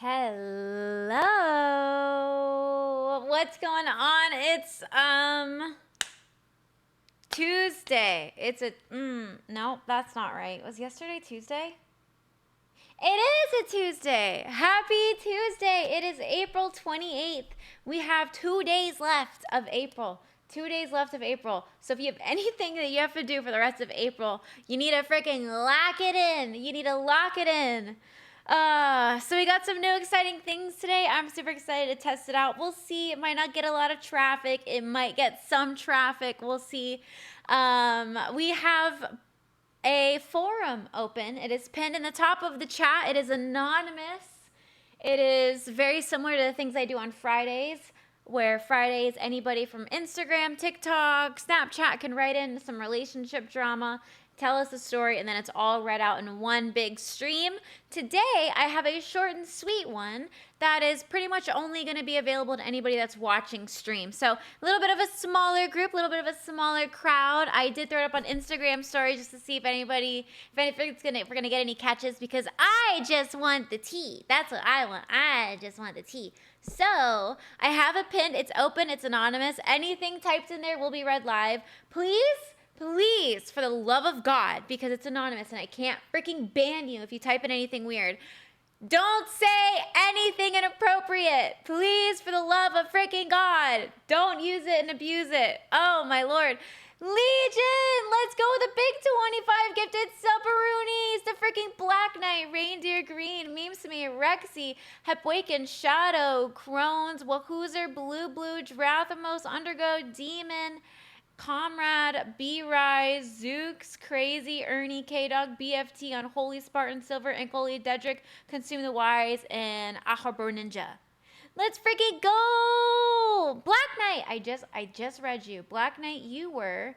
Hello. What's going on? It's Tuesday. No, that's not right. Was yesterday Tuesday? It is a Tuesday. Happy Tuesday. It is April 28th. We have 2 days left of April. 2 days left of April. So if you have anything that you have to do for the rest of April, you need to freaking lock it in. You need to lock it in. So we got some new exciting things today. I'm super excited to test it out. We'll see. It might not get a lot of traffic. It might get some traffic. We'll see. We have a forum open. It is pinned in the top of the chat. It is anonymous. It is very similar to the things I do on Fridays, where Fridays anybody from Instagram, TikTok, Snapchat can write in some relationship drama, tell us a story, and then it's all read out in one big stream. Today, I have a short and sweet one that is pretty much only going to be available to anybody that's watching stream. So a little bit of a smaller group, a little bit of a smaller crowd. I did throw it up on Instagram stories just to see if we're going to get any catches, because I just want the tea. That's what I want. I just want the tea. So I have it pinned. It's open. It's anonymous. Anything typed in there will be read live. Please, for the love of God, because it's anonymous and I can't freaking ban you if you type in anything weird, don't say anything inappropriate. Please, for the love of freaking God, don't use it and abuse it. Oh, my Lord. Legion, let's go with the big 25 gifted Subbaroonies. The freaking Black Knight, Reindeer Green, Memes to Me, Rexy, Hepwaken, Shadow, Crones, Wahoozer, Blue, Drathamos, Undergo, Demon, Comrade, B-Rise, Zooks, Crazy, Ernie, K-Dog, BFT, Unholy Spartan, Silver, Inkoli, Dedrick, Consume the Wise, and Aharbor Ninja. Let's freaking go! Black Knight! I just read you. Black Knight, you were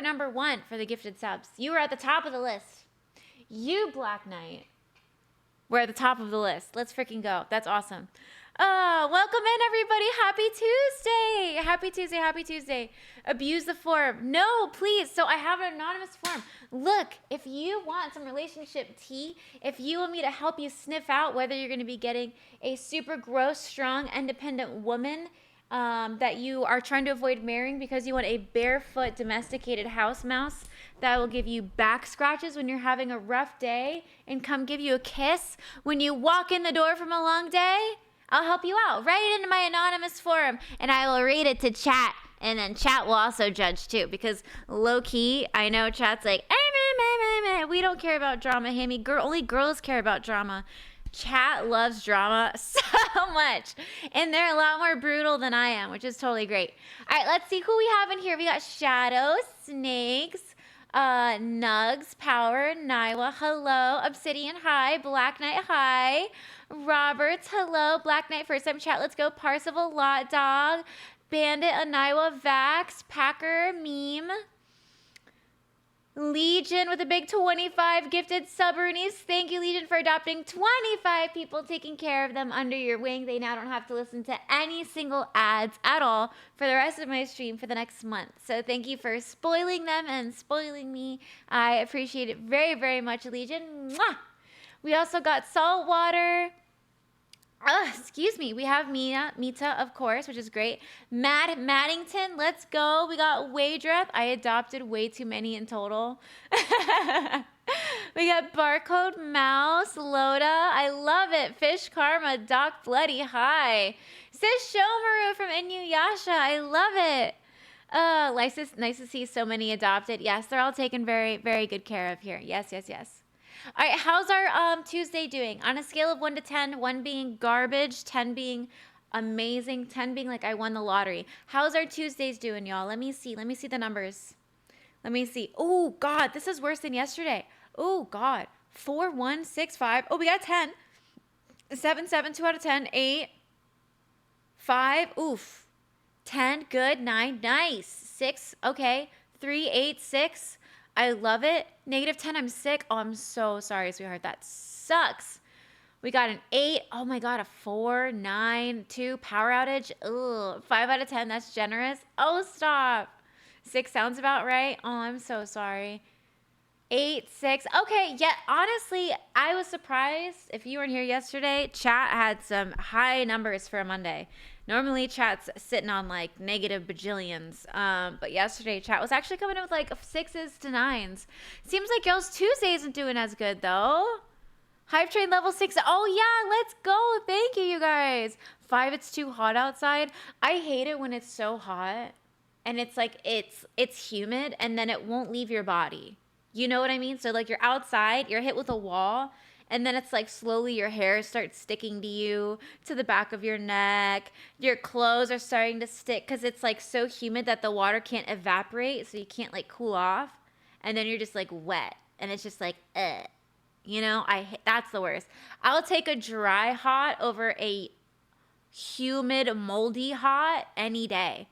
number 1 for the gifted subs. You were at the top of the list. You, Black Knight, were at the top of the list. Let's freaking go. That's awesome. Welcome in, everybody. Happy Tuesday. Abuse the forum. No, please. So I have an anonymous forum. Look, if you want some relationship tea, if you want me to help you sniff out whether you're going to be getting a super gross, strong, independent woman that you are trying to avoid marrying because you want a barefoot, domesticated house mouse that will give you back scratches when you're having a rough day and come give you a kiss when you walk in the door from a long day, I'll help you out. Write it into my anonymous forum, and I will read it to chat, and then chat will also judge too, because low-key, I know chat's like, we don't care about drama, Hammy. Only girls care about drama. Chat loves drama so much, and they're a lot more brutal than I am, which is totally great. All right, let's see who we have in here. We got Shadow, Snakes, Nugs, Power, Niwa, hello, Obsidian, hi, Black Knight, hi, Roberts, hello, Black Knight, first time chat, let's go, Parsival, Lot Dog, Bandit, Aniwa, Vax, Packer, Meme, Legion with a big 25 gifted Subroonies. Thank you, Legion, for adopting 25 people, taking care of them under your wing. They now don't have to listen to any single ads at all for the rest of my stream for the next month. So thank you for spoiling them and spoiling me. I appreciate it very, very much, Legion. Mwah! We also got Saltwater. Excuse me. We have Mita, of course, which is great. Maddington, let's go. We got Waydreth. I adopted way too many in total. We got Barcode Mouse, Loda. I love it. Fish Karma, Doc Bloody, hi. Sis Shomaru from Inuyasha. I love it. Nice to see so many adopted. Yes, they're all taken very, very good care of here. Yes. All right, how's our Tuesday doing? On a scale of 1 to 10, 1 being garbage, 10 being amazing, 10 being like I won the lottery. How's our Tuesdays doing, y'all? Let me see the numbers. Let me see. Oh, God, this is worse than yesterday. Oh, God. 4, 1, 6, 5. Oh, we got 10. 7, 2 out of 10. 8, 5. Oof. 10, good. 9, nice. 6, okay. 3, 8, 6. I love it. -10, I'm sick. Oh, I'm so sorry, sweetheart. That sucks. We got an 8. Oh, my God. A 4, 9, 2. Power outage. Ugh. 5 out of 10. That's generous. Oh, stop. 6 sounds about right. Oh, I'm so sorry. 8-6. Okay, yeah, honestly, I was surprised. If you weren't here yesterday, chat had some high numbers for a Monday. Normally, chat's sitting on like negative bajillions. But yesterday, chat was actually coming in with like 6s to 9s. Seems like y'all's Tuesday isn't doing as good though. Hype train level 6. Oh yeah, let's go. Thank you, you guys. 5, it's too hot outside. I hate it when it's so hot and it's like it's humid and then it won't leave your body. You know what I mean? So like you're outside, you're hit with a wall, and then it's like slowly your hair starts sticking to you, to the back of your neck. Your clothes are starting to stick because it's like so humid that the water can't evaporate, so you can't like cool off. And then you're just like wet, and it's just like, ugh. You know, that's the worst. I'll take a dry hot over a humid, moldy hot any day.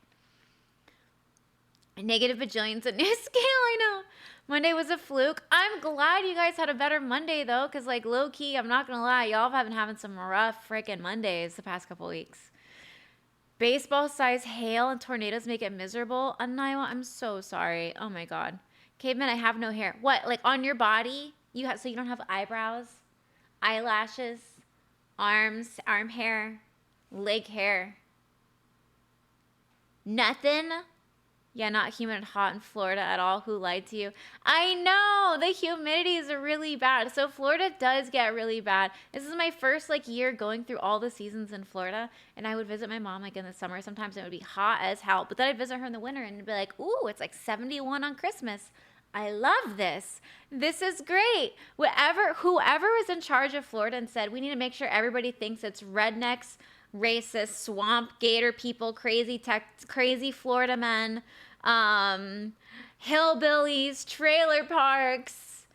Negative bajillions a new scale, I know. Monday was a fluke. I'm glad you guys had a better Monday, though, because, like, low-key, I'm not going to lie, y'all have been having some rough freaking Mondays the past couple weeks. Baseball-sized hail and tornadoes make it miserable. Anaiwa, I'm so sorry. Oh, my God. Caveman, I have no hair. What, like, on your body? So you don't have eyebrows, eyelashes, arms, arm hair, leg hair? Nothing? Yeah, not humid and hot in Florida at all. Who lied to you? I know! The humidity is really bad. So Florida does get really bad. This is my first like year going through all the seasons in Florida. And I would visit my mom like in the summer. Sometimes it would be hot as hell. But then I'd visit her in the winter and it'd be like, ooh, it's like 71 on Christmas. I love this. This is great. Whoever was in charge of Florida and said, we need to make sure everybody thinks it's rednecks, racist, swamp gator people, crazy Florida men, hillbillies, trailer parks,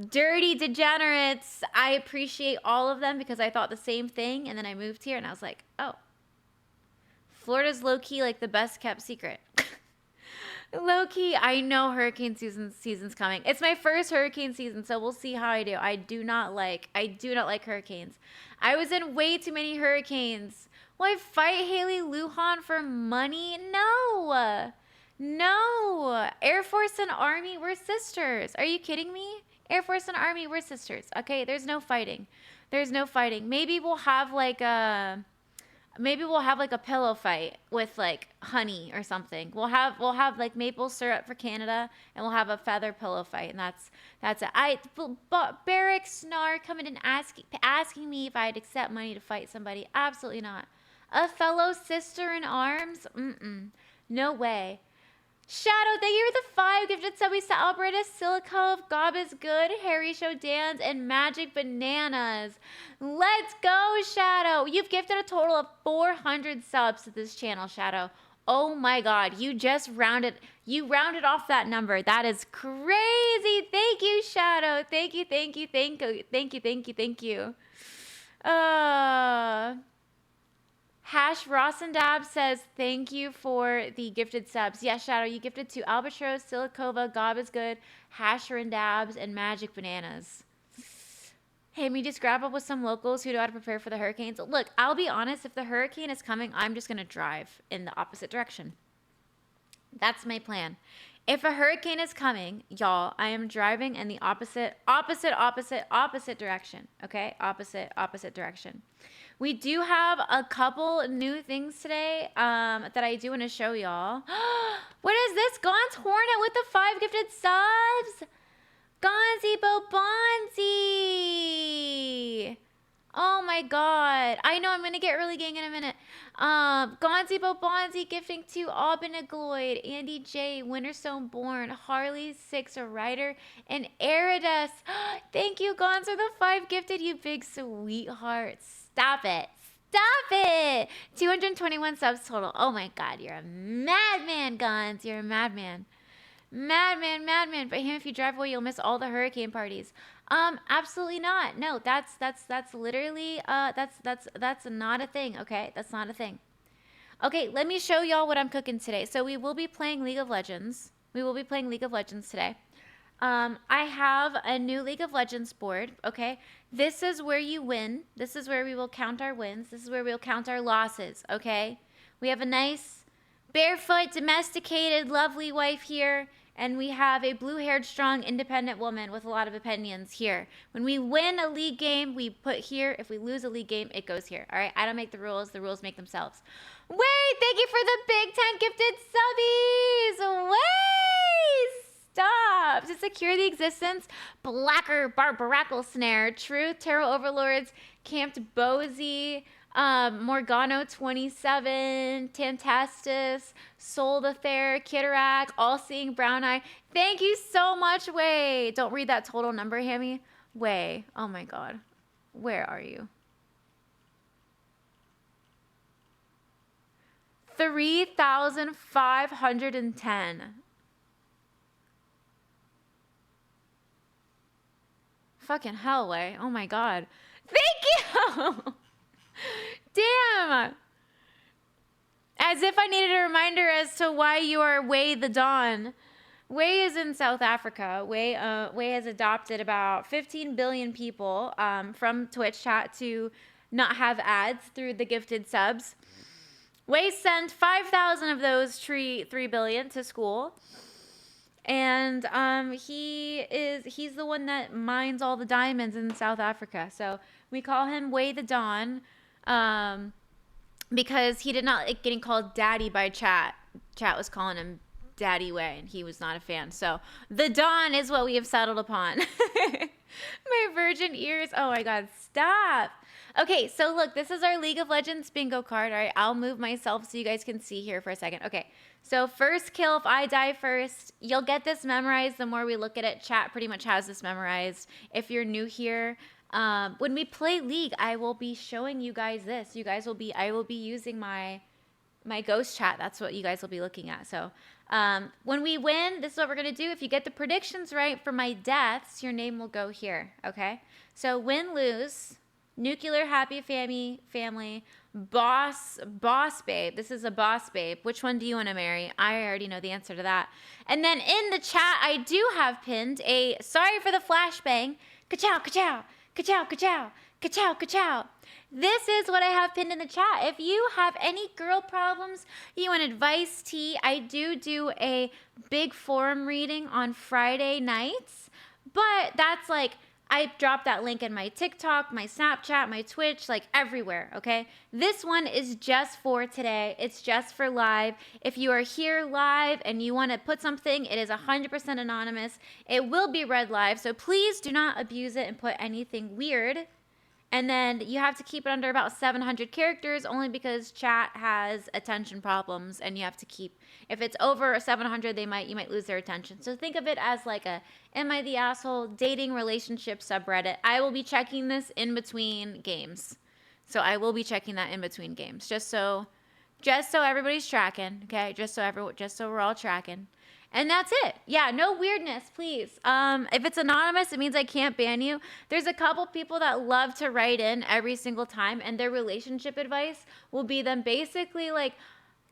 dirty degenerates. I appreciate all of them because I thought the same thing. And then I moved here and I was like, oh, Florida's low-key like the best kept secret. Low-key, I know hurricane season's coming. It's my first hurricane season, so we'll see how I do. I do not like hurricanes. I was in way too many hurricanes. Will I fight Haley Lujan for money? No. No. Air Force and Army, we're sisters. Are you kidding me? Air Force and Army, we're sisters. Okay, there's no fighting. There's no fighting. Maybe we'll have like a pillow fight with like honey or something. We'll have like maple syrup for Canada, and we'll have a feather pillow fight, and that's it. Barrack Snar coming and asking me if I'd accept money to fight somebody. Absolutely not. A fellow sister in arms? No way. Shadow, thank you for the 5 gifted subbies to Alberta, Silicove, Gob is Good, Harry Show Dans, and Magic Bananas. Let's go, Shadow. You've gifted a total of 400 subs to this channel, Shadow. Oh my God, you rounded off that number. That is crazy. Thank you, Shadow. Thank you. Hash Rossendab says, thank you for the gifted subs. Yes, Shadow, you gifted to Albatross, Silicova, Gob is Good, Hash Rendabs, and Magic Bananas. Hey, me just grab up with some locals who know how to prepare for the hurricanes. Look, I'll be honest, if the hurricane is coming, I'm just going to drive in the opposite direction. That's my plan. If a hurricane is coming, y'all, I am driving in the opposite direction. Okay? Opposite direction. We do have a couple new things today that I do want to show y'all. What is this? Gaunt's Hornet with the 5 gifted subs. Gonzi Bobonzi. Oh my God. I know I'm going to get really gang in a minute. Gonzi Bobonzi gifting to Albanagloid, Andy J, Winterstone Born, Harley 6 a Rider, and Eridus. Thank you, Gonz, for the 5 gifted, you big sweethearts. Stop it. 221 subs total. Oh my God, you're a madman, Gonz. You're a madman. Madman. But him, if you drive away, you'll miss all the hurricane parties. Absolutely not. No, that's literally, that's not a thing, okay? That's not a thing. Okay, let me show y'all what I'm cooking today. So we will be playing League of Legends. Today. I have a new League of Legends board, okay? This is where you win. This is where we will count our wins. This is where we'll count our losses, okay? We have a nice, barefoot, domesticated, lovely wife here, And we have a blue-haired, strong, independent woman with a lot of opinions here. When we win a league game, we put here. If we lose a league game, it goes here. All right? I don't make the rules make themselves. Wait, thank you for the big 10 gifted subbies. Wait, stop. To secure the existence, Blacker Barbarackle Snare, Truth, Tarot Overlords, Camped Bozy, Morgano 27, Tantastus, Soul the Fair, Kitterack, All Seeing Brown Eye. Thank you so much, Way. Don't read that total number, Hammy. Way. Oh my god. Where are you? 3,510. Fucking hell, Way. Oh my god. Thank you! Damn! As if I needed a reminder as to why you are Way the Dawn. Way is in South Africa. Way has adopted about 15 billion people from Twitch chat to not have ads through the gifted subs. Way sent 5,000 of those 3 billion to school. And he's the one that mines all the diamonds in South Africa. So we call him Way the Dawn. Because he did not like getting called daddy by chat. Chat was calling him Daddy Way, and he was not a fan. So the Dawn is what we have settled upon. My virgin ears. Oh my god, stop. Okay, so look, this is our League of Legends bingo card. All right, I'll move myself so you guys can see here for a second. Okay, so first kill, if I die first, you'll get this memorized the more we look at it. Chat pretty much has this memorized. If you're new here, when we play League, I will be showing you guys this. I will be using my ghost chat. That's what you guys will be looking at. So when we win, this is what we're going to do. If you get the predictions right for my deaths, your name will go here, okay? So win, lose, nuclear happy family, boss babe. This is a boss babe. Which one do you want to marry? I already know the answer to that. And then in the chat, I do have pinned a sorry for the flashbang. Ka-chow, ka-chow, ka-chow, ka-chow, ka-chow, ka-chow. This is what I have pinned in the chat. If you have any girl problems, you want advice, tea, I do a big forum reading on Friday nights. But that's like, I drop that link in my TikTok, my Snapchat, my Twitch, like everywhere, okay? This one is just for today. It's just for live. If you are here live and you want to put something, it is 100% anonymous. It will be read live, so please do not abuse it and put anything weird. And then you have to keep it under about 700 characters only because chat has attention problems and you have to keep, if it's over 700, you might lose their attention. So think of it as like a Am I the Asshole dating relationship subreddit. I will be checking this in between games. So I will be checking that in between games just so everybody's tracking, okay? Just so we're all tracking. And that's it. Yeah, no weirdness, please. If it's anonymous, it means I can't ban you. There's a couple people that love to write in every single time, and their relationship advice will be them basically like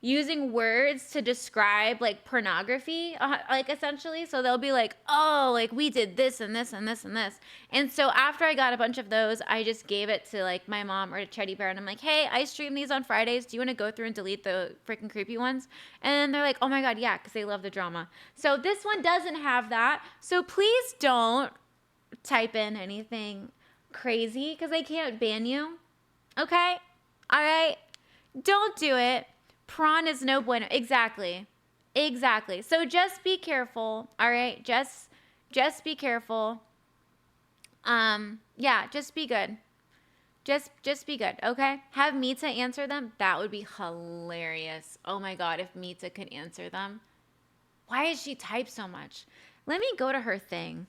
using words to describe like pornography, like essentially. So they'll be like, oh, like we did this and this and this and this. And so after I got a bunch of those, I just gave it to like my mom or to Teddy Bear. And I'm like, hey, I stream these on Fridays. Do you want to go through and delete the freaking creepy ones? And they're like, oh my God, yeah, because they love the drama. So this one doesn't have that. So please don't type in anything crazy because I can't ban you. Okay? All right? Don't do it. Prawn is no bueno. Exactly. So just be careful. All right. Just be careful. Yeah, just be good. Just be good. Okay. Have Mita answer them. That would be hilarious. Oh my God. If Mita could answer them. Why does she type so much? Let me go to her thing.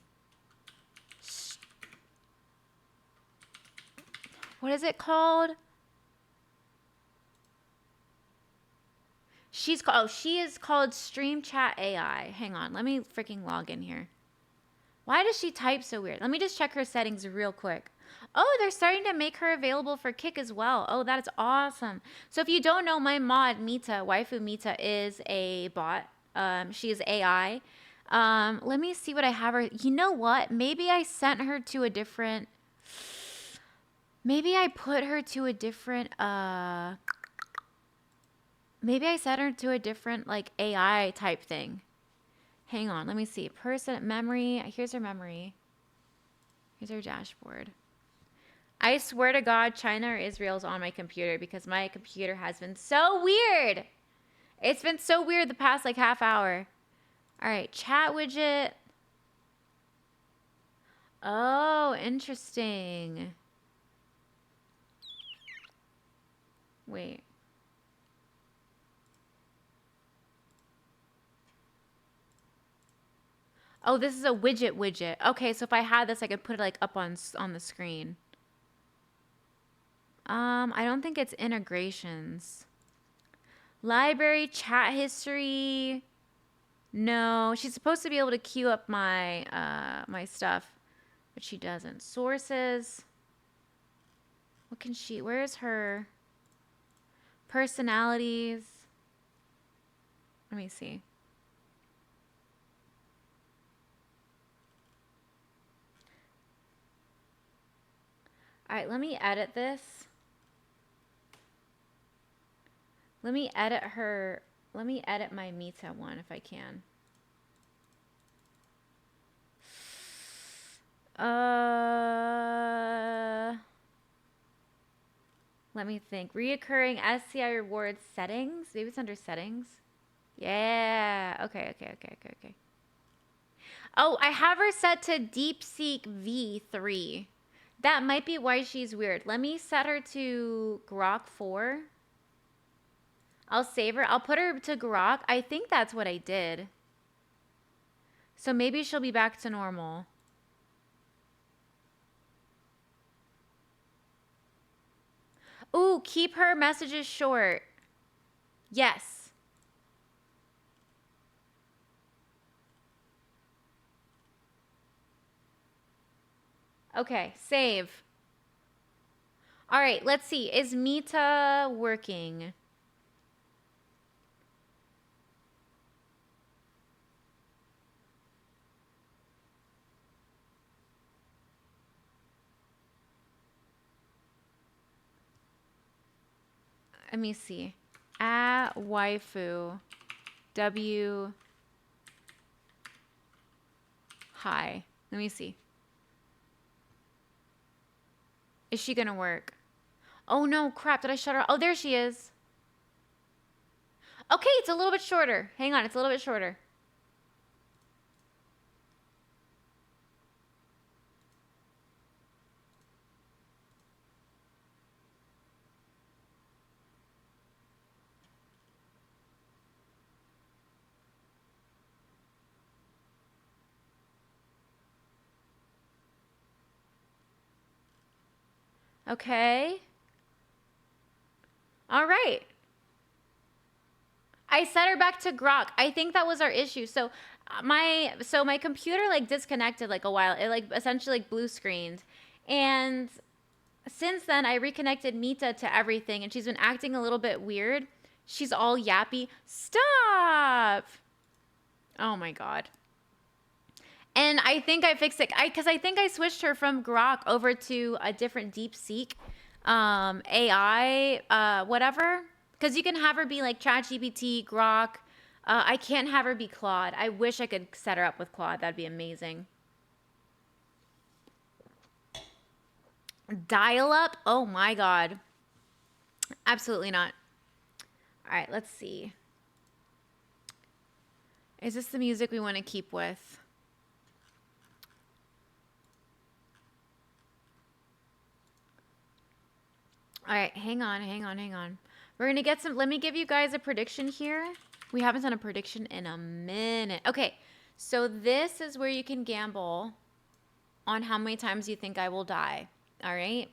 What is it called? She is called Stream Chat AI. Hang on, let me freaking log in here. Why does she type so weird? Let me just check her settings real quick. Oh, they're starting to make her available for Kick as well. Oh, that is awesome. So if you don't know, my mod, Mita, Waifu Mita, is a bot. She is AI. Let me see what I have her. You know what? Maybe I sent her to a different... Maybe I put her to a different... Maybe I set her to a different, like, AI type thing. Hang on, let me see. Person, memory. Here's her memory. Here's her dashboard. I swear to God, China or Israel's on my computer because my computer has been so weird. It's been so weird the past like half hour. All right, chat widget. Oh, interesting. Wait. Oh, this is a widget. Okay, so if I had this, I could put it like up on the screen. I don't think it's integrations. Library, chat history. No, she's supposed to be able to queue up my my stuff, but she doesn't. Sources. What can she? Where is her personalities? Let me see. All right, let me edit this. Let me edit her. Let me edit my Mita one if I can. Let me think. Reoccurring SCI rewards settings. Maybe it's under settings. Yeah. Okay. Oh, I have her set to DeepSeek V3. That might be why she's weird. Let me set her to Grok 4. I'll save her. I'll put her to Grok. I think that's what I did. So maybe she'll be back to normal. Ooh, keep her messages short. Yes. Okay, save. All right, let's see. Is Mita working? Let me see. At waifu w hi. Let me see. Is she gonna work? Oh no, crap, did I shut her? Oh, there she is. Okay, it's a little bit shorter. Hang on, it's a little bit shorter. Okay. All right. I set her back to Grok. I think that was our issue. So my computer like disconnected like a while. It like essentially like blue screened. And since then I reconnected Mita to everything and she's been acting a little bit weird. She's all yappy. Stop. Oh my God. And I think I fixed it because I think I switched her from Grok over to a different DeepSeek AI, whatever. Because you can have her be like ChatGPT, Grok. I can't have her be Claude. I wish I could set her up with Claude. That'd be amazing. Dial up? Oh my God. Absolutely not. All right, let's see. Is this the music we want to keep with? All right, hang on. We're going to get some, let me give you guys a prediction here. We haven't done a prediction in a minute. Okay, so this is where you can gamble on how many times you think I will die. All right?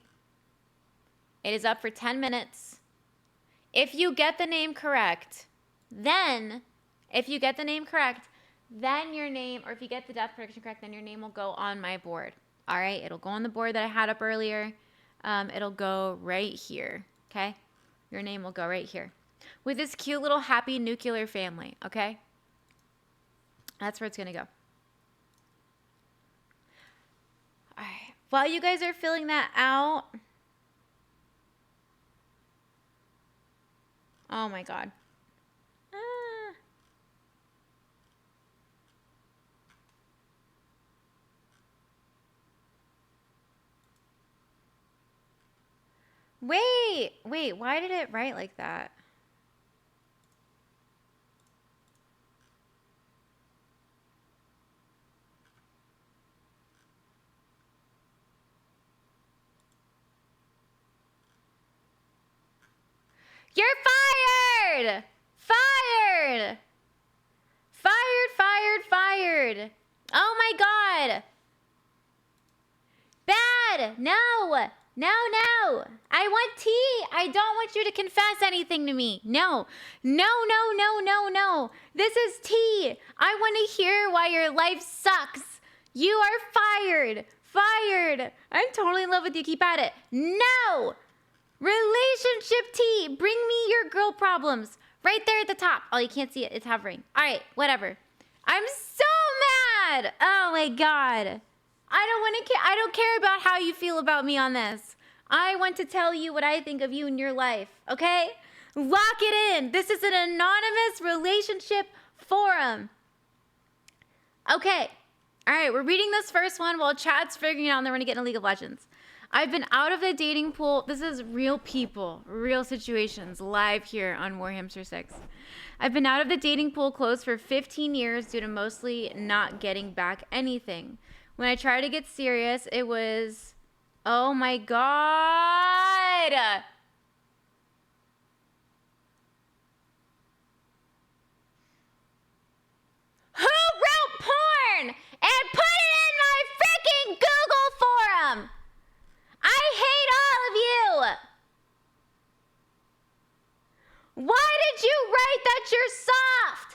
It is up for 10 minutes. If you get the name correct, then your name, or if you get the death prediction correct, then your name will go on my board. All right? It'll go on the board that I had up earlier. It'll go right here, okay? Your name will go right here. With this cute little happy nuclear family, okay? That's where it's going to go. All right. While you guys are filling that out. Oh, my God. Wait, why did it write like that? You're fired! Fired! Fired! Oh my god! Bad! No! I want tea! I don't want you to confess anything to me. No. This is tea! I want to hear why your life sucks. You are fired! I'm totally in love with you. Keep at it. No! Relationship tea! Bring me your girl problems. Right there at the top. Oh, you can't see it. It's hovering. All right, whatever. I'm so mad! Oh my god. I don't care about how you feel about me on this. I want to tell you what I think of you in your life, okay? Lock it in. This is an anonymous relationship forum. Okay. All right, we're reading this first one while chat's figuring it out, and then we're going to get into League of Legends. I've been out of the dating pool. This is real people, real situations, live here on Warhamster 6. I've been out of the dating pool closed for 15 years due to mostly not getting back anything. When I tried to get serious, it was, oh my god. Who wrote porn and put it in my freaking Google forum? I hate all of you. Why did you write that you're soft?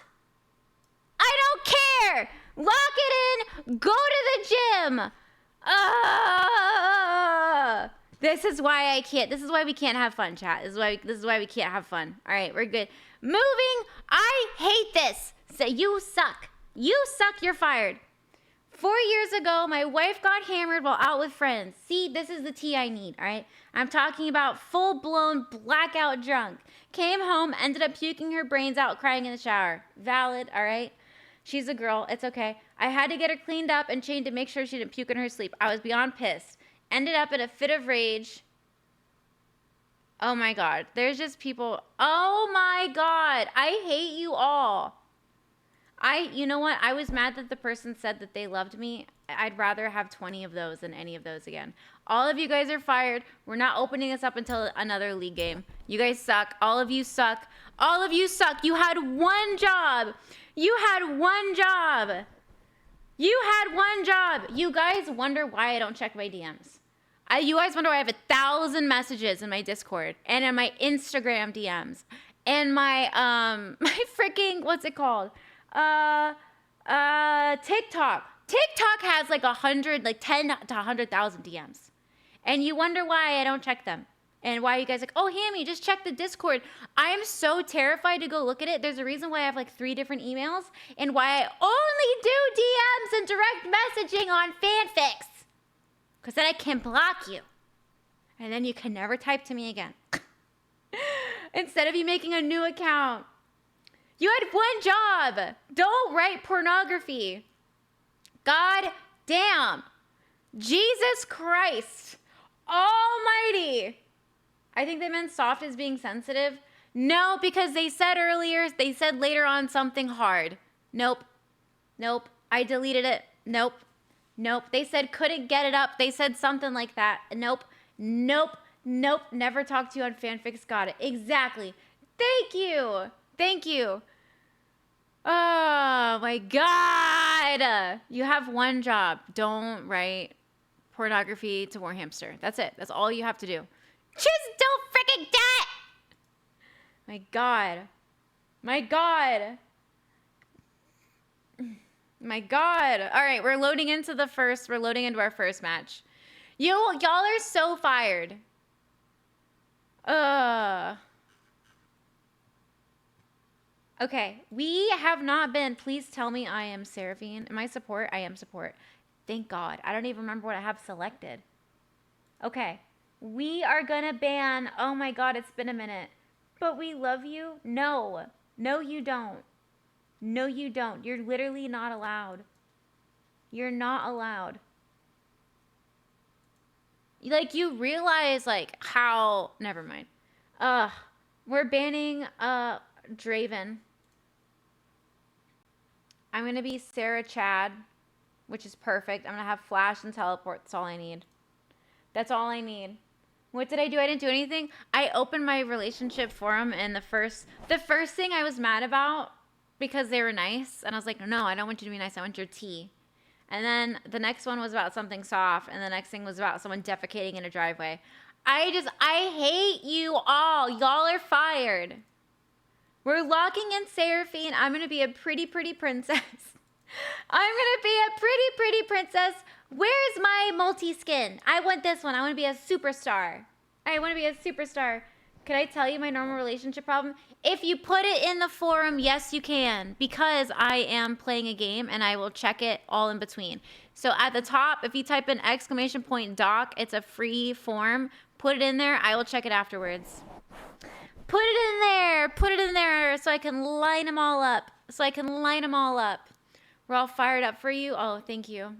I don't care. Lock it in. Go to the gym. This is why I can't. This is why we can't have fun, chat. This is why we can't have fun. All right, we're good. Moving. I hate this. So you suck. You suck. You're fired. 4 years ago, my wife got hammered while out with friends. See, this is the tea I need, all right? I'm talking about full-blown blackout drunk. Came home, ended up puking her brains out, crying in the shower. Valid, all right? She's a girl. It's okay. I had to get her cleaned up and chained to make sure she didn't puke in her sleep. I was beyond pissed. Ended up in a fit of rage. Oh, my God. There's just people. Oh, my God. I hate you all. You know what? I was mad that the person said that they loved me. I'd rather have 20 of those than any of those again. All of you guys are fired. We're not opening this up until another league game. You guys suck. All of you suck. All of you suck. You had one job. You had one job. You had one job. You guys wonder why I don't check my DMs. You guys wonder why I have 1,000 messages in my Discord and in my Instagram DMs and my my freaking, what's it called? TikTok. TikTok has like 100, like 10 to 100,000 DMs. And you wonder why I don't check them. And why you guys like, oh, Hammy, just check the Discord. I'm so terrified to go look at it. There's a reason why I have like 3 different emails and why I only do DMs and direct messaging on FanFix. Because then I can block you. And then you can never type to me again. Instead of you making a new account. You had one job. Don't write pornography. God damn. Jesus Christ Almighty. I think they meant soft as being sensitive. No, because they said earlier, they said later on something hard. Nope. I deleted it. Nope. They said couldn't get it up. They said something like that. Nope. Never talked to you on FanFix. Got it. Exactly. Thank you. Oh my God. You have one job. Don't write pornography to Warhamster. That's it. That's all you have to do. Just don't freaking do it. My God. All right, we're loading into our first match. Y'all are so fired. Okay, we have not been. Please tell me I am Seraphine. Am I support? I am support. Thank God. I don't even remember what I have selected. Okay, we are gonna ban. Oh my God, it's been a minute. But we love you? No, you don't. You're literally not allowed. You're not allowed. Like, you realize, like, how... Never mind. We're banning, Draven. I'm gonna be Sarah Chad, which is perfect. I'm gonna have flash and teleport. That's all I need. That's all I need. What did I do? I didn't do anything. I opened my relationship forum, and the first thing I was mad about, because they were nice, and I was like, no, I don't want you to be nice. I want your tea. And then the next one was about something soft, and the next thing was about someone defecating in a driveway. I hate you all. Y'all are fired. We're locking in Seraphine. I'm going to be a pretty, pretty princess. I'm going to be a pretty, pretty princess. Where's my multi-skin? I want this one. I want to be a superstar. I want to be a superstar. Could I tell you my normal relationship problem? If you put it in the forum, yes, you can. Because I am playing a game, and I will check it all in between. So at the top, if you type in !doc, it's a free form. Put it in there. I will check it afterwards. Put it in there. Put it in there so I can line them all up. We're all fired up for you. Oh, thank you.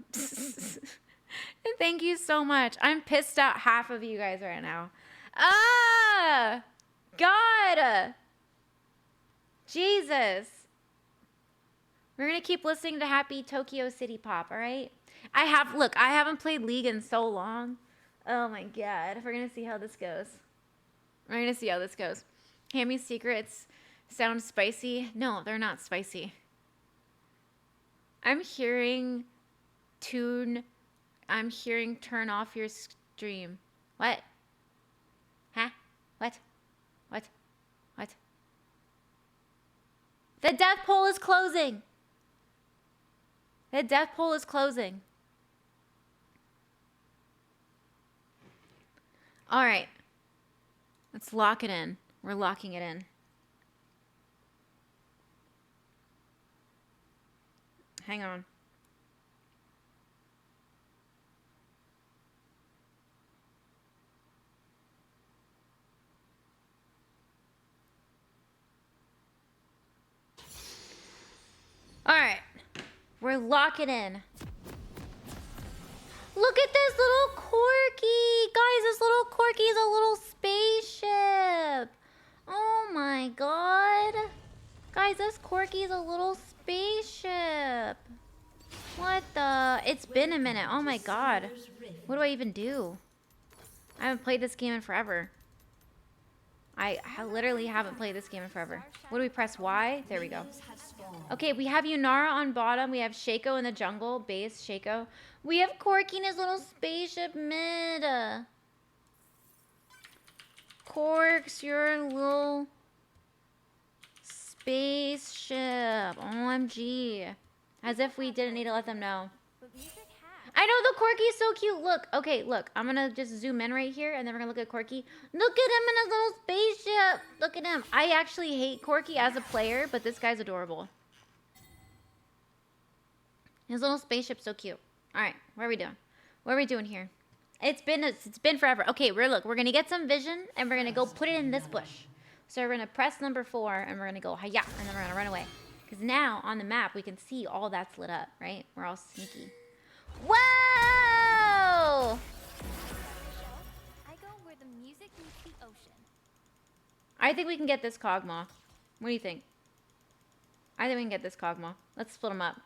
Thank you so much. I'm pissed at half of you guys right now. Ah! God! Jesus. We're going to keep listening to Happy Tokyo City Pop, all right? I haven't played League in so long. Oh my God. We're going to see how this goes. Hammy's secrets sound spicy. No, they're not spicy. I'm hearing turn off your stream. What? Huh? What? The death poll is closing. All right. Let's lock it in. We're locking it in. Hang on. All right. We're locking in. Look at this little Corky. Guys, this little Corky is a little spaceship. Oh my God. Guys, this Corky is a little spaceship. What the? It's been a minute. Oh my God. What do I even do? I haven't played this game in forever. I literally haven't played this game in forever. What do we press? Y? There we go. Okay, we have Yunara on bottom. We have Shaco in the jungle. Base, Shaco. We have Corky in his little spaceship mid. Corks, your little spaceship. OMG. As if we didn't need to let them know. I know the Corky is so cute. Look, okay, look. I'm going to just zoom in right here, and then we're going to look at Corky. Look at him in his little spaceship. Look at him. I actually hate Corky as a player, but this guy's adorable. His little spaceship's so cute. All right, what are we doing? What are we doing here? It's been forever. Okay, we're going to get some vision, and we're going to go put it in this bush. So we're going to press number 4, and we're going to go, hi-ya, and then we're going to run away. Because now, on the map, we can see all that's lit up, right? We're all sneaky. Whoa! I go where the music meets the ocean. I think we can get this Kog'Maw. What do you think? I think we can get this Kog'Maw. Let's split them up.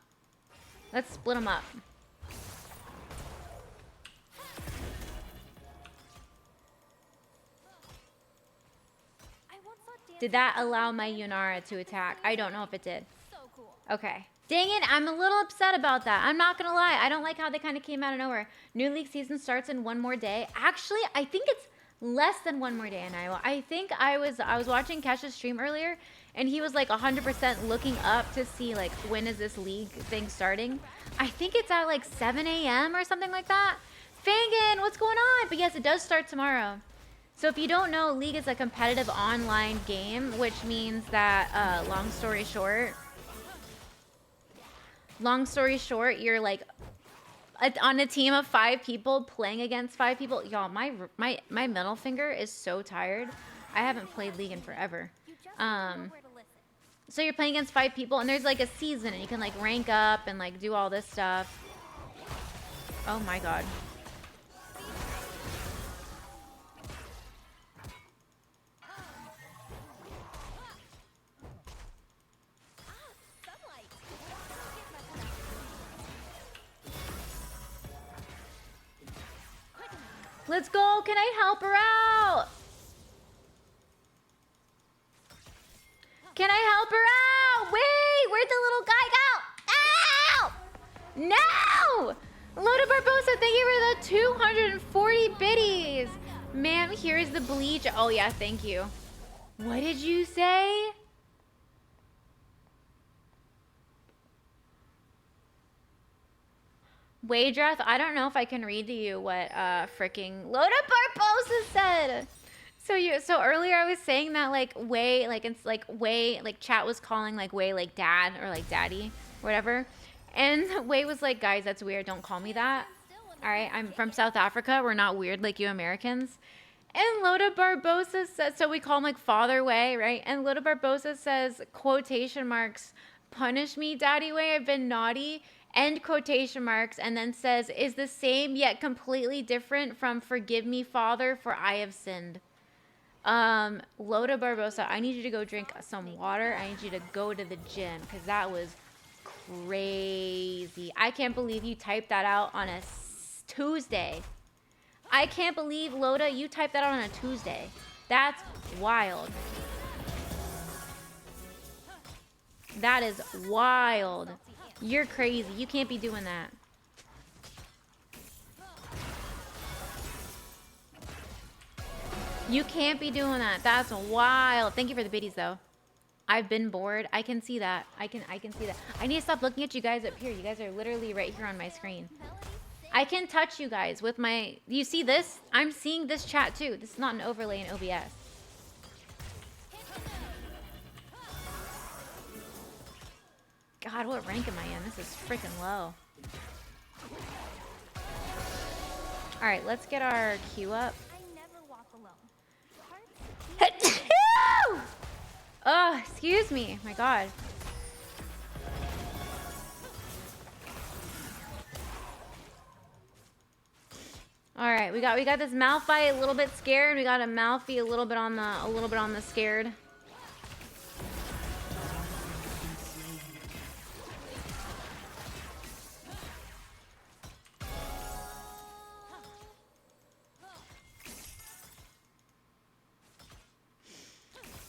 Did that allow my Yunara to attack? I don't know if it did. Okay. Dang it, I'm a little upset about that. I'm not gonna lie. I don't like how they kind of came out of nowhere. New League season starts in 1 more day. Actually, I think it's less than 1 more day in Iowa. I think I was watching Kesha's stream earlier, and he was like 100% looking up to see like when is this league thing starting. I think it's at like 7 a.m. or something like that. Fangin, what's going on? But yes, it does start tomorrow. So if you don't know, League is a competitive online game, which means that, long story short, you're like on a team of 5 people playing against 5 people. Y'all, my middle finger is so tired. I haven't played League in forever. So you're playing against 5 people, and there's like a season, and you can like rank up and like do all this stuff. Oh my God. Let's go. Can I help her out? Can I help her out? Wait, where'd the little guy go? Ow! No! Loda Barbosa, thank you for the 240 biddies. Ma'am, here is the bleach. Oh, yeah, thank you. What did you say? Wadrath, I don't know if I can read to you what freaking Loda Barbosa said. So earlier I was saying that like Way, like it's like Way, like chat was calling like Way like dad or like daddy, whatever. And Way was like, guys, that's weird. Don't call me that. All right, I'm from South Africa. We're not weird like you Americans. And Loda Barbosa says, so we call him like Father Way, right? And Loda Barbosa says, quotation marks, punish me, Daddy Way, I've been naughty, end quotation marks, and then says, is the same yet completely different from forgive me, Father, for I have sinned. Loda Barbosa, I need you to go drink some water. I need you to go to the gym because that was crazy. I can't believe you typed that out on a Tuesday. I can't believe, Loda, you typed that out on a Tuesday. That's wild. That is wild. You're crazy. You can't be doing that. You can't be doing that. That's wild. Thank you for the biddies, though. I've been bored. I can see that. I can see that. I need to stop looking at you guys up here. You guys are literally right here on my screen. I can touch you guys with my... You see this? I'm seeing this chat, too. This is not an overlay in OBS. God, what rank am I in? This is freaking low. Alright, let's get our queue up. Oh, excuse me. My God. All right, we got this Malphite a little bit scared. We got a Malphite a little bit on the scared.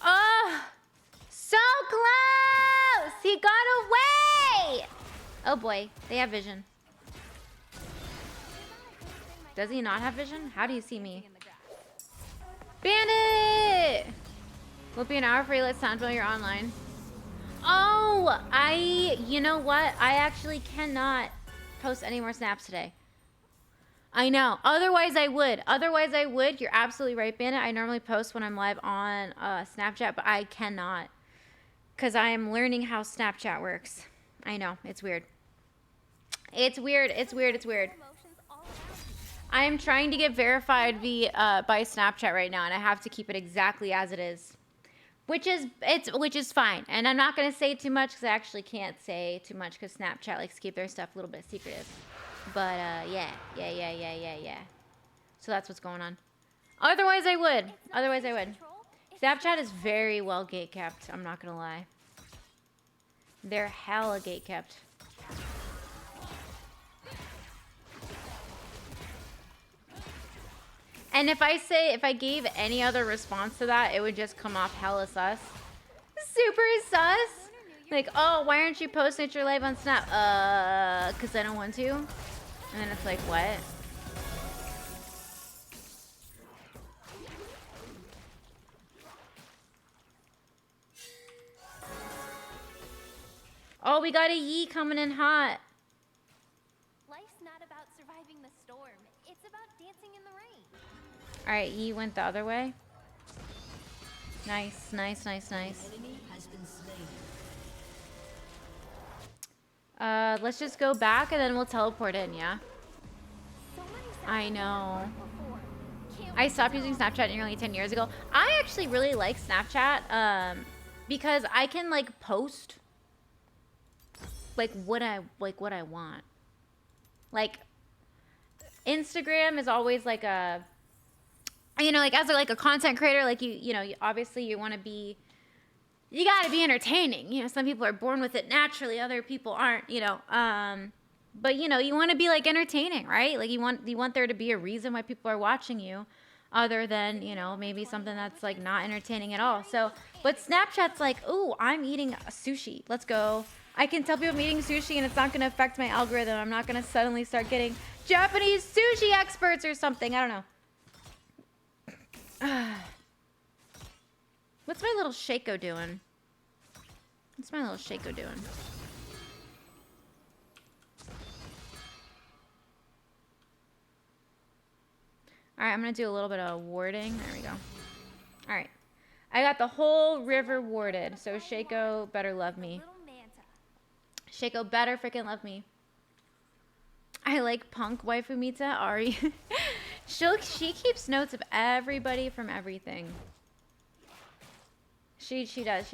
Oh, so close! He got away! Oh boy, they have vision. Does he not have vision? How do you see me? Bandit! Will it be an hour for you? Let's sound while you're online. Oh, you know what? I actually cannot post any more snaps today. I know. Otherwise, I would. You're absolutely right, Bandit. I normally post when I'm live on Snapchat, but I cannot. Because I am learning how Snapchat works. I know. It's weird. It's weird. I am trying to get verified by Snapchat right now, and I have to keep it exactly as it is. Which is fine. And I'm not going to say too much because I actually can't say too much because Snapchat likes to keep their stuff a little bit secretive. But, yeah. So that's what's going on. Otherwise, I would. Snapchat is very well gatekept. I'm not going to lie. They're hella gatekept. And if I gave any other response to that, it would just come off hella sus. Super sus. Like, oh, why aren't you posting at your live on Snap? Because I don't want to. And then it's like, what? Oh, we got a Yee coming in hot. Life's not about surviving the storm. It's about dancing in the rain. All right, Yee went the other way. Nice. Let's just go back and then we'll teleport in, yeah? I know. I stopped using Snapchat nearly 10 years ago. I actually really like Snapchat because I can like post like what I want. Like Instagram is always like a, you know, like as like a content creator, like you know, obviously you want to be, you got to be entertaining. You know, some people are born with it naturally, other people aren't, you know. But you know, you want to be like entertaining, right? Like you want there to be a reason why people are watching you, other than, you know, maybe something that's like not entertaining at all. So, but Snapchat's like, ooh, I'm eating sushi. Let's go. I can tell people I'm eating sushi and it's not going to affect my algorithm. I'm not going to suddenly start getting Japanese sushi experts or something. I don't know. What's my little Shaco doing? What's my little Shaco doing? All right, I'm going to do a little bit of warding. There we go. All right. I got the whole river warded, so Shaco better love me. Shaco better freaking love me. I like punk waifu Mita, Ari. She keeps notes of everybody from everything. She does.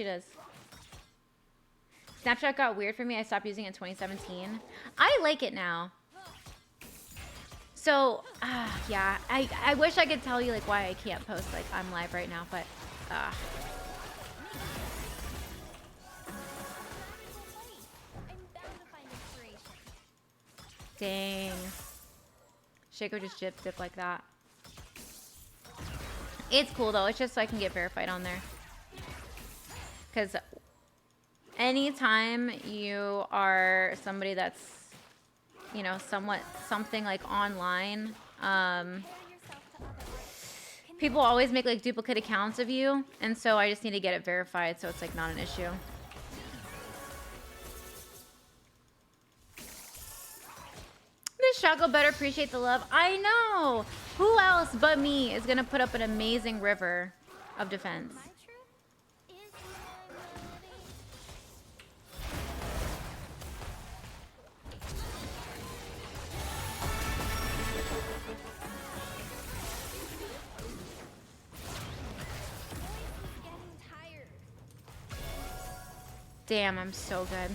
Snapchat got weird for me. I stopped using it in 2017. I like it now. So, yeah, I wish I could tell you like why I can't post like I'm live right now, but dang. Shaco just dip like that. It's cool though. It's just so I can get verified on there. Because anytime you are somebody that's, you know, something like online, people always make like duplicate accounts of you. And so I just need to get it verified so it's like not an issue. This Shaco better appreciate the love. I know. Who else but me is going to put up an amazing river of defense? Damn, I'm so good.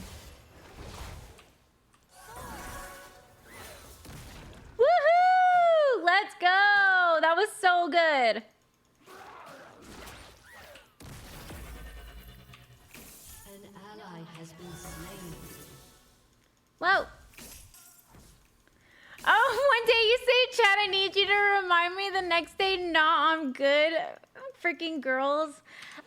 Woohoo! Let's go! That was so good. An ally has been slain. Whoa. Oh, one day you say, Chad, I need you to remind me the next day, nah, I'm good. Freaking girls.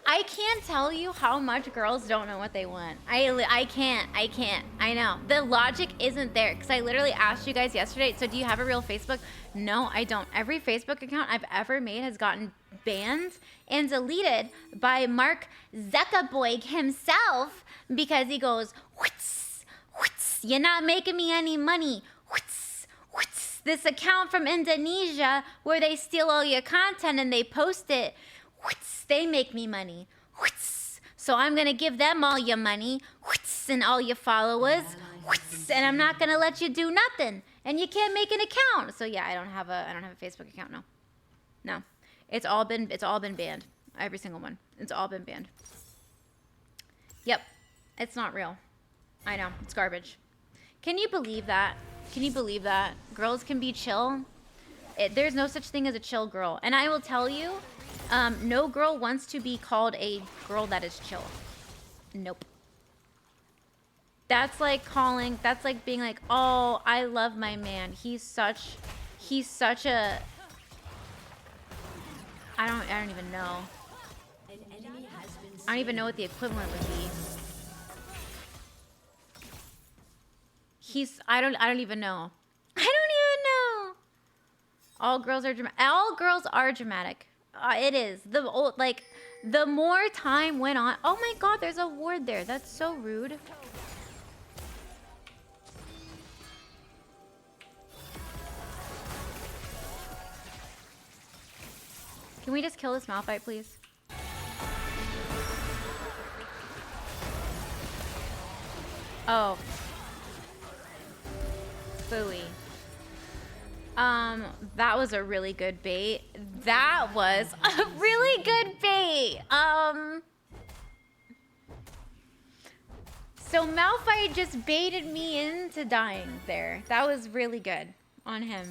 I can't tell you how much girls don't know what they want. I can't. I know. The logic isn't there because I literally asked you guys yesterday, so do you have a real Facebook? No, I don't. Every Facebook account I've ever made has gotten banned and deleted by Mark Zuckerberg himself because he goes, whoots, whoots, you're not making me any money. Whoots, whoots. This account from Indonesia where they steal all your content and they post it. Whoots, they make me money. Whoots, so I'm gonna give them all your money. Whoots, and all your followers. Whoots, and I'm not gonna let you do nothing. And you can't make an account. So yeah, I don't have a Facebook account. No, it's all been banned. Every single one. It's all been banned. Yep, it's not real. I know, it's garbage. Can you believe that? Can you believe that girls can be chill? There's no such thing as a chill girl, and I will tell you. No girl wants to be called a girl that is chill. Nope. That's like being like, oh, I love my man. He's such a, I don't even know. I don't even know what the equivalent would be. I don't even know. All girls are dramatic. All girls are dramatic. It is. The more time went on. Oh my god, there's a ward there. That's so rude. Can we just kill this Malphite, please? Oh. Phooey. That was a really good bait. That was a really good bait. So Malphite just baited me into dying there. That was really good on him.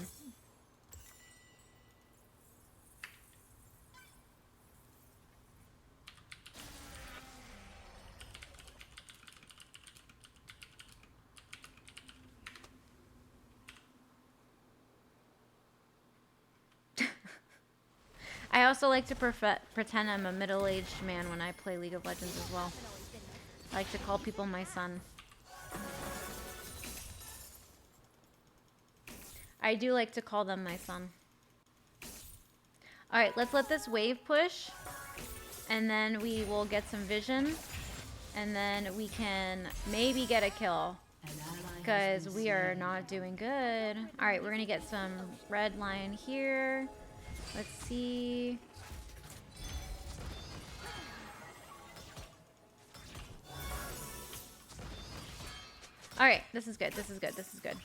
also like to pretend I'm a middle-aged man when I play League of Legends as well. I like to call people my son. I do like to call them my son. Alright, let's let this wave push. And then we will get some vision. And then we can maybe get a kill. Because we are not doing good. Alright, we're going to get some red line here. Let's see. Alright, this is good. This is good. This is good.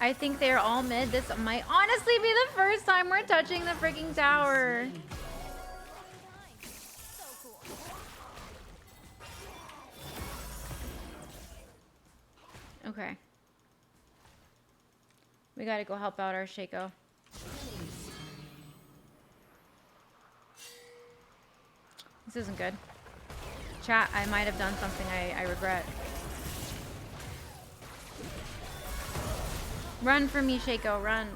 I think they're all mid. This might honestly be the first time we're touching the freaking tower. Okay. We gotta go help out our Shaco. This isn't good. Chat, I might have done something I regret. Run for me, Shaco, run.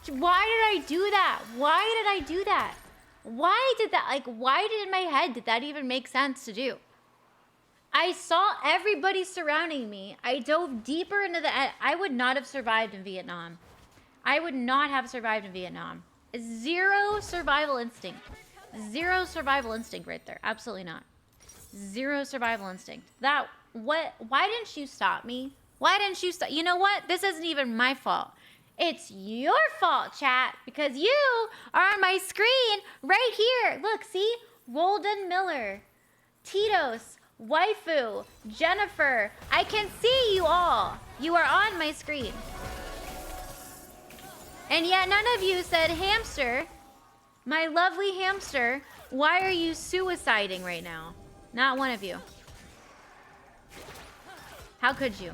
Why did I do that? Why did I do that? Why did that, like, why did in my head did that even make sense to do? I saw everybody surrounding me. I dove deeper into the, I would not have survived in Vietnam. I would not have survived in Vietnam. Zero survival instinct. Zero survival instinct right there. Absolutely not. Zero survival instinct. That, what, why didn't you stop me? Why didn't you stop? You know what? This isn't even my fault. It's your fault, chat, because you are on my screen right here. Look, see? Rolden Miller, Tito's, Waifu, Jennifer. I can see you all. You are on my screen. And yet none of you said, hamster, my lovely hamster, why are you suiciding right now? Not one of you. How could you?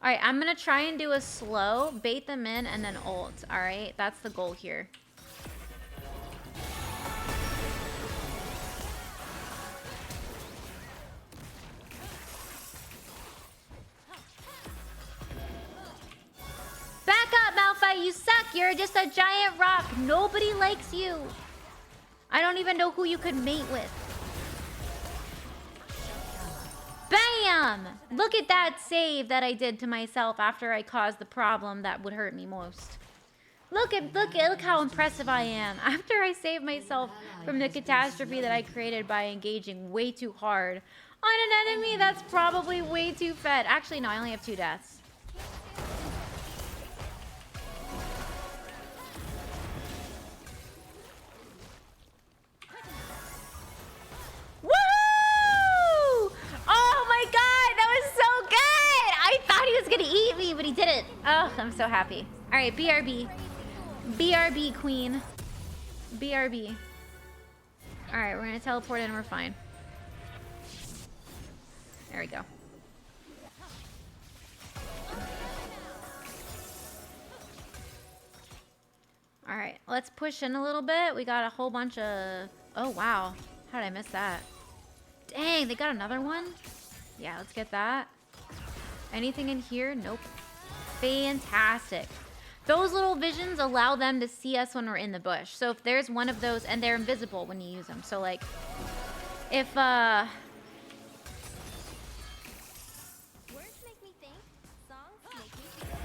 Alright, I'm gonna try and do a slow, bait them in, and then ult. Alright, that's the goal here. Back up, Malphite, you suck! You're just a giant rock. Nobody likes you. I don't even know who you could mate with. Bam! Look at that save that I did to myself after I caused the problem that would hurt me most. Look how impressive I am. After I saved myself from the catastrophe that I created by engaging way too hard on an enemy that's probably way too fed. Actually, no, I only have 2 deaths. Oh my god, that was so good! I thought he was gonna eat me, but he didn't. Oh, I'm so happy. Alright, BRB. BRB, queen. BRB. Alright, we're gonna teleport in, we're fine. There we go. Alright, let's push in a little bit. We got a whole bunch of... Oh, wow. How did I miss that? Dang, they got another one? Yeah, let's get that. Anything in here? Nope. Fantastic. Those little visions allow them to see us when we're in the bush. So if there's one of those, and they're invisible when you use them. So like, if Words make me think, songs make me feel.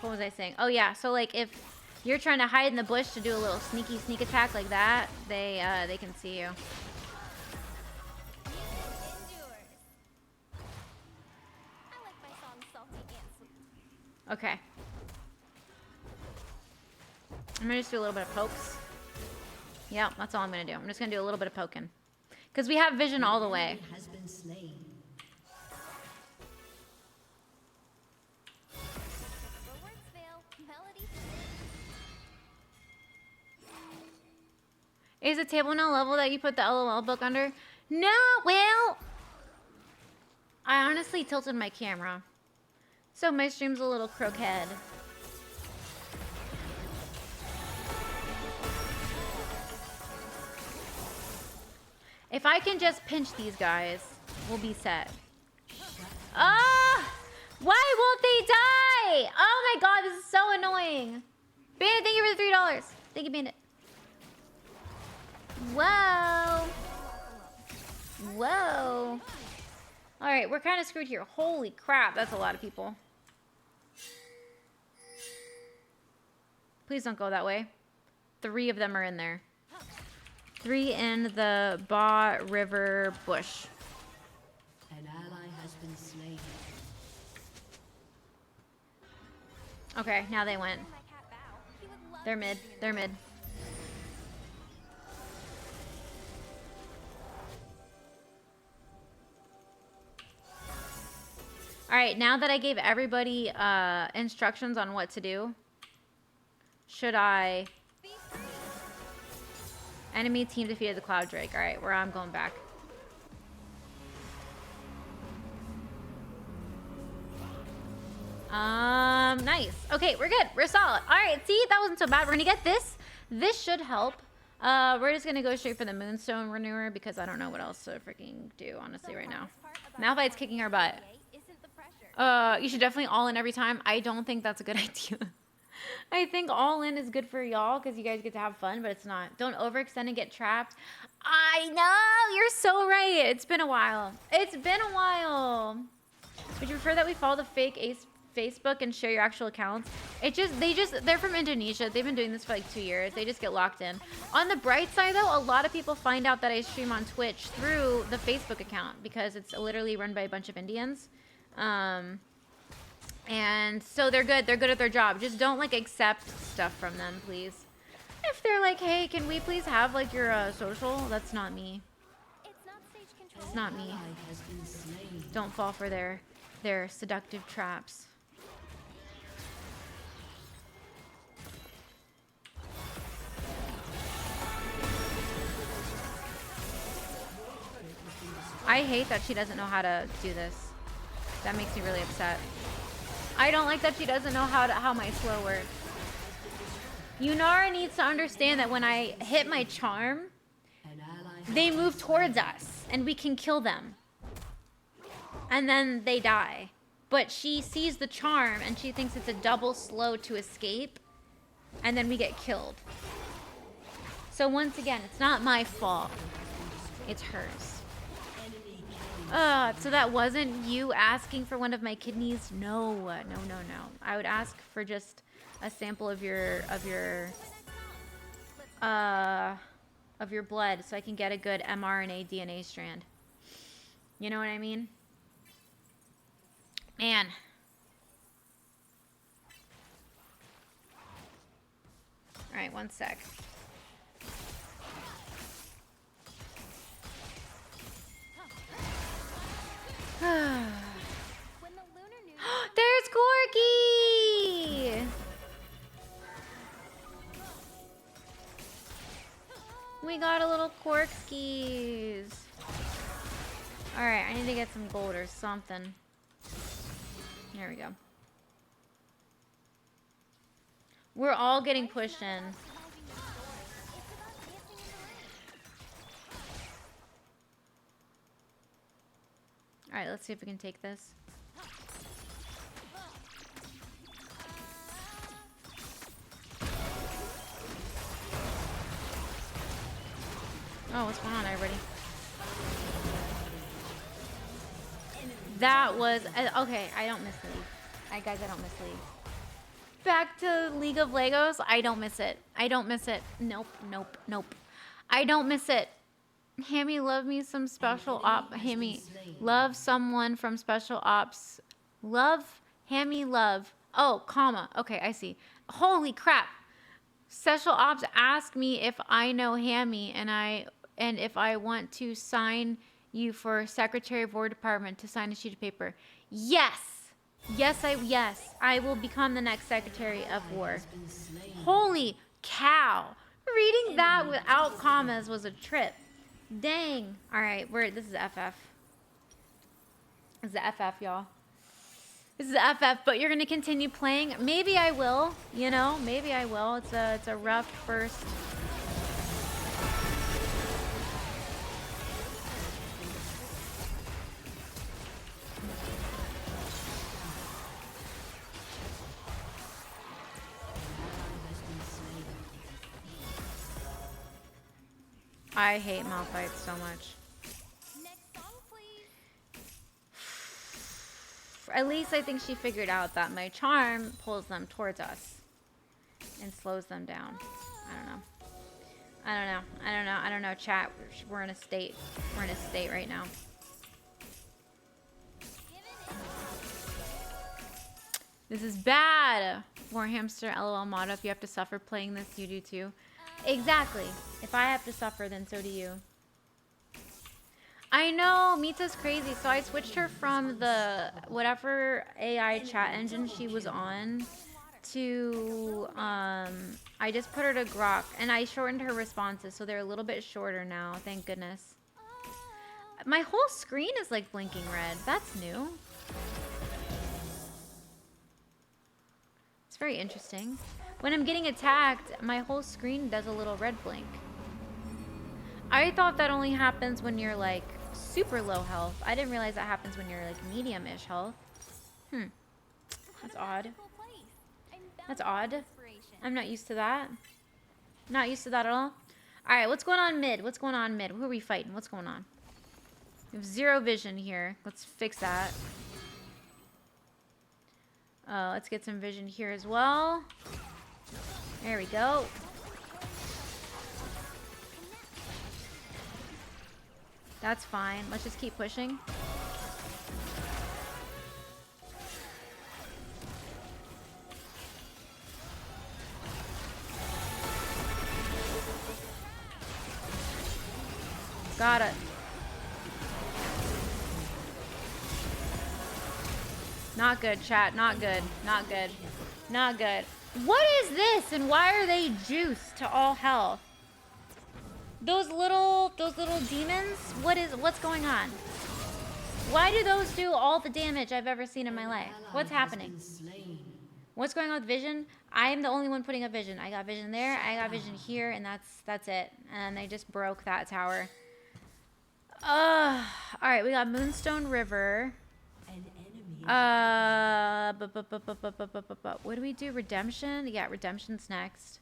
what was I saying? Oh yeah, so like if you're trying to hide in the bush to do a little sneaky sneak attack like that, they can see you. Okay. I'm gonna just do a little bit of pokes. Yeah, that's all I'm gonna do. I'm just gonna do a little bit of poking. Because we have vision all the way. Has been slain. Is the table now level that you put the LOL book under? No, well, I honestly tilted my camera. So my stream's a little crooked. If I can just pinch these guys, we'll be set. Ah! Why won't they die? Oh my god, this is so annoying. Bandit, thank you for the $3. Thank you, Bandit. Whoa. Whoa. Alright, we're kind of screwed here. Holy crap, that's a lot of people. Please don't go that way. 3 of them are in there. 3 in the Ba River bush. An ally has been slain. Okay, now they went. They're mid. They're mid. Alright, now that I gave everybody instructions on what to do, should I... Enemy team defeated the Cloud Drake. Alright, I'm going back. Nice. Okay, we're good. We're solid. Alright, see? That wasn't so bad. We're gonna get this. This should help. We're just gonna go straight for the Moonstone Renewer because I don't know what else to freaking do, honestly, right now. Malphite's kicking our butt. You should definitely all in every time. I don't think that's a good idea. I think all in is good for y'all because you guys get to have fun, but it's not. Don't overextend and get trapped. I know! You're so right. It's been a while. It's been a while. Would you prefer that we follow the fake Facebook and share your actual accounts? They're from Indonesia. They've been doing this for like 2 years. They just get locked in. On the bright side though, a lot of people find out that I stream on Twitch through the Facebook account because it's literally run by a bunch of Indians. And so they're good. They're good at their job. Just don't like accept stuff from them, please. If they're like, hey, can we please have like your social? That's not me. It's not me. Don't fall for their seductive traps. I hate that she doesn't know how to do this. That makes me really upset. I don't like that she doesn't know how my slow works. Yunara needs to understand that when I hit my charm, they move towards us and we can kill them. And then they die. But she sees the charm and she thinks it's a double slow to escape. And then we get killed. So once again, it's not my fault. It's hers. So that wasn't you asking for one of my kidneys? No, no. I would ask for just a sample of your blood so I can get a good mRNA DNA strand. You know what I mean? Man. All right, one sec. There's Corky! We got a little Corkskis. Alright, I need to get some gold or something. There we go. We're all getting pushed in. Alright, let's see if we can take this. Oh, what's going on, everybody? That was... okay, I don't miss League. Guys, I don't miss League. Back to League of Legos. I don't miss it. I don't miss it. Nope. I don't miss it. Hammy, love me some special op. Hammy, love someone from special ops. Love, Hammy, love. Oh, comma. Okay, I see. Holy crap. Special ops asked me if I know Hammy and if I want to sign you for Secretary of War Department to sign a sheet of paper. Yes. Yes, I will become the next Secretary of War. Holy cow. Reading that without commas was a trip. Dang. All right, this is FF. This is the FF, y'all. This is the FF, but you're going to continue playing. Maybe I will, you know, maybe I will. It's a rough first. I hate Malphite so much. Next song, please. At least I think she figured out that my charm pulls them towards us and slows them down. I don't know. I don't know, chat. We're in a state. We're in a state right now. This is bad. Warhamster, LOL motto. If you have to suffer playing this, you do too. Exactly. If I have to suffer, then so do you. I know, Mita's crazy. So I switched her from the whatever AI chat engine she was on to I just put her to Grok, and I shortened her responses so they're a little bit shorter now. Thank goodness. My whole screen is like blinking red. That's new. It's very interesting. When I'm getting attacked, my whole screen does a little red blink. I thought that only happens when you're like super low health. I didn't realize that happens when you're like medium-ish health. That's odd. That's odd. I'm not used to that. Not used to that at all. Alright, what's going on mid? What's going on mid? Who are we fighting? What's going on? We have 0 vision here. Let's fix that. Let's get some vision here as well. There we go. That's fine. Let's just keep pushing. Got it. Not good, chat. Not good. Not good. Not good. What is this? And why are they juiced to all health? Those little demons? What's going on? Why do those do all the damage I've ever seen in my life? What's happening? What's going on with vision? I am the only one putting up vision. I got vision there, I got vision here, and that's it. And they just broke that tower. Alright, we got Moonstone River. What do we do? Redemption? Yeah, Redemption's next.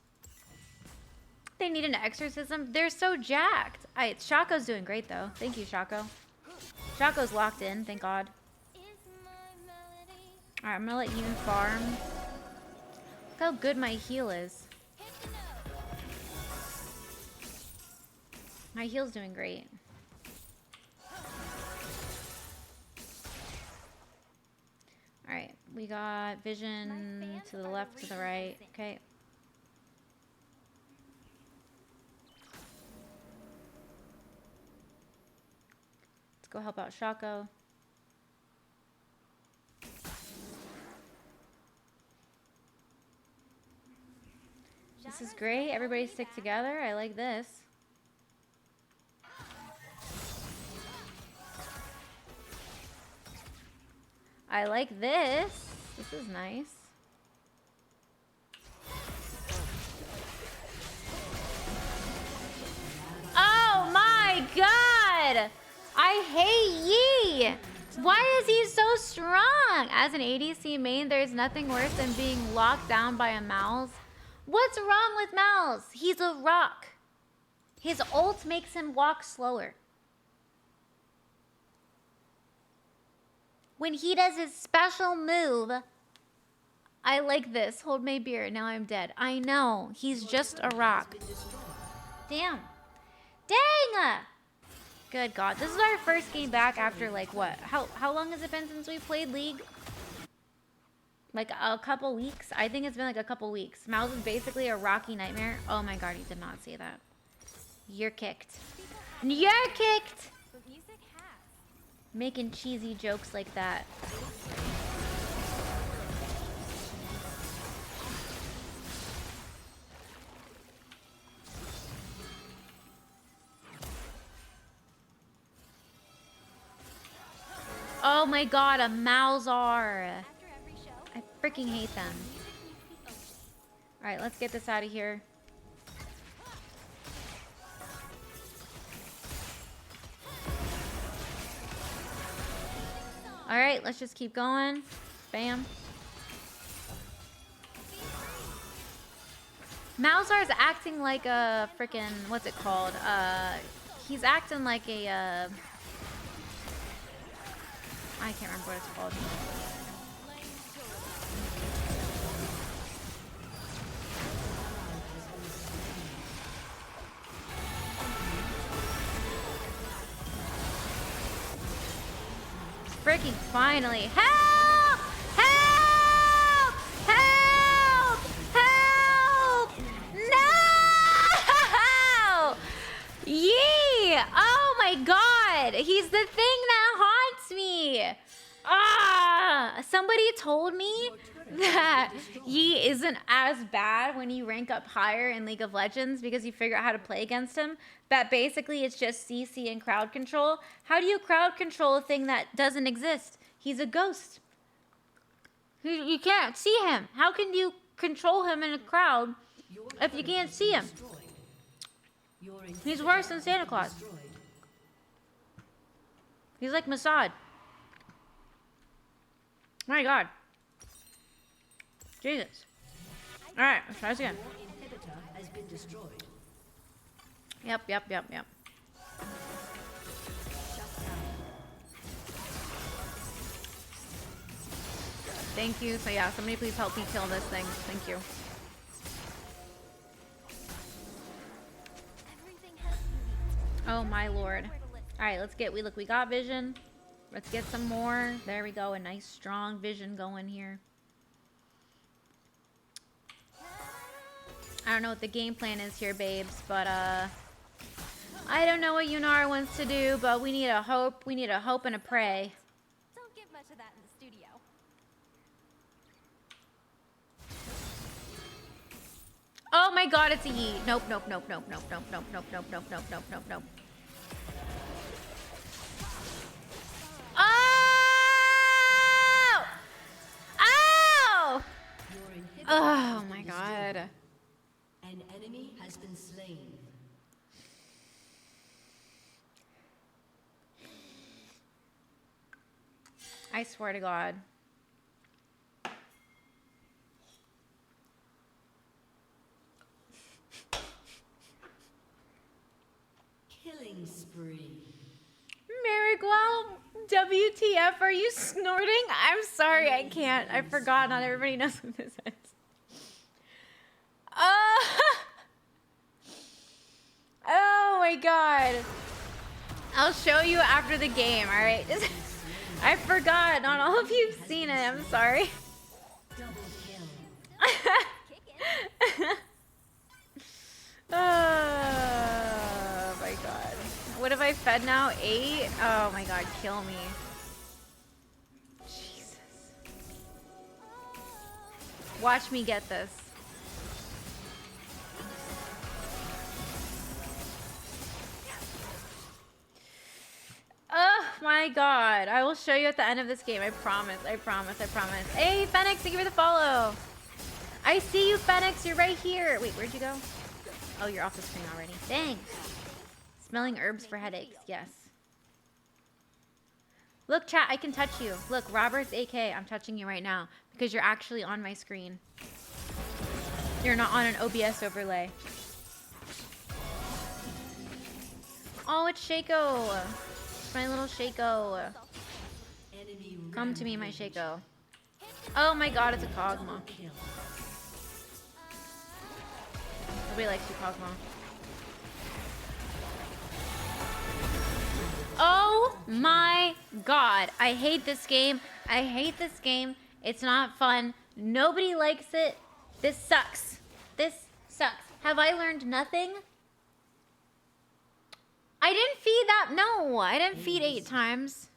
They need an exorcism. They're so jacked. Shaco's doing great though. Thank you, Shaco. Shaco's locked in, thank God. Alright, I'm gonna let Yoon farm. Look how good my heal is. My heal's doing great. Alright, we got vision to the left, to the right. Okay. Let's go help out Shaco. This is great. Everybody stick together. I like this. I like this. This is nice. Oh my god! I hate Yi! Why is he so strong? As an ADC main, there's nothing worse than being locked down by a mouse. What's wrong with mouse? He's a rock. His ult makes him walk slower. When he does his special move, I like this. Hold my beer. Now I'm dead. I know. He's just a rock. Damn. Dang! Good God. This is our first game back after like what? How long has it been since we played League? Like a couple weeks? I think it's been like a couple weeks. Mouse is basically a rocky nightmare. Oh my God, he did not say that. You're kicked. You're kicked! Making cheesy jokes like that. Oh my God, a Malzar. I freaking hate them. Alright, let's get this out of here. Alright, let's just keep going. Bam. Malzar's acting like a freaking, what's it called? He's acting like a, I can't remember what it's called. Freaking finally. Help! Help! Help! Help! No! Yee! Oh my god! He's the thing that haunts me! Ah! Somebody told me that Yi isn't as bad when you rank up higher in League of Legends because you figure out how to play against him. That basically it's just CC and crowd control. How do you crowd control a thing that doesn't exist? He's a ghost. You can't see him. How can you control him in a crowd if you can't see him? He's worse than Santa Claus. He's like Mossad. My god. Jesus. Alright, let's try this again. Yep. Thank you. So yeah, somebody please help me kill this thing. Thank you. Oh my lord. Alright, let's get, we got vision. Let's get some more. There we go. A nice strong vision going here. I don't know what the game plan is here, babes, but I don't know what Yunar wants to do, but we need a hope and a pray. Don't get much of that in the studio. Oh my god, it's a Yi. Nope. Oh! Oh! Oh my god. An enemy has been slain. I swear to God. Killing spree. Marigwell, WTF, are you snorting? I'm sorry, I can't. I forgot, not everybody knows what this is. Oh my god. I'll show you after the game, alright? I forgot, not all of you've seen it, I'm sorry. Oh my god. What have I fed now? 8? Oh my god, kill me. Jesus. Watch me get this. Oh my god. I will show you at the end of this game. I promise. Hey, Fenix, thank you for the follow. I see you, Fenix. You're right here. Wait, where'd you go? Oh, you're off the screen already. Dang. Smelling herbs for headaches. Yes. Look, chat, I can touch you. Look, Robert's AK. I'm touching you right now because you're actually on my screen. You're not on an OBS overlay. Oh, it's Shaco. My little Shaco. Come to me, my Shaco. Oh my god, it's a Kog'Maw. Nobody likes you, Kog'Maw. Oh my god. I hate this game. It's not fun. Nobody likes it. This sucks. Have I learned nothing? I didn't feed that. No, I didn't feed 8 times.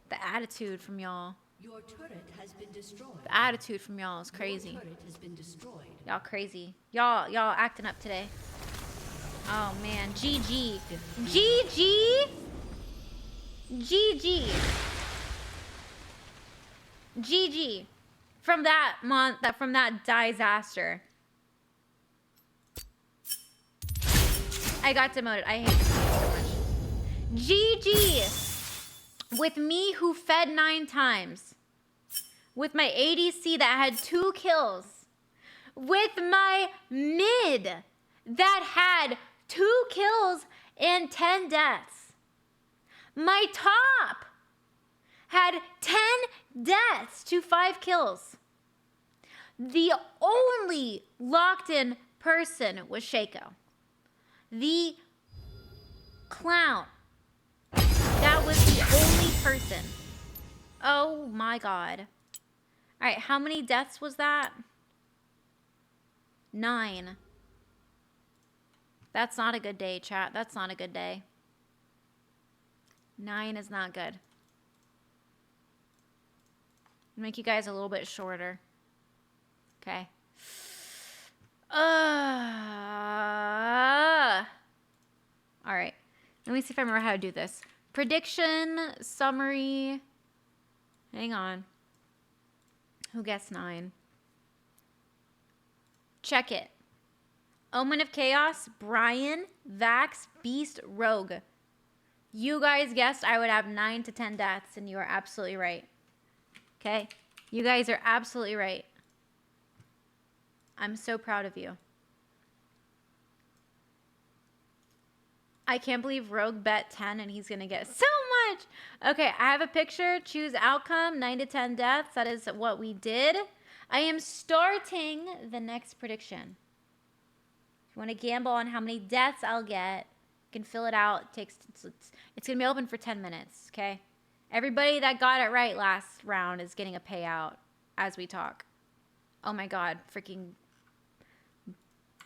The attitude from y'all. Your turret has been destroyed. The attitude from y'all is crazy. Your turret has been destroyed. Y'all crazy. Y'all acting up today. Oh man, GG. GG. From that disaster. I got demoted. I hate this game so much. GG. With me who fed 9 times. With my ADC that had 2 kills. with my mid that had 2 kills and 10 deaths. My top had 10 deaths to 5 kills. The only locked in person was Shaco. The clown. That was the only person. Oh my god. All right, how many deaths was that? 9. That's not a good day, chat. That's not a good day. 9 is not good. Make you guys a little bit shorter. Okay. All right. Let me see if I remember how to do this. Prediction, summary. Hang on. Who guessed 9? Check it. Omen of Chaos, Brian, Vax, Beast, Rogue. You guys guessed I would have 9 to 10 deaths, and you are absolutely right. Okay? You guys are absolutely right. I'm so proud of you. I can't believe Rogue bet 10 and he's going to get so much. Okay, I have a picture. Choose outcome, 9 to 10 deaths. That is what we did. I am starting the next prediction. If you want to gamble on how many deaths I'll get, you can fill it out. It's going to be open for 10 minutes, okay? Everybody that got it right last round is getting a payout as we talk. Oh my God, freaking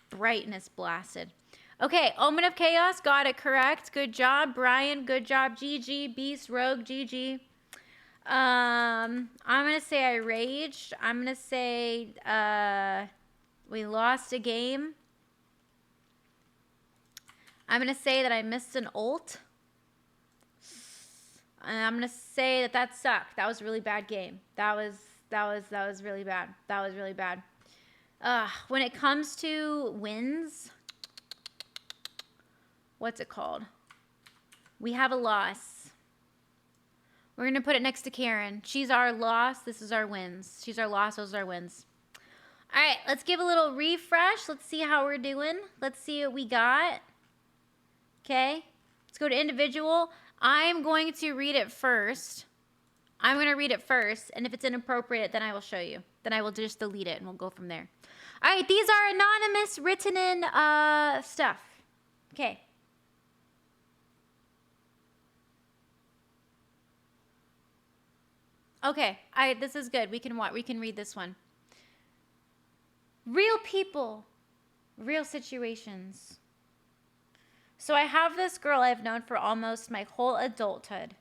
brightness blasted. Okay, Omen of Chaos got it correct. Good job, Brian. Good job, GG. Beast, Rogue, GG. I'm going to say I raged. I'm going to say we lost a game. I'm going to say that I missed an ult. And I'm going to say that that sucked. That was a really bad game. That was really bad. That was really bad. When it comes to wins, what's it called? We have a loss. We're going to put it next to Karen. She's our loss. This is our wins. She's our loss. Those are our wins. All right, let's give a little refresh. Let's see how we're doing. Let's see what we got. Okay, let's go to individual. I'm going to read it first. I'm going to read it first, and if it's inappropriate, then I will show you. Then I will just delete it, and we'll go from there. All right, these are anonymous written in stuff. Okay. Okay, this is good. We can read this one. Real people, real situations. So I have this girl I've known for almost my whole adulthood.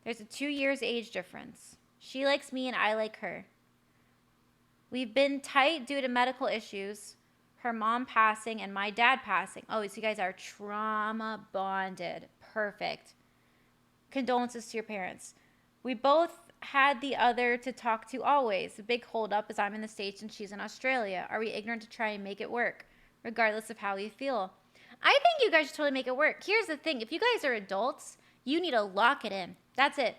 There's a 2 years age difference. She likes me and I like her. We've been tight due to medical issues, her mom passing and my dad passing. Oh, so you guys are trauma bonded. Perfect. Condolences to your parents. We both had the other to talk to always. The big holdup is I'm in the States and she's in Australia. Are we ignorant to try and make it work, regardless of how we feel? I think you guys should totally make it work. Here's the thing. If you guys are adults, you need to lock it in. That's it.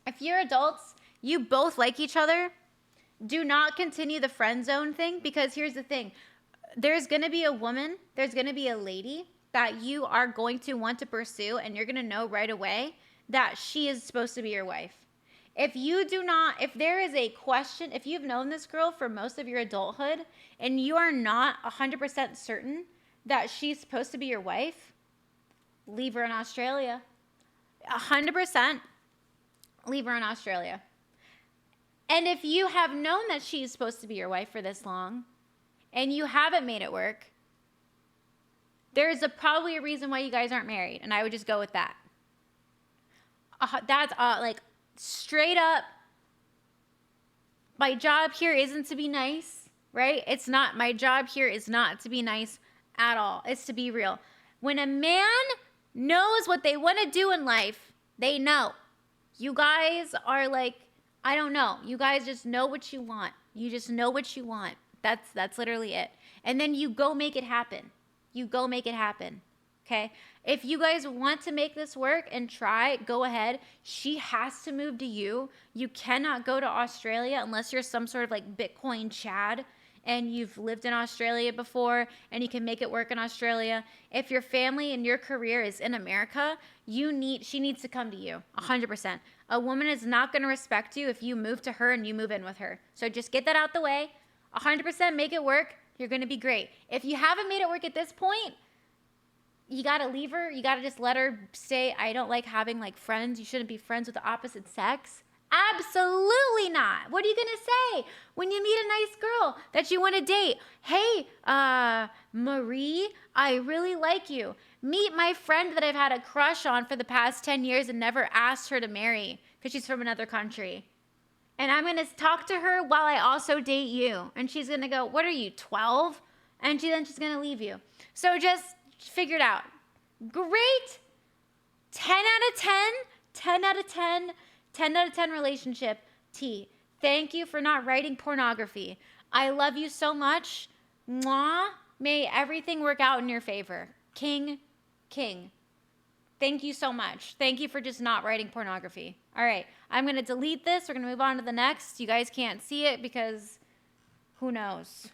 If you're adults, you both like each other, do not continue the friend zone thing, because here's the thing. There's going to be a woman, there's going to be a lady that you are going to want to pursue, and you're going to know right away that she is supposed to be your wife. If you do not, if there is a question, if you've known this girl for most of your adulthood and you are not 100% certain that she's supposed to be your wife, leave her in Australia. 100% leave her in Australia. And if you have known that she's supposed to be your wife for this long and you haven't made it work, there's probably a reason why you guys aren't married, and I would just go with that. That's like straight up, my job here isn't to be nice, right? It's not. My job here is not to be nice at all. It's to be real. When a man knows what they want to do in life, they know. You guys are like, I don't know. You guys just know what you want. You just know what you want. That's literally it. And then you go make it happen. You go make it happen. Okay? If you guys want to make this work and try, go ahead. She has to move to you. You cannot go to Australia unless you're some sort of like Bitcoin Chad and you've lived in Australia before and you can make it work in Australia. If your family and your career is in America, she needs to come to you 100%. A woman is not going to respect you if you move to her and you move in with her. So just get that out the way. 100% make it work. You're going to be great. If you haven't made it work at this point, you got to leave her. You got to just let her say, I don't like having like friends. You shouldn't be friends with the opposite sex. Absolutely not. What are you going to say when you meet a nice girl that you want to date? Hey, Marie, I really like you. Meet my friend that I've had a crush on for the past 10 years and never asked her to marry because she's from another country. And I'm going to talk to her while I also date you. And she's going to go, what are you, 12? And then she's going to leave you. So just figure it out. Great. 10 out of 10. 10 out of 10. 10 out of 10 relationship. T. Thank you for not writing pornography. I love you so much. Mwah. May everything work out in your favor. King. Thank you so much. Thank you for just not writing pornography. All right. I'm going to delete this. We're going to move on to the next. You guys can't see it because who knows?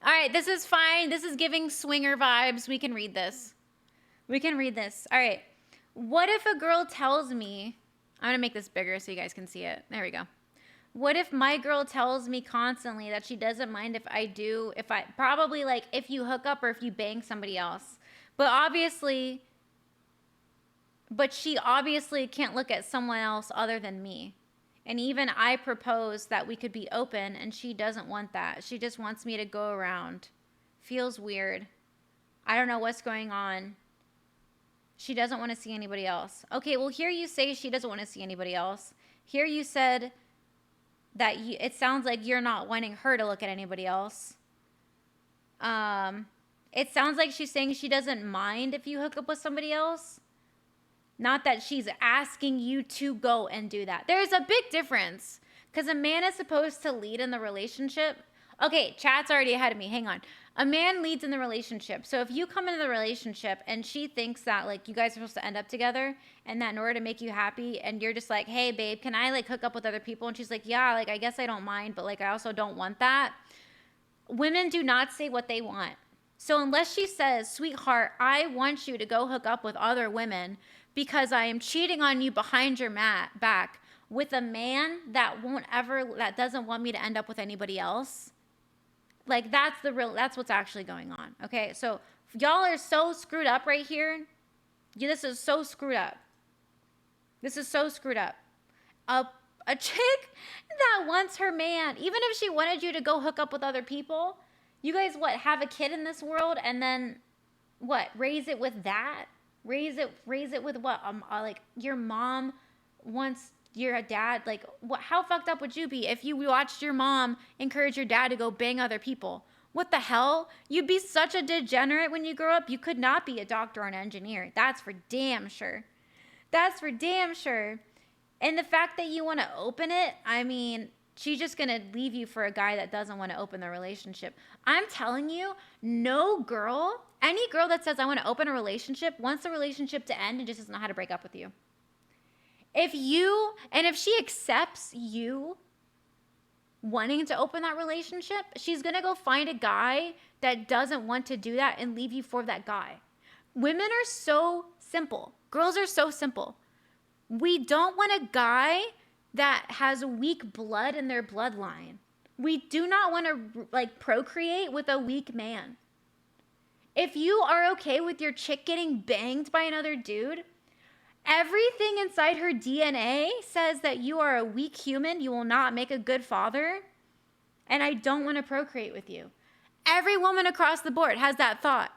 All right, this is fine. This is giving swinger vibes. We can read this. All right. What if a girl tells me, I'm going to make this bigger so you guys can see it. There we go. What if my girl tells me constantly that she doesn't mind probably like if you hook up or if you bang somebody else. But she obviously can't look at someone else other than me. And even I proposed that we could be open, and she doesn't want that. She just wants me to go around. Feels weird. I don't know what's going on. She doesn't want to see anybody else. Okay, well, here you say she doesn't want to see anybody else. Here you said that it sounds like you're not wanting her to look at anybody else. It sounds like she's saying she doesn't mind if you hook up with somebody else. Not that she's asking you to go and do that. There's a big difference because a man is supposed to lead in the relationship. Okay, chat's already ahead of me. Hang on. A man leads in the relationship. So if you come into the relationship and she thinks that like you guys are supposed to end up together and that in order to make you happy and you're just like, hey babe, can I like hook up with other people? And she's like, yeah, like I guess I don't mind, but like I also don't want that. Women do not say what they want. So unless she says, sweetheart, I want you to go hook up with other women because I am cheating on you behind your back with a man that doesn't want me to end up with anybody else. Like that's what's actually going on. Okay. So y'all are so screwed up right here. This is so screwed up. A chick that wants her man, even if she wanted you to go hook up with other people, you guys have a kid in this world and then raise it with that? Raise it with what? Like your mom wants your dad. Like how fucked up would you be if you watched your mom encourage your dad to go bang other people? What the hell? You'd be such a degenerate when you grow up. You could not be a doctor or an engineer. That's for damn sure. And the fact that you want to open it, I mean, she's just going to leave you for a guy that doesn't want to open the relationship. I'm telling you, any girl that says I want to open a relationship wants the relationship to end and just doesn't know how to break up with you. If she accepts you wanting to open that relationship, she's going to go find a guy that doesn't want to do that and leave you for that guy. Women are so simple. Girls are so simple. We don't want a guy that has weak blood in their bloodline. We do not want to procreate with a weak man. If you are okay with your chick getting banged by another dude, everything inside her DNA says that you are a weak human, you will not make a good father, and I don't want to procreate with you. Every woman across the board has that thought.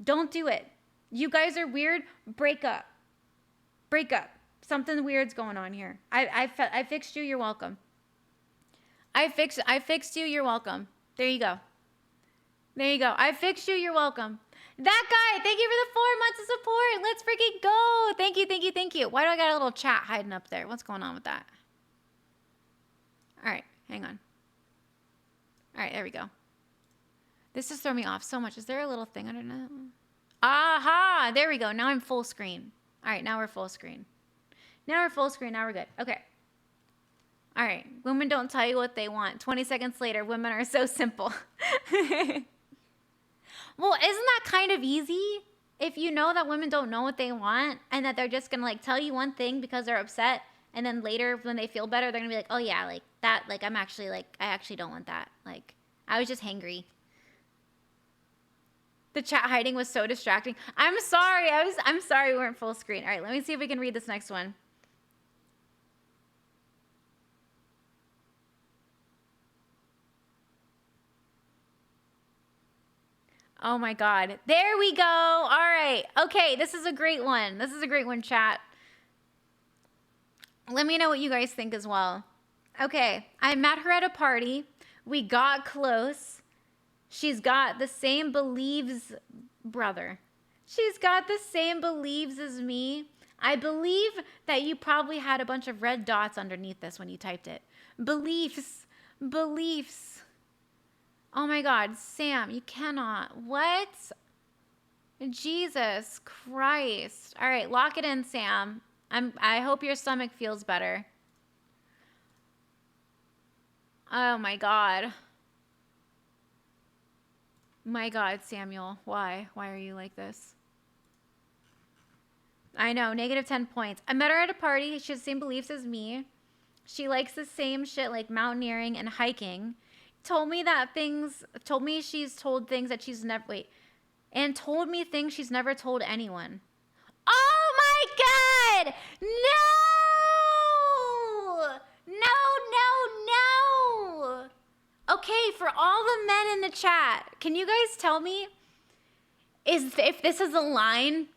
Don't do it. You guys are weird. Break up. Something weird's going on here. I fixed you. You're welcome. I fixed you. You're welcome. There you go. I fixed you. You're welcome. That guy, thank you for the 4 months of support. Let's freaking go. Thank you. Why do I got a little chat hiding up there? What's going on with that? All right, hang on. All right, there we go. This just threw me off so much. Is there a little thing underneath? Aha! There we go. Now I'm full screen. All right, now we're full screen. Now we're full screen. Now we're good. Okay. All right. Women don't tell you what they want. 20 seconds later, women are so simple. Well, isn't that kind of easy? If you know that women don't know what they want and that they're just going to like tell you one thing because they're upset, and then later when they feel better, they're going to be like, oh yeah, like that, like I'm actually like, I actually don't want that. Like I was just hangry. The chat hiding was so distracting. I'm sorry. I'm sorry we weren't full screen. All right, let me see if we can read this next one. Oh my God. There we go. All right. Okay, this is a great one. This is a great one, chat. Let me know what you guys think as well. Okay, I met her at a party. We got close. She's got the same beliefs, brother. She's got the same beliefs as me. I believe that you probably had a bunch of red dots underneath this when you typed it. Beliefs. Oh my God, Sam, you cannot. What? Jesus Christ. All right, lock it in, Sam. I hope your stomach feels better. Oh my God. My God, Samuel. Why? Why are you like this? I know, negative 10 points. I met her at a party. She has the same beliefs as me. She likes the same shit like mountaineering and hiking. Told me she's told things that she's never, and told me things she's never told anyone. Oh my God! No! Okay, for all the men in the chat, can you guys tell me if this is a line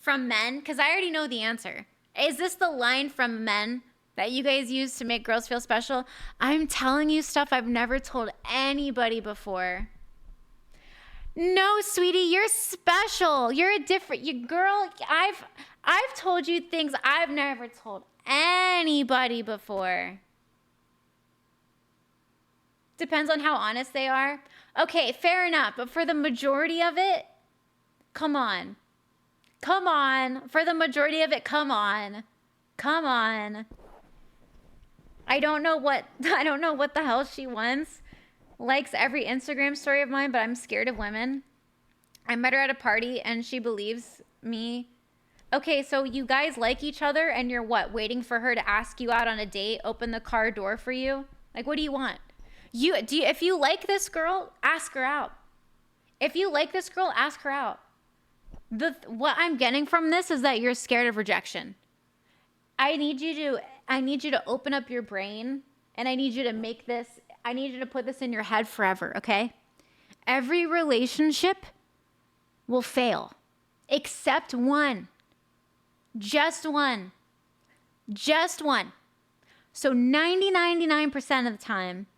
from men? Because I already know the answer. Is this the line from men that you guys use to make girls feel special? I'm telling you stuff I've never told anybody before. No, sweetie, you're special. You're a different, girl. I've told you things I've never told anybody before. Depends on how honest they are. Okay, fair enough. But for the majority of it, come on. For the majority of it, come on. I don't know what the hell she wants. Likes every Instagram story of mine, but I'm scared of women. I met her at a party and she believes me. Okay, so you guys like each other and you're what? Waiting for her to ask you out on a date, open the car door for you? Like, what do you want? If you like this girl, ask her out. If you like this girl, ask her out. What I'm getting from this is that you're scared of rejection. I need you to open up your brain, and I need you to put this in your head forever, okay? Every relationship will fail, except one. Just one. So 99% of the time,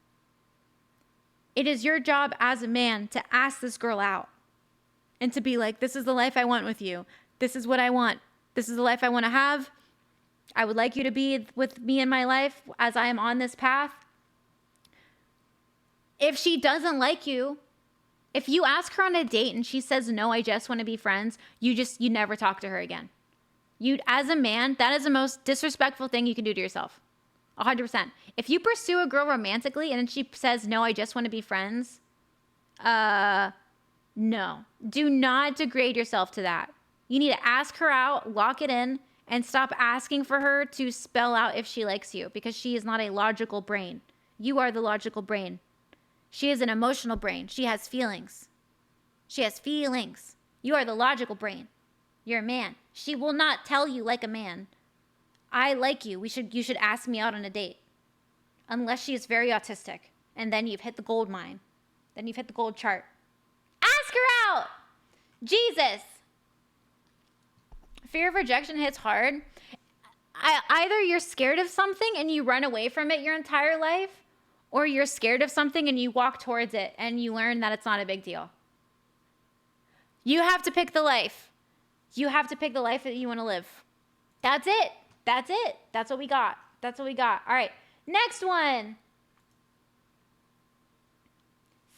it is your job as a man to ask this girl out and to be like, this is the life I want with you. This is what I want. This is the life I want to have. I would like you to be with me in my life as I am on this path. If she doesn't like you, if you ask her on a date and she says, no, I just want to be friends, you never talk to her again. As a man, that is the most disrespectful thing you can do to yourself. 100%. If you pursue a girl romantically and then she says, no, I just want to be friends, no. Do not degrade yourself to that. You need to ask her out, lock it in, and stop asking for her to spell out if she likes you, because she is not a logical brain. You are the logical brain. She is an emotional brain. She has feelings. You are the logical brain. You're a man. She will not tell you like a man, I like you. You should ask me out on a date. Unless she is very autistic. And then you've hit the gold mine. Then you've hit the gold chart. Ask her out! Jesus! Fear of rejection hits hard. Either you're scared of something and you run away from it your entire life, or you're scared of something and you walk towards it and you learn that it's not a big deal. You have to pick the life. You have to pick the life that you want to live. That's it. That's what we got. All right. Next one.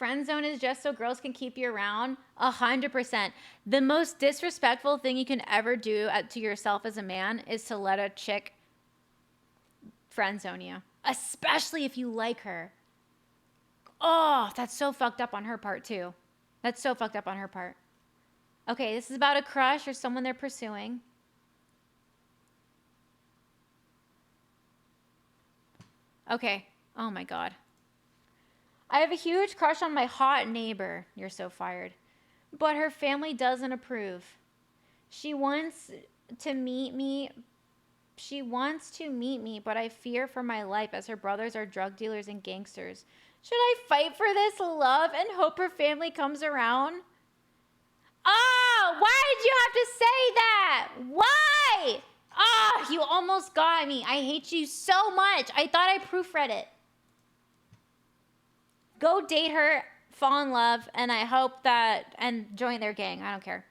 Friend zone is just so girls can keep you around. 100%. The most disrespectful thing you can ever do to yourself as a man is to let a chick friend zone you, especially if you like her. Oh, that's so fucked up on her part too. That's so fucked up on her part. Okay, this is about a crush or someone they're pursuing. Okay. Oh my God. I have a huge crush on my hot neighbor. You're so fired. But her family doesn't approve. She wants to meet me. But I fear for my life as her brothers are drug dealers and gangsters. Should I fight for this love and hope her family comes around? Oh, why did you have to say that? Why? Oh, you almost got me. I hate you so much. I thought I proofread it. Go date her, fall in love, and I hope that, and join their gang. I don't care.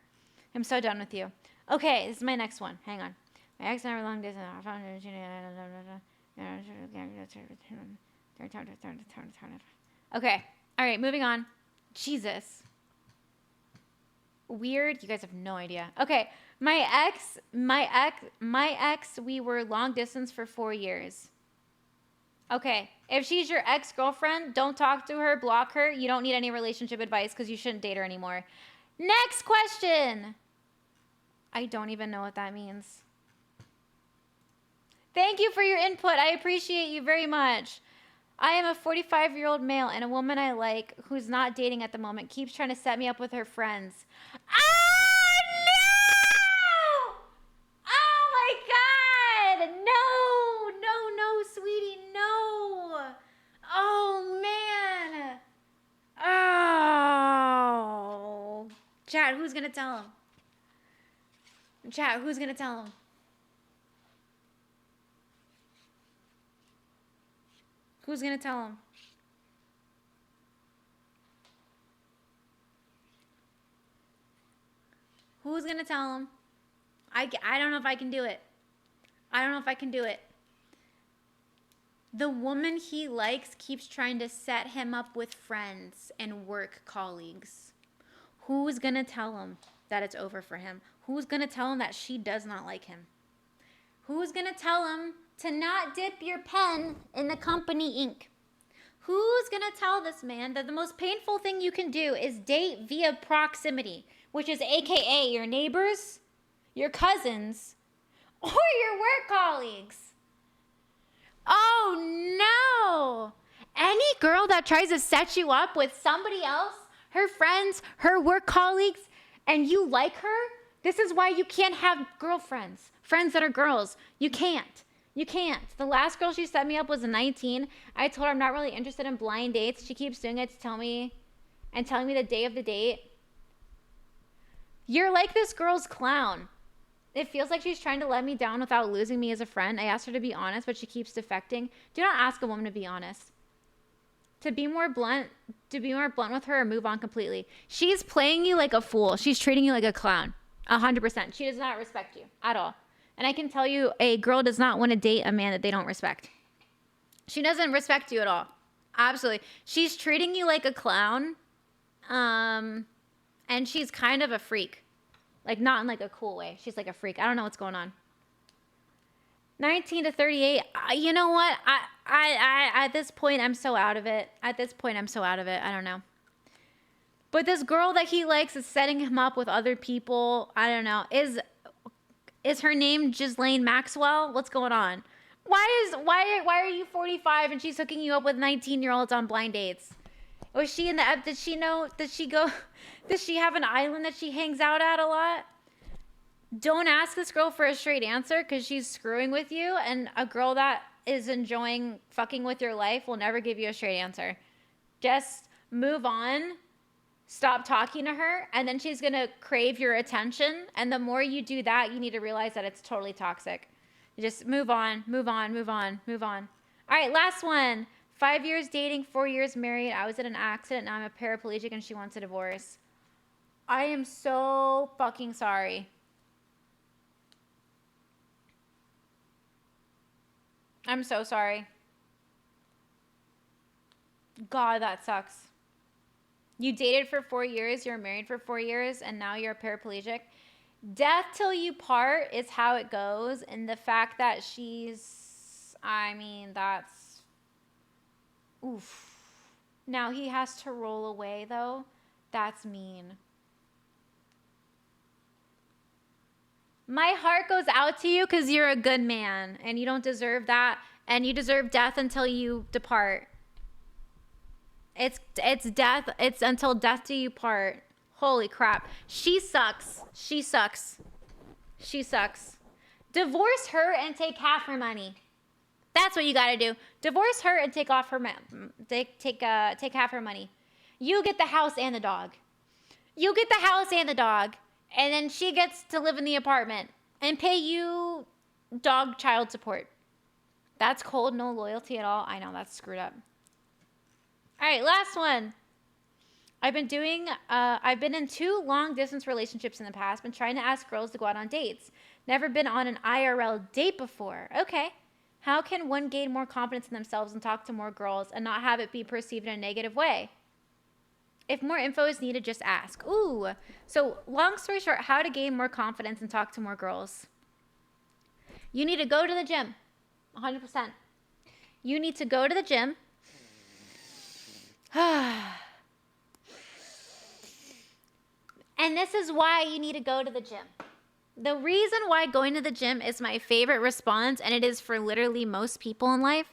I'm so done with you. Okay, this is my next one. Hang on. My ex and I were long distance. Okay. All right, moving on. Jesus. Weird. You guys have no idea. Okay. My ex, we were long distance for 4 years. Okay. If she's your ex-girlfriend, don't talk to her, block her. You don't need any relationship advice because you shouldn't date her anymore. Next question. I don't even know what that means. Thank you for your input. I appreciate you very much. I am a 45-year-old male, and a woman I like, who's not dating at the moment, keeps trying to set me up with her friends. Ah, no! Oh, my God! No, sweetie, no! Oh, man! Oh! Chat, who's gonna tell him? Chat, who's gonna tell him? Who's gonna tell him? Who's gonna tell him? I don't know if I can do it. I don't know if I can do it. The woman he likes keeps trying to set him up with friends and work colleagues. Who's gonna tell him that it's over for him? Who's gonna tell him that she does not like him? Who's gonna tell him to not dip your pen in the company ink? Who's gonna tell this man that the most painful thing you can do is date via proximity, which is AKA your neighbors, your cousins, or your work colleagues? Oh no! Any girl that tries to set you up with somebody else, her friends, her work colleagues, and you like her, this is why you can't have girlfriends, friends that are girls. You can't. You can't. The last girl she set me up was a 19. I told her I'm not really interested in blind dates. She keeps doing it to tell me and telling me the day of the date. You're like this girl's clown. It feels like she's trying to let me down without losing me as a friend. I asked her to be honest, but she keeps defecting. Do not ask a woman to be honest. To be more blunt with her or move on completely. She's playing you like a fool. She's treating you like a clown. 100%. She does not respect you at all. And I can tell you, a girl does not want to date a man that they don't respect. She doesn't respect you at all. Absolutely. She's treating you like a clown. And she's kind of a freak. Like, not in like a cool way. She's like a freak. I don't know what's going on. 19 to 38. You know what? I at this point, I'm so out of it. I don't know. But this girl that he likes is setting him up with other people. I don't know. Is her name Ghislaine Maxwell? What's going on? Why are you 45 and she's hooking you up with 19-year-olds on blind dates? Was she in the did she have an island that she hangs out at a lot? Don't ask this girl for a straight answer because she's screwing with you, and a girl that is enjoying fucking with your life will never give you a straight answer. Just move on. Stop talking to her, and then she's going to crave your attention. And the more you do that, you need to realize that it's totally toxic. You just move on. All right, last one. 5 years dating, 4 years married. I was in an accident. Now I'm a paraplegic, and she wants a divorce. I am so fucking sorry. I'm so sorry. God, that sucks. You dated for 4 years, you're married for 4 years, and now you're paraplegic. Death till you part is how it goes. And the fact that she's, I mean, that's, oof. Now he has to roll away, though. That's mean. My heart goes out to you because you're a good man and you don't deserve that. And you deserve death until you depart. It's death. It's until death do you part. Holy crap. She sucks. She sucks. She sucks. Divorce her and take half her money. That's what you got to do. Divorce her and take half her money. You get the house and the dog. You get the house and the dog. And then she gets to live in the apartment and pay you dog child support. That's cold. No loyalty at all. I know, that's screwed up. All right, last one. I've been in 2 long distance relationships in the past. Been trying to ask girls to go out on dates. Never been on an IRL date before. Okay. How can one gain more confidence in themselves and talk to more girls and not have it be perceived in a negative way? If more info is needed, just ask. Ooh. So long story short, how to gain more confidence and talk to more girls. You need to go to the gym. 100%. You need to go to the gym. And this is why you need to go to the gym. The reason why going to the gym is my favorite response, and it is for literally most people in life,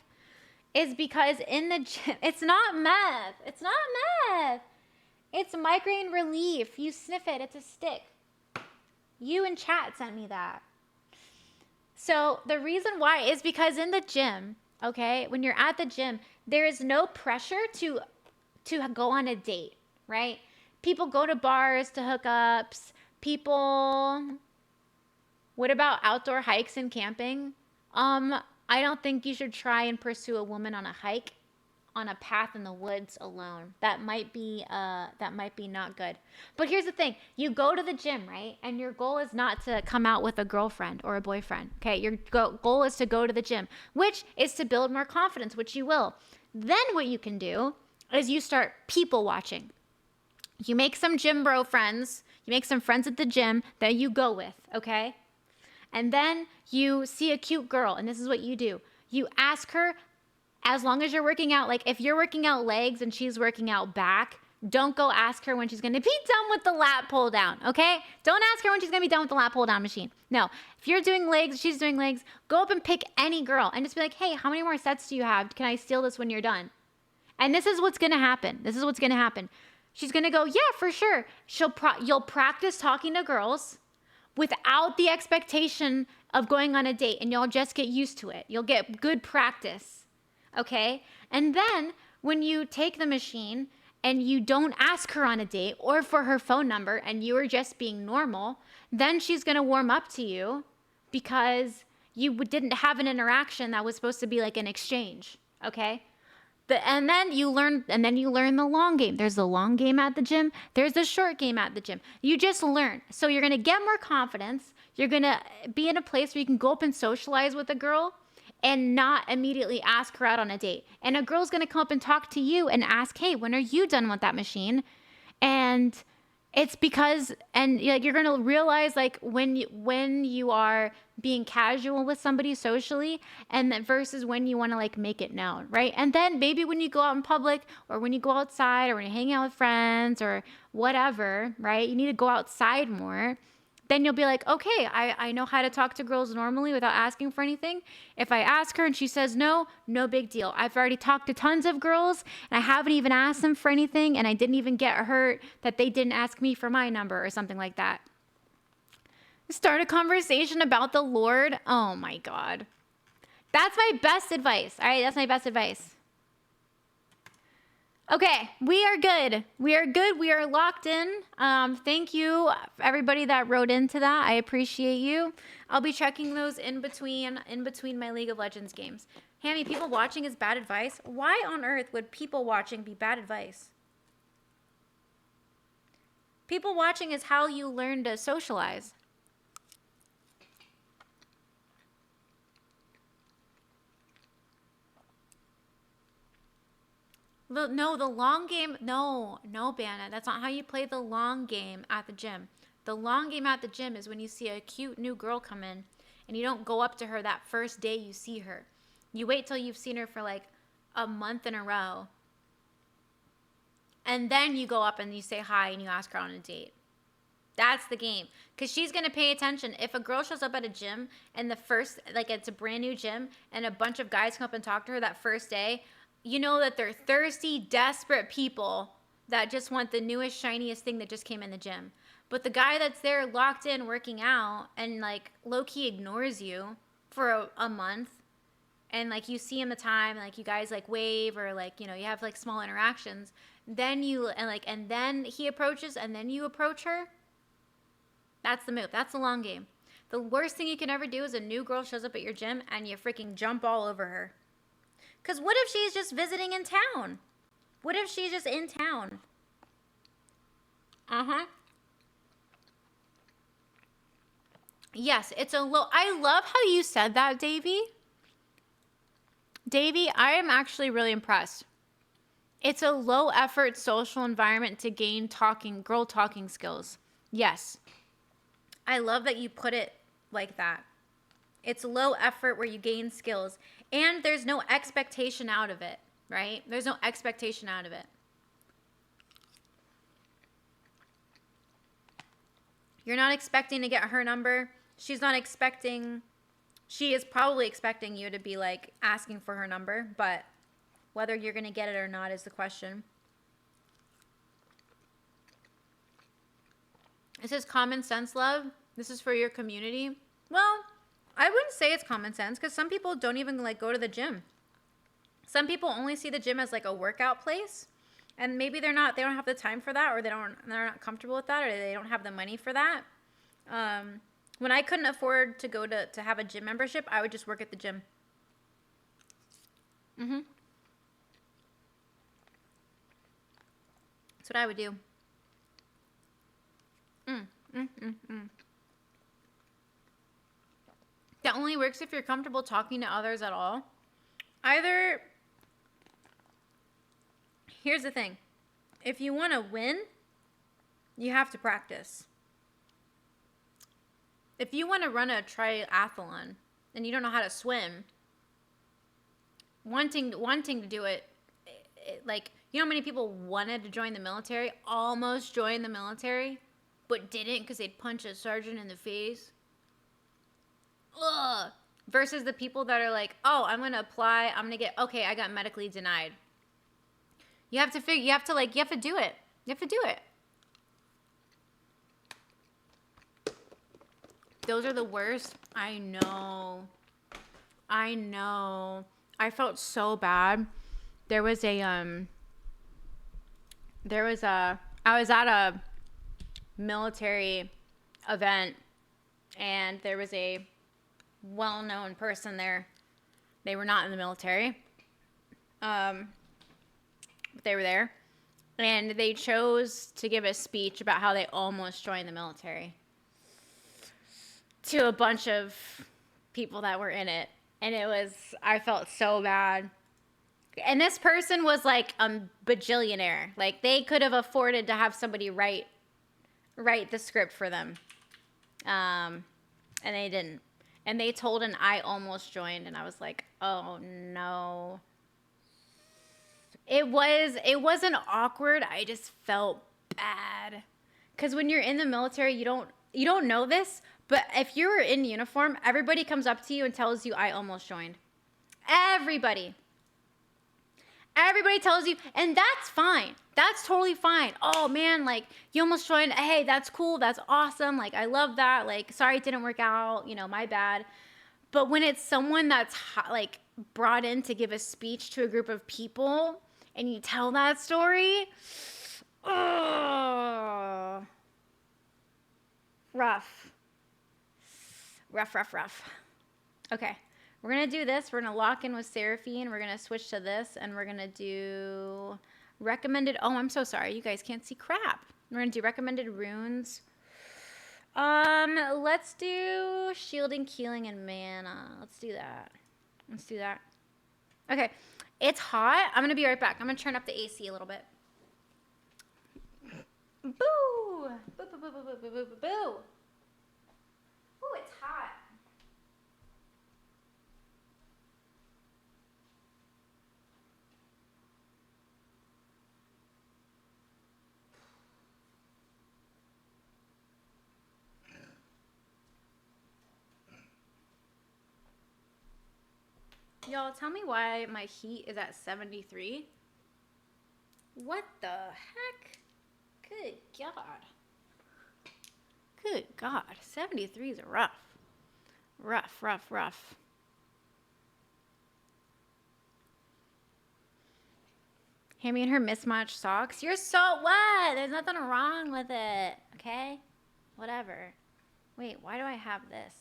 is because in the gym, it's not meth. It's not meth. It's migraine relief. You sniff it. It's a stick. You in chat sent me that. So the reason why is because in the gym, okay, when you're at the gym, there is no pressure to go on a date, right? People go to bars to hookups. What about outdoor hikes and camping? I don't think you should try and pursue a woman on a hike, on a path in the woods alone. That might be not good. But here's the thing. You go to the gym, right? And your goal is not to come out with a girlfriend or a boyfriend. Okay? Your goal is to go to the gym, which is to build more confidence, which you will. Then what you can do is you start people watching. You make some gym bro friends. You make some friends at the gym that you go with, okay? And then you see a cute girl, and this is what you do. You ask her, as long as you're working out, like if you're working out legs and she's working out back, don't go ask her when she's going to be done with the lat pull down, okay? Don't ask her when she's going to be done with the lat pull down machine. No, if you're doing legs, she's doing legs, go up and pick any girl and just be like, hey, how many more sets do you have? Can I steal this when you're done? And this is what's going to happen. This is what's going to happen. She's going to go, yeah, for sure. You'll practice talking to girls without the expectation of going on a date, and you'll just get used to it. You'll get good practice, okay? And then when you take the machine and you don't ask her on a date or for her phone number and you are just being normal, then she's going to warm up to you because you didn't have an interaction that was supposed to be like an exchange, okay? And then you learn the long game. There's the long game at the gym. There's the short game at the gym. You just learn. So you're going to get more confidence. You're going to be in a place where you can go up and socialize with a girl and not immediately ask her out on a date. And a girl's going to come up and talk to you and ask, hey, when are you done with that machine? And it's because, and like you're going to realize like when you are being casual with somebody socially and then versus when you want to like make it known, right? And then maybe when you go out in public or when you go outside or when you're hanging out with friends or whatever, right? You need to go outside more. Then you'll be like, okay, I know how to talk to girls normally without asking for anything. If I ask her and she says no, no big deal. I've already talked to tons of girls and I haven't even asked them for anything and I didn't even get hurt that they didn't ask me for my number or something like that. Start a conversation about the Lord. Oh my God. That's my best advice. All right, that's my best advice. Okay, we are good. We are good. We are locked in. Thank you, everybody that wrote into that. I appreciate you. I'll be checking those in between my League of Legends games. Hammy, people watching is bad advice. Why on earth would people watching be bad advice? People watching is how you learn to socialize. No, the long game. No, Banna. That's not how you play the long game at the gym. The long game at the gym is when you see a cute new girl come in and you don't go up to her that first day you see her. You wait till you've seen her for like a month in a row. And then you go up and you say hi and you ask her on a date. That's the game. Because she's going to pay attention. If a girl shows up at a gym and the first, like it's a brand new gym and a bunch of guys come up and talk to her that first day, you know that they're thirsty, desperate people that just want the newest, shiniest thing that just came in the gym. But the guy that's there locked in working out and like low-key ignores you for a month, and like you see him the time, like you guys like wave or like, you know, you have like small interactions, then and then he approaches and then you approach her. That's the move. That's the long game. The worst thing you can ever do is a new girl shows up at your gym and you freaking jump all over her. Because what if she's just visiting in town? What if she's just in town? Uh-huh. Yes, it's a low. I love how you said that, Davey. Davey, I am actually really impressed. It's a low effort social environment to gain girl talking skills. Yes. I love that you put it like that. It's low effort where you gain skills and there's no expectation out of it, right? There's no expectation out of it. You're not expecting to get her number. She's not expecting, she is probably expecting you to be like asking for her number, but whether you're going to get it or not is the question. This is common sense, love. This is for your community. Well, I wouldn't say it's common sense because some people don't even like go to the gym. Some people only see the gym as like a workout place, and maybe they don't have the time for that, or they're not comfortable with that, or they don't have the money for that. When I couldn't afford to go to have a gym membership, I would just work at the gym. That's what I would do. That only works if you're comfortable talking to others at all. Here's the thing. If you want to win, you have to practice. If you want to run a triathlon and you don't know how to swim, wanting to do it, like, you know how many people wanted to join the military, almost joined the military, but didn't because they'd punch a sergeant in the face? Ugh. Versus the people that are like, oh, I'm going to apply, okay, I got medically denied. You have to do it. You have to do it. Those are the worst. I know. I felt so bad. I was at a military event, and there was a well-known person there. They were not in the military. But they were there. And they chose to give a speech about how they almost joined the military to a bunch of people that were in it. And I felt so bad. And this person was like a bajillionaire. Like, they could have afforded to have somebody write the script for them. And they didn't. And they told an I almost joined, and I was like, oh no. It wasn't awkward. I just felt bad. Because when you're in the military, you don't know this, but if you're in uniform, everybody comes up to you and tells you, I almost joined. Everybody tells you, and that's fine. That's totally fine. Oh man, like, you almost joined. Hey, that's cool. That's awesome. Like, I love that. Like, sorry it didn't work out. My bad. But when it's someone that's like brought in to give a speech to a group of people, and you tell that story, oh, rough. Okay, we're going to do this. We're going to lock in with Seraphine. We're going to switch to this, and we're going to do recommended. Oh, I'm so sorry. You guys can't see crap. We're going to do recommended runes. Let's do shielding, healing, and mana. Let's do that. Okay. It's hot. I'm gonna be right back. I'm gonna turn up the AC a little bit. Boo! Boo, boo, boo, boo, boo, boo, boo, boo, boo. Ooh, it's hot. Y'all, tell me why my heat is at 73. What the heck? Good God. Good God. 73 is rough. Rough, rough, rough. Hammy and her mismatched socks. You're so what? There's nothing wrong with it. Okay? Whatever. Wait, why do I have this?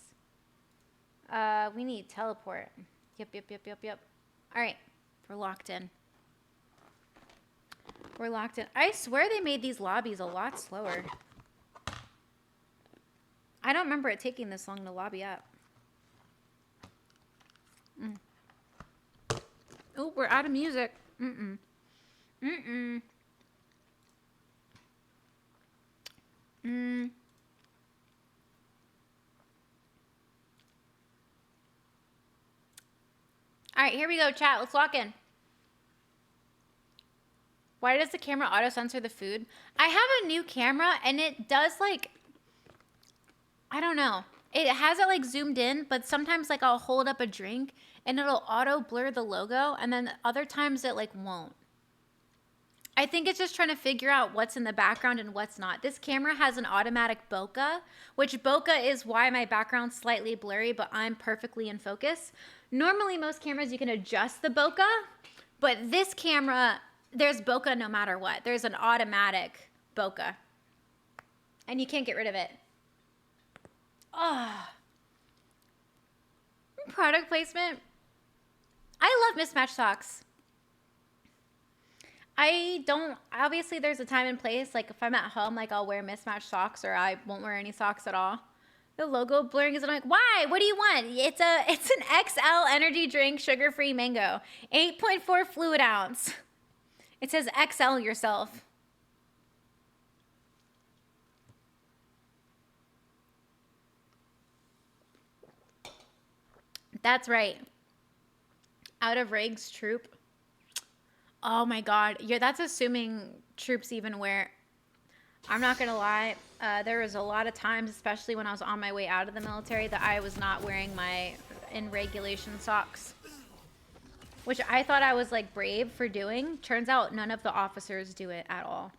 We need teleport. Yep. All right. We're locked in. We're locked in. I swear they made these lobbies a lot slower. I don't remember it taking this long to lobby up. Oh, we're out of music. Mm-mm. All right, here we go, chat. Let's lock in. Why does the camera auto-censor the food? I have a new camera, and it does, like, I don't know. It has it, like, zoomed in, but sometimes, like, I'll hold up a drink, and it'll auto-blur the logo, and then other times it, like, won't. I think it's just trying to figure out what's in the background and what's not. This camera has an automatic bokeh, which bokeh is why my background's slightly blurry, but I'm perfectly in focus. Normally, most cameras, you can adjust the bokeh, but this camera, there's bokeh no matter what. There's an automatic bokeh, and you can't get rid of it. Oh. Product placement. I love mismatched socks. I don't, obviously there's a time and place, like if I'm at home, like I'll wear mismatched socks or I won't wear any socks at all. The logo blurring is, I'm like, why? What do you want? It's an XL energy drink, sugar-free mango, 8.4 fluid ounce. It says XL yourself. That's right. Out of Riggs troop. Oh my God. Yeah, that's assuming troops even wear. I'm not going to lie. There was a lot of times, especially when I was on my way out of the military, that I was not wearing my in regulation socks, which I thought I was like brave for doing. Turns out none of the officers do it at all.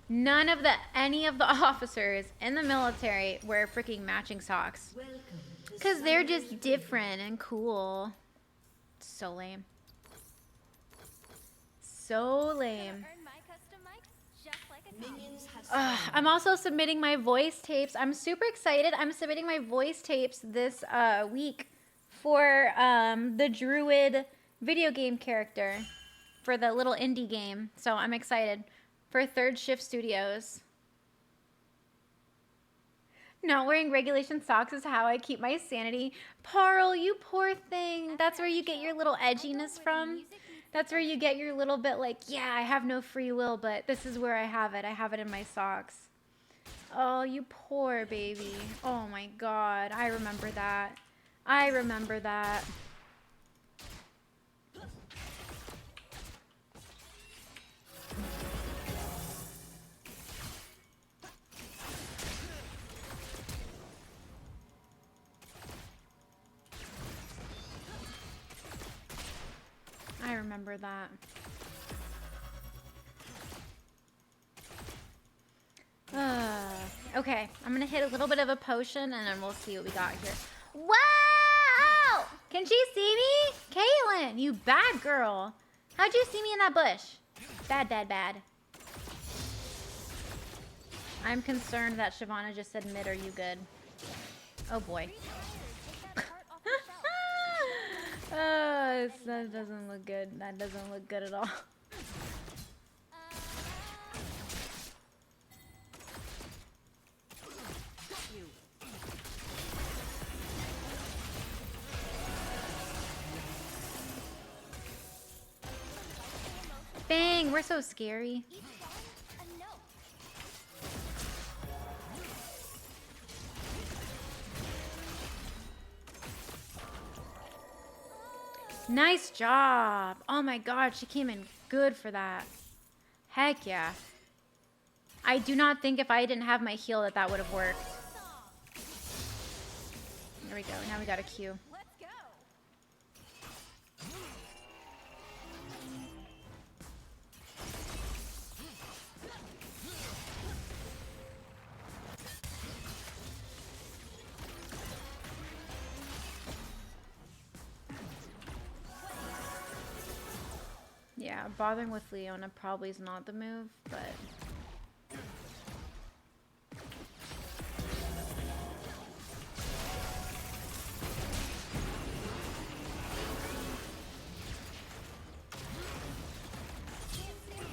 Any of the officers in the military wear freaking matching socks. Because they're just different and cool. So lame. So lame. I'm also submitting my voice tapes. I'm super excited. I'm submitting my voice tapes this week for the Druid video game character for the little indie game. So I'm excited for Third Shift Studios. Not wearing regulation socks is how I keep my sanity. Parl, you poor thing. That's where you get your little edginess from. That's where you get your little bit like, yeah, I have no free will, but this is where I have it. I have it in my socks. Oh, you poor baby. Oh my God. I remember that. I remember that. I remember that. Okay, I'm gonna hit a little bit of a potion and then we'll see what we got here. Wow! Can she see me? Caitlin, you bad girl. How'd you see me in that bush? Bad, bad, bad. I'm concerned that Shyvana just said mid, are you good? Oh boy. That doesn't look good. That doesn't look good at all. Dang, we're so scary. Each one, a note. Nice job. Oh my god, she came in good for that. Heck yeah. I do not think if I didn't have my heal that that would have worked. There we go. Now we got a Q. Let's go. Yeah, bothering with Leona probably is not the move, but...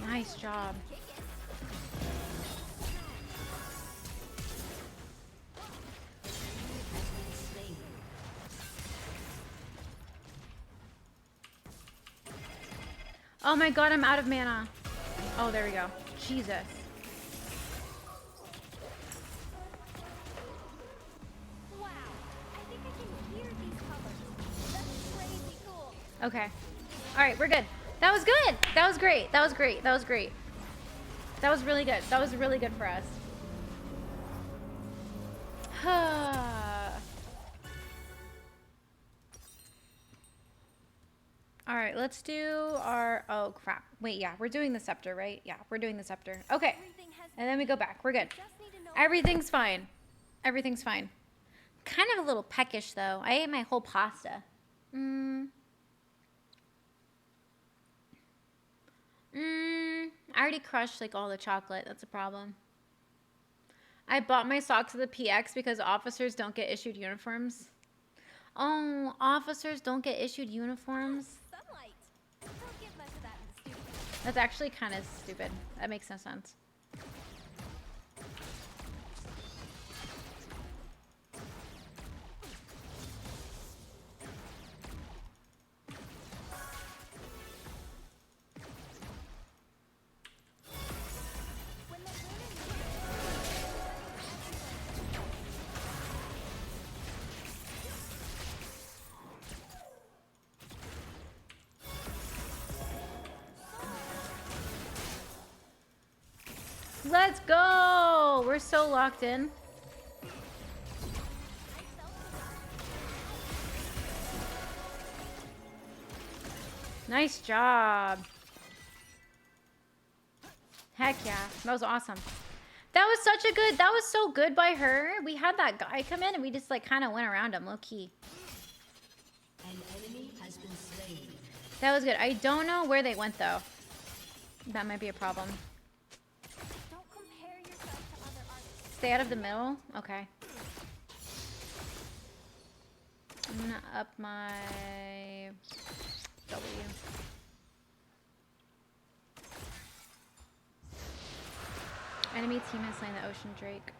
Nice job. Oh my god, I'm out of mana. Oh, there we go. Jesus. Wow. I think I can hear these colors. That's crazy cool. Okay. Alright, we're good. That was good. That was great. That was great. That was great. That was really good. That was really good for us. Alright, let's do our... Oh, crap. Wait, yeah. We're doing the scepter, right? Yeah, we're doing the scepter. Okay. Everything has And then we go back. We're good. just need to know. Everything's fine. Everything's fine. Kind of a little peckish, though. I ate my whole pasta. I already crushed, like, all the chocolate. That's a problem. I bought my socks at the PX because officers don't get issued uniforms. Oh, officers don't get issued uniforms? Sunlight. Don't get much of that in the studio. That's actually kind of stupid. That makes no sense. When the women Let's go! We're so locked in. Nice job. Heck yeah. That was awesome. That was such a good... That was so good by her. We had that guy come in and we just like kind of went around him low-key. An enemy has been slain. That was good. I don't know where they went though. That might be a problem. don't compare yourself to other artists. Stay out of the middle? Okay. I'm gonna up my W. Enemy team has slain the ocean drake.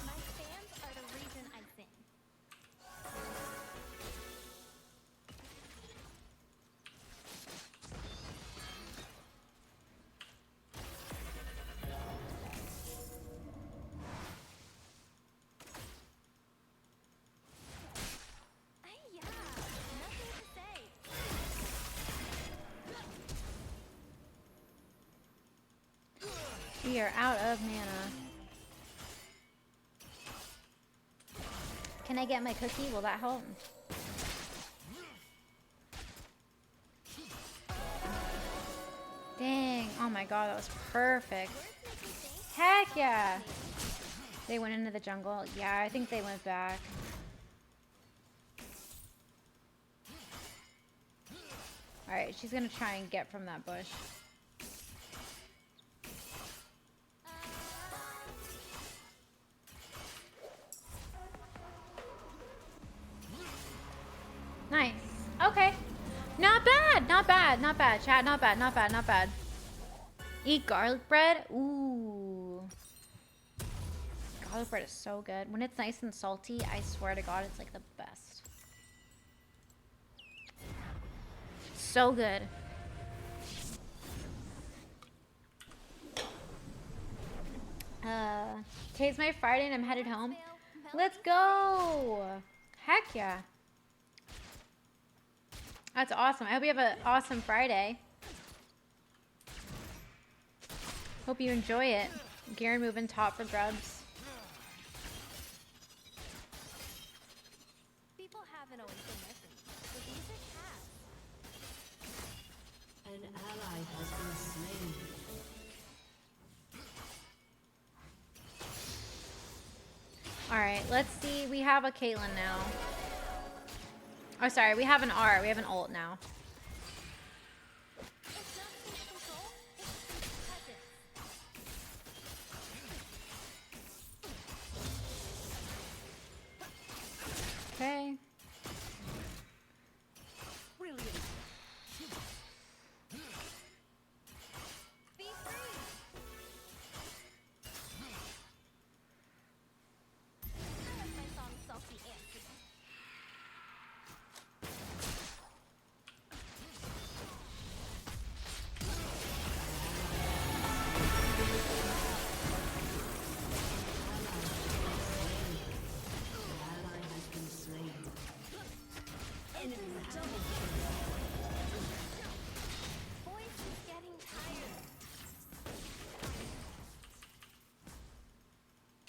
My fans are the reason I sing. Ay-ya, nothing to say. We are out of mana. Can I get my cookie? Will that help? Dang. Oh my god, that was perfect. Heck yeah. They went into the jungle. Yeah, I think they went back. Alright, she's gonna try and get from that bush. Nice. Okay. Not bad. Not bad. Not bad. Chat, not bad. Not bad. Not bad. Eat garlic bread? Ooh. Garlic bread is so good. When it's nice and salty, I swear to God, it's like the best. so good. Today's my Friday and I'm headed home. Let's go! Heck yeah. That's awesome. I hope you have an awesome Friday. Hope you enjoy it. Garen moving top for grubs. People haven't always been missing, but music has. An ally has been slain. Alright, let's see. We have a Caitlyn now. Oh, sorry. We have an R. We have an ult now. It's not sync control, it's sync presence. Okay. Be free! I like my song Salty Antsy. Ally has been slain. Voice is getting tired.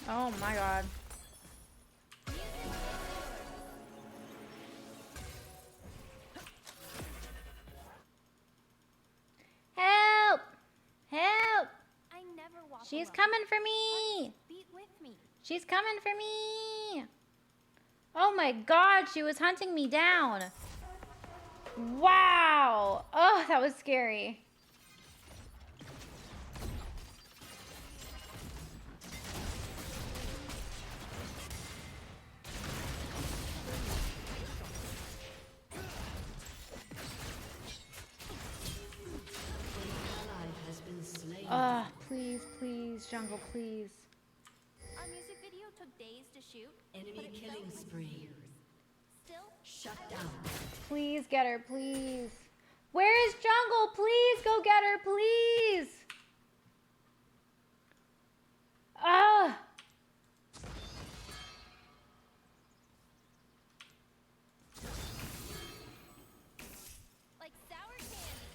Oh my god. Help! Help! I never walk She's alone. coming for me! Beat with me. She's coming for me! Oh my god, she was hunting me down. Wow! Oh, that was scary. Ally has been slain. Oh, please, please, jungle, please. Our music video took days to shoot, but Enemy it killing felt like spree. years. Still, Shut down. Please get her, please. Where is jungle? Please go get her, please. Ah. like sour candy.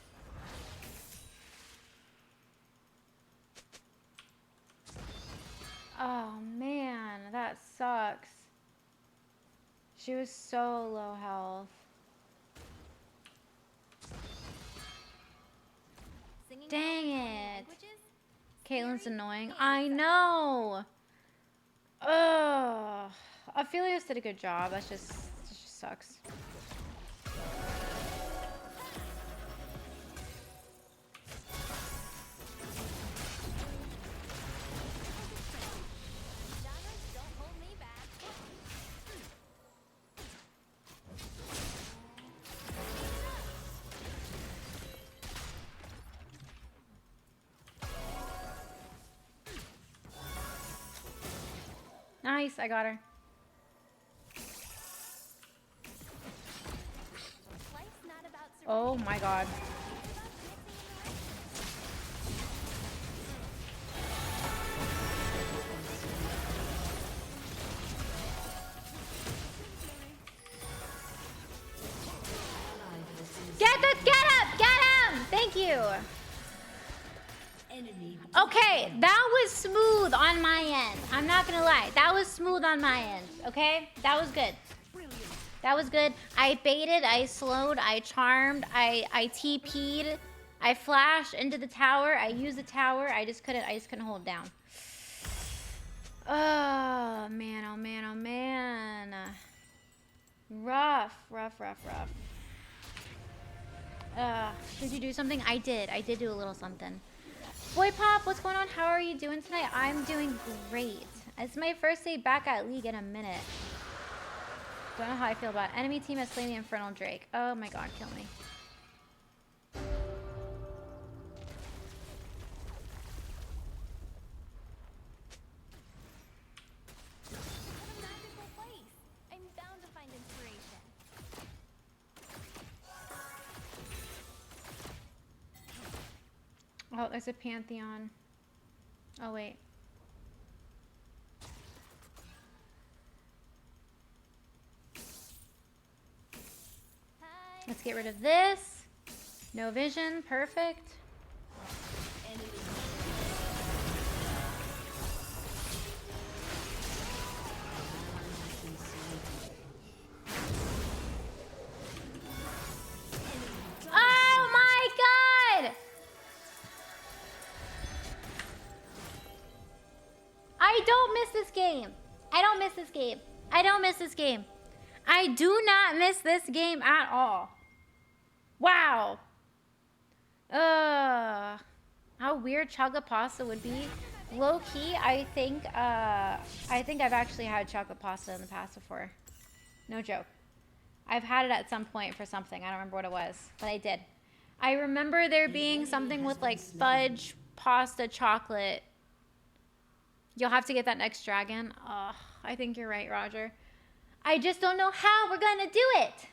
Oh man, that sucks. She was so low health. Singing Dang foreign it. languages? Caitlyn's Scary annoying. and I exciting. know. Ugh. Aphelios did a good job. It just sucks. Genres don't hold me back. Nice, I got her. Life's not about Oh surviving. my god. It's about dancing in the rain. Ally has been Get him! Thank you. enemy. Okay, that was smooth on my end. I'm not gonna lie. That was smooth on my end, okay? That was good. That was good. I baited, I slowed, I charmed, I TP'd, I flashed into the tower, I used the tower, I just couldn't hold it down. Oh man, oh man, oh man. Rough. Did you do something? I did do a little something. Boy Pop, what's going on? How are you doing tonight? I'm doing great. It's my first day back at League in a minute. Don't know how I feel about it. Enemy team has slain the Infernal Drake. Oh my god, kill me. What a magical place. I'm bound to find inspiration. Oh, there's a Pantheon. Oh, wait. Hi. Let's get rid of this. No vision. Perfect. Oh my god! I don't miss this game. I don't miss this game. I don't miss this game. I do not miss this game at all. Wow. How weird chocolate pasta would be. Low key, I think I've actually had chocolate pasta in the past before. No joke. I've had it at some point for something. I don't remember what it was, but I did. I remember there being something with like fudge, pasta, chocolate. You'll have to get that next dragon. I think you're right, Roger. I just don't know how we're gonna do it.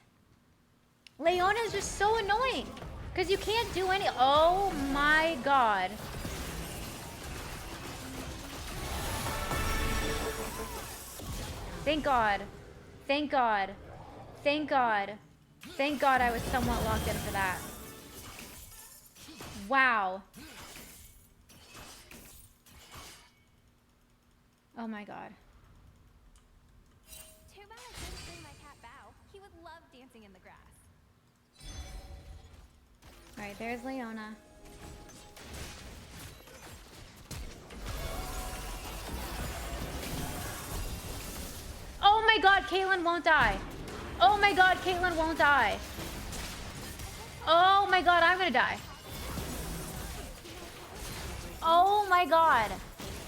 Leona is just so annoying because you can't do any. Oh my god. Thank God. Thank God. Thank God. Thank God I was somewhat locked in for that. Wow. Oh my god. Too bad I couldn't bring my cat Bao. He would love dancing in the grass. Alright, there's Leona. Oh my god, Caitlyn won't die. Oh my god, Caitlyn won't die. Oh my god, I'm gonna die. Oh my god.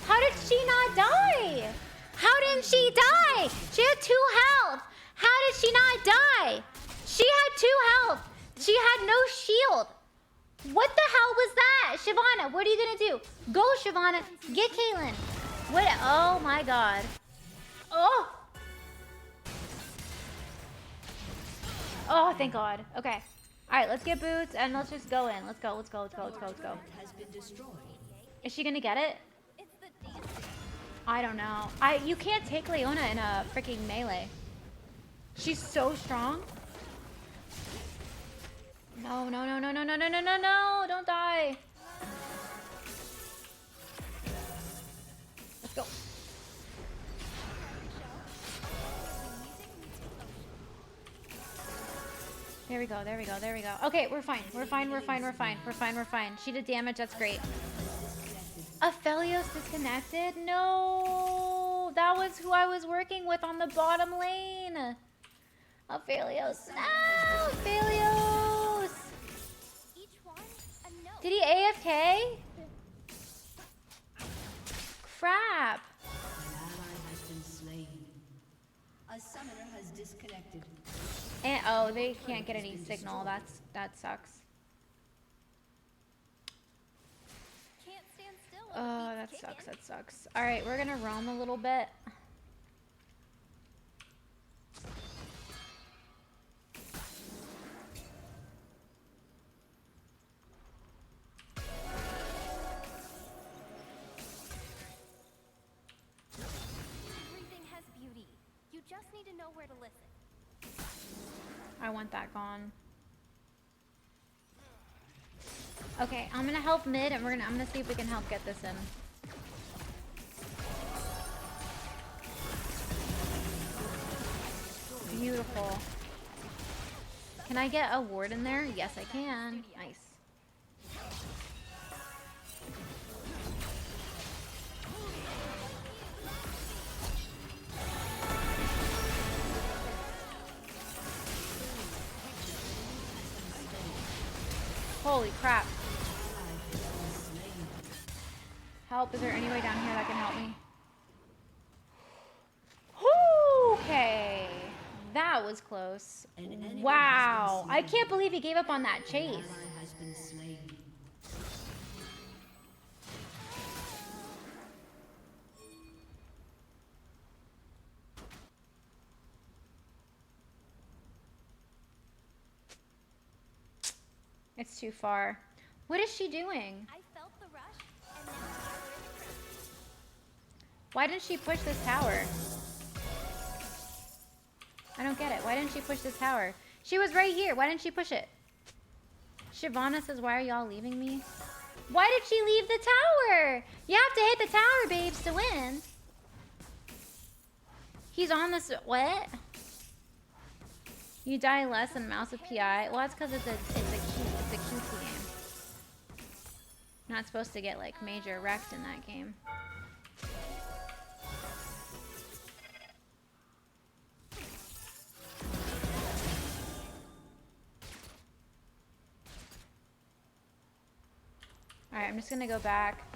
How did she not die? How didn't she die? She had 2 health. How did she not die? She had 2 health. She had no shield. What the hell was that? Shyvana, what are you gonna do? Go, Shyvana. Get Caitlyn. What? Oh my god. Oh. Oh, thank God. Okay. All right, let's get boots and let's just go in. Let's go. Let's go. Let's go. Let's go. Let's go. Has been destroyed. Okay? Is she gonna get it? It's the dancing. I don't know. You can't take Leona in a freaking melee. She's so strong. No, no, no, no, no, no, no, no, no, no. Don't die. Let's go. There we go, there we go, there we go. Okay, we're fine. We're fine, we're fine, we're fine. We're fine, we're fine. She did damage, that's great. Aphelios disconnected? No! That was who I was working with on the bottom lane. Aphelios. No! Aphelios! Each one, a note. Did he AFK? Crap. An ally has been slain. A summoner has disconnected. And oh, they can't get any signal. That sucks. Can't stand still when the Oh, beat's that kicking. sucks. That sucks. All right, we're gonna roam a little bit. Everything has beauty. You just need to know where to listen. I want that gone. Okay, I'm gonna help mid, and I'm gonna see if we can help get this in. Beautiful. Can I get a ward in there? Yes, I can. Nice. Holy crap. Help, is there any way down here that can help me? Okay. That was close. Wow. I can't believe he gave up on that chase. Ally has been slain. It's too far. What is she doing? I felt Why didn't she push this tower? I don't get it. Why didn't she push this tower? She was right here. Why didn't she push it? Shyvana says, why are y'all leaving me? Why did she leave the tower? You have to hit the tower, babes, to win. He's on this. What? You die less than mouse with PI. Well, that's because it's a QT game. Not supposed to get like major wrecked in that game. All right, I'm just gonna go back.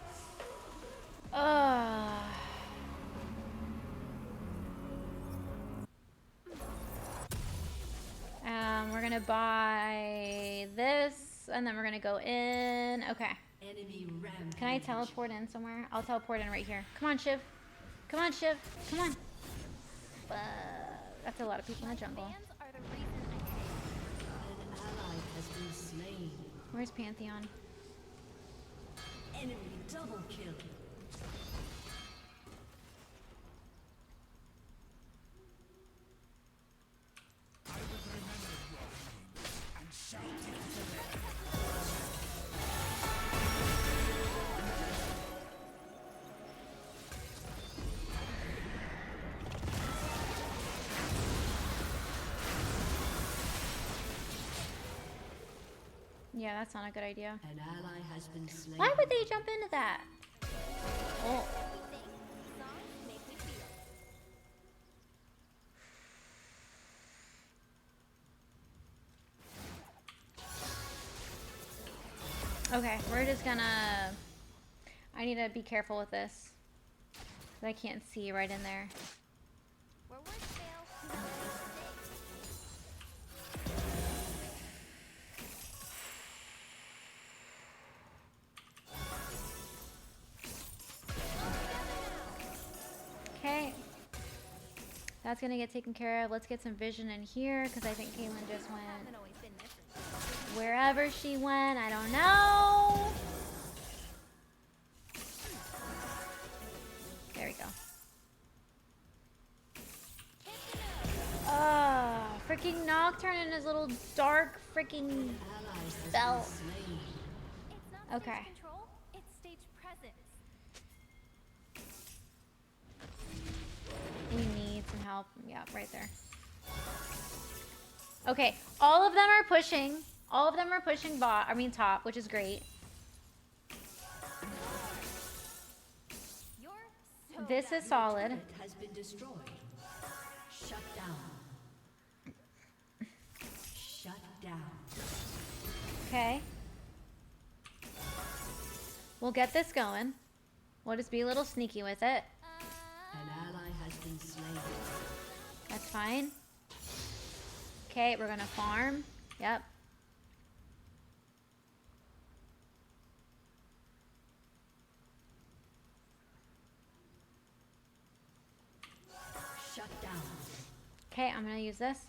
We're gonna buy this, and then we're gonna go in. Okay. Enemy rampage. Can I teleport in somewhere? I'll teleport in right here. Come on, Shiv. Come on, Shiv. Come on. That's a lot of people in the jungle. Fans are the reason I came. An ally has been slain. Where's Pantheon? Enemy double kill. Yeah, that's not a good idea. An ally has been slain. Why would they jump into that? Oh. We think songs make me feel. Okay, we're just gonna... I need to be careful with this. I can't see right in there. Where words fail, knowledge Okay. That's gonna get taken care of. Let's get some vision in here, because I think Caitlyn just went hasn't always been mission. wherever she went. I don't know. There we go. Freaking Nocturne in his little dark freaking Allies has belt. been slain. It's not Okay. stage control, it's stage presence. We need some help. Yeah, right there. Okay, all of them are pushing. All of them are pushing top, which is great. You're so This bad. is solid. Turret has been destroyed. Shut down. Shut down. Okay. We'll get this going. We'll just be a little sneaky with it. An ally has been slain. That's fine. Okay, we're gonna farm. Yep. Shut down. Okay, I'm gonna use this.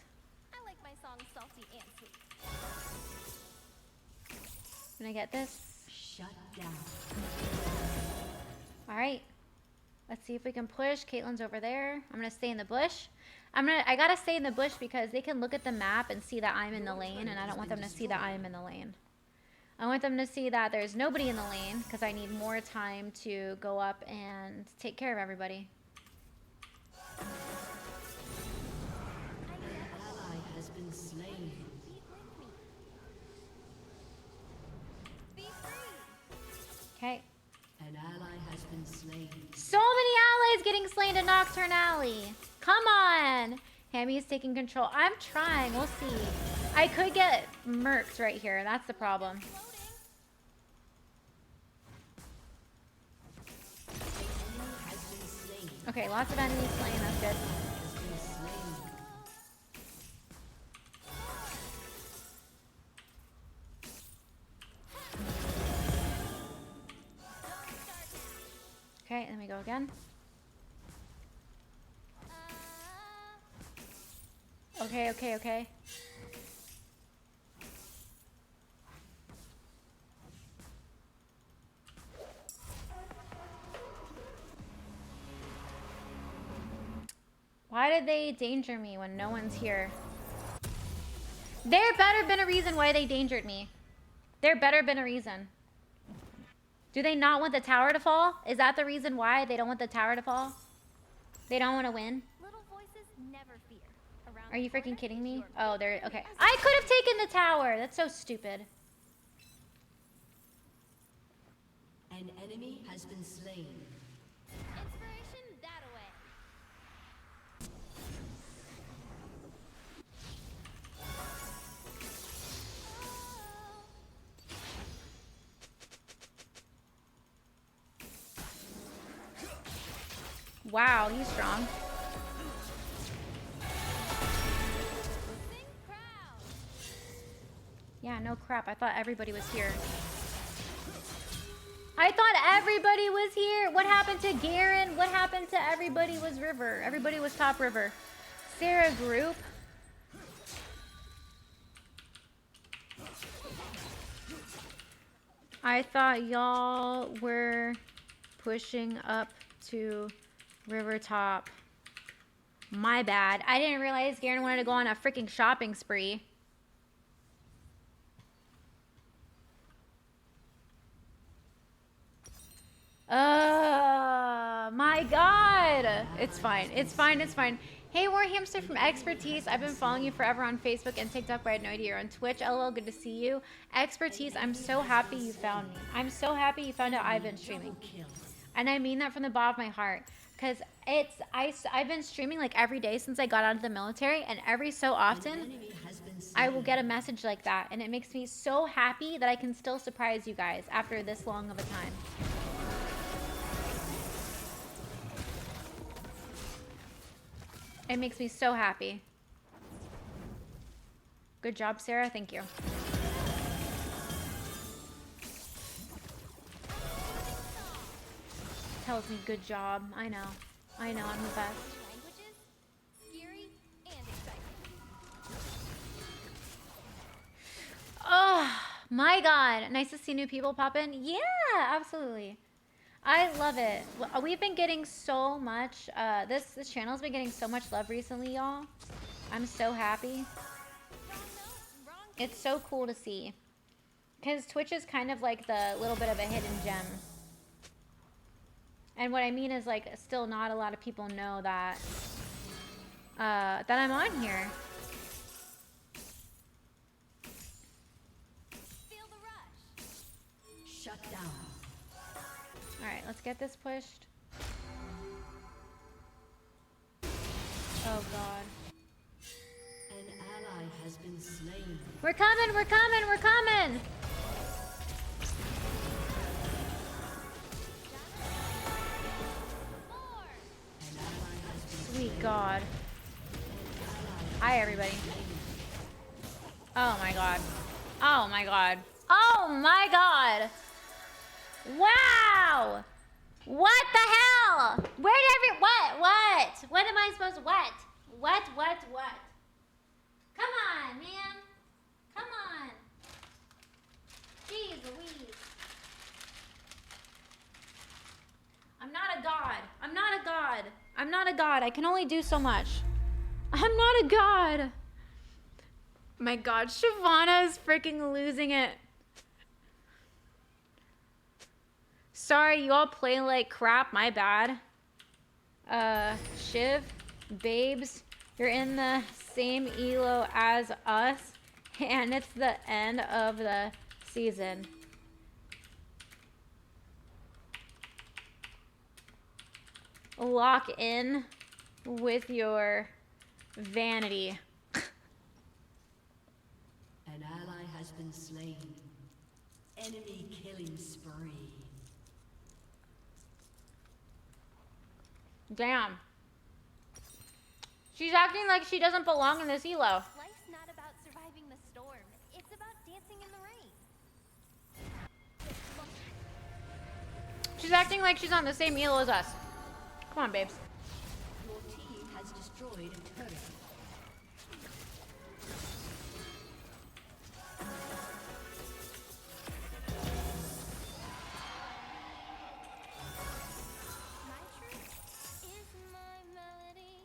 I like my songs salty and sweet. I'm gonna get this. Shut down. All right. Let's see if we can push. Caitlyn's over there. I'm gonna stay in the bush. I gotta stay in the bush because they can look at the map and see that I'm in the lane, and I don't want them to see that I'm in the lane. I want them to see that there's nobody in the lane because I need more time to go up and take care of everybody. An ally has been slain. Be with me. Be free. Okay. An ally has been slain. So many allies getting slain to Nocturne Alley. Come on. Hammy is taking control. I'm trying. We'll see. I could get murked right here. That's the problem. Floating. Has been slain. Okay, lots of enemies slain. That's good. Has been slain. Okay, then we go again. Okay, okay, okay. Why did they danger me when no one's here? There better been a reason why they dangered me. There better been a reason. Do they not want the tower to fall? Is that the reason why they don't want the tower to fall? They don't want to win? Little voices never fear. Around Are you the freaking corner kidding is me? your Oh, big there. enemy. Okay. I could have taken the tower. That's so stupid. An enemy has been slain. Inspiration that away. Wow, he's strong. Sing proud. Yeah, no crap. I thought everybody was here. I thought everybody was here. What happened to Garen? What happened to everybody was River? Everybody was top River. Sarah group. I thought y'all were pushing up to River top. My bad. I didn't realize Garen wanted to go on a freaking shopping spree. My God. It's fine. It's fine. It's fine. Hey, Warhamster from Expertise. I've been following you forever on Facebook and TikTok, but I had no idea you're on Twitch. LOL, good to see you. Expertise, I'm so happy you found me. I'm so happy you found out I've been streaming. And I mean that from the bottom of my heart. Because I've been streaming like every day since I got out of the military, and every so often I will get a message like that, and it makes me so happy that I can still surprise you guys after this long of a time. It makes me so happy. Good job, Sarah. Thank you. Tells me good job. I know. I know, I'm the best. Languages, scary and exciting. Oh, my God. Nice to see new people pop in. Yeah, absolutely. I love it. We've been getting so much, this channel's been getting so much love recently, y'all. I'm so happy. It's so cool to see. Because Twitch is kind of like the little bit of a hidden gem. And what I mean is, like, still not a lot of people know that, that I'm on here. Feel the rush. Shut down. Alright, let's get this pushed. Oh, God. An ally has been slain. We're coming, we're coming, we're coming! Sweet God. Hi, everybody. Oh, my God. Oh, my God. Oh, my God! Wow! What the hell? Where did what? What am I supposed to, what? What? Come on, man. Come on. Jeez Louise. I'm not a god. I'm not a god. I'm not a god. I can only do so much. I'm not a god. My God, Shyvana is freaking losing it. Sorry, you all play like crap. My bad. Shiv, babes, you're in the same elo as us, and it's the end of the season. Lock in with your vanity. An ally has been slain. Enemy killing spree. Damn. She's acting like she doesn't belong in this elo. Life's not about surviving the storm. It's about dancing in the rain. She's acting like she's on the same elo as us. Come on, babes. Your team has destroyed a turret. My truth is my melody.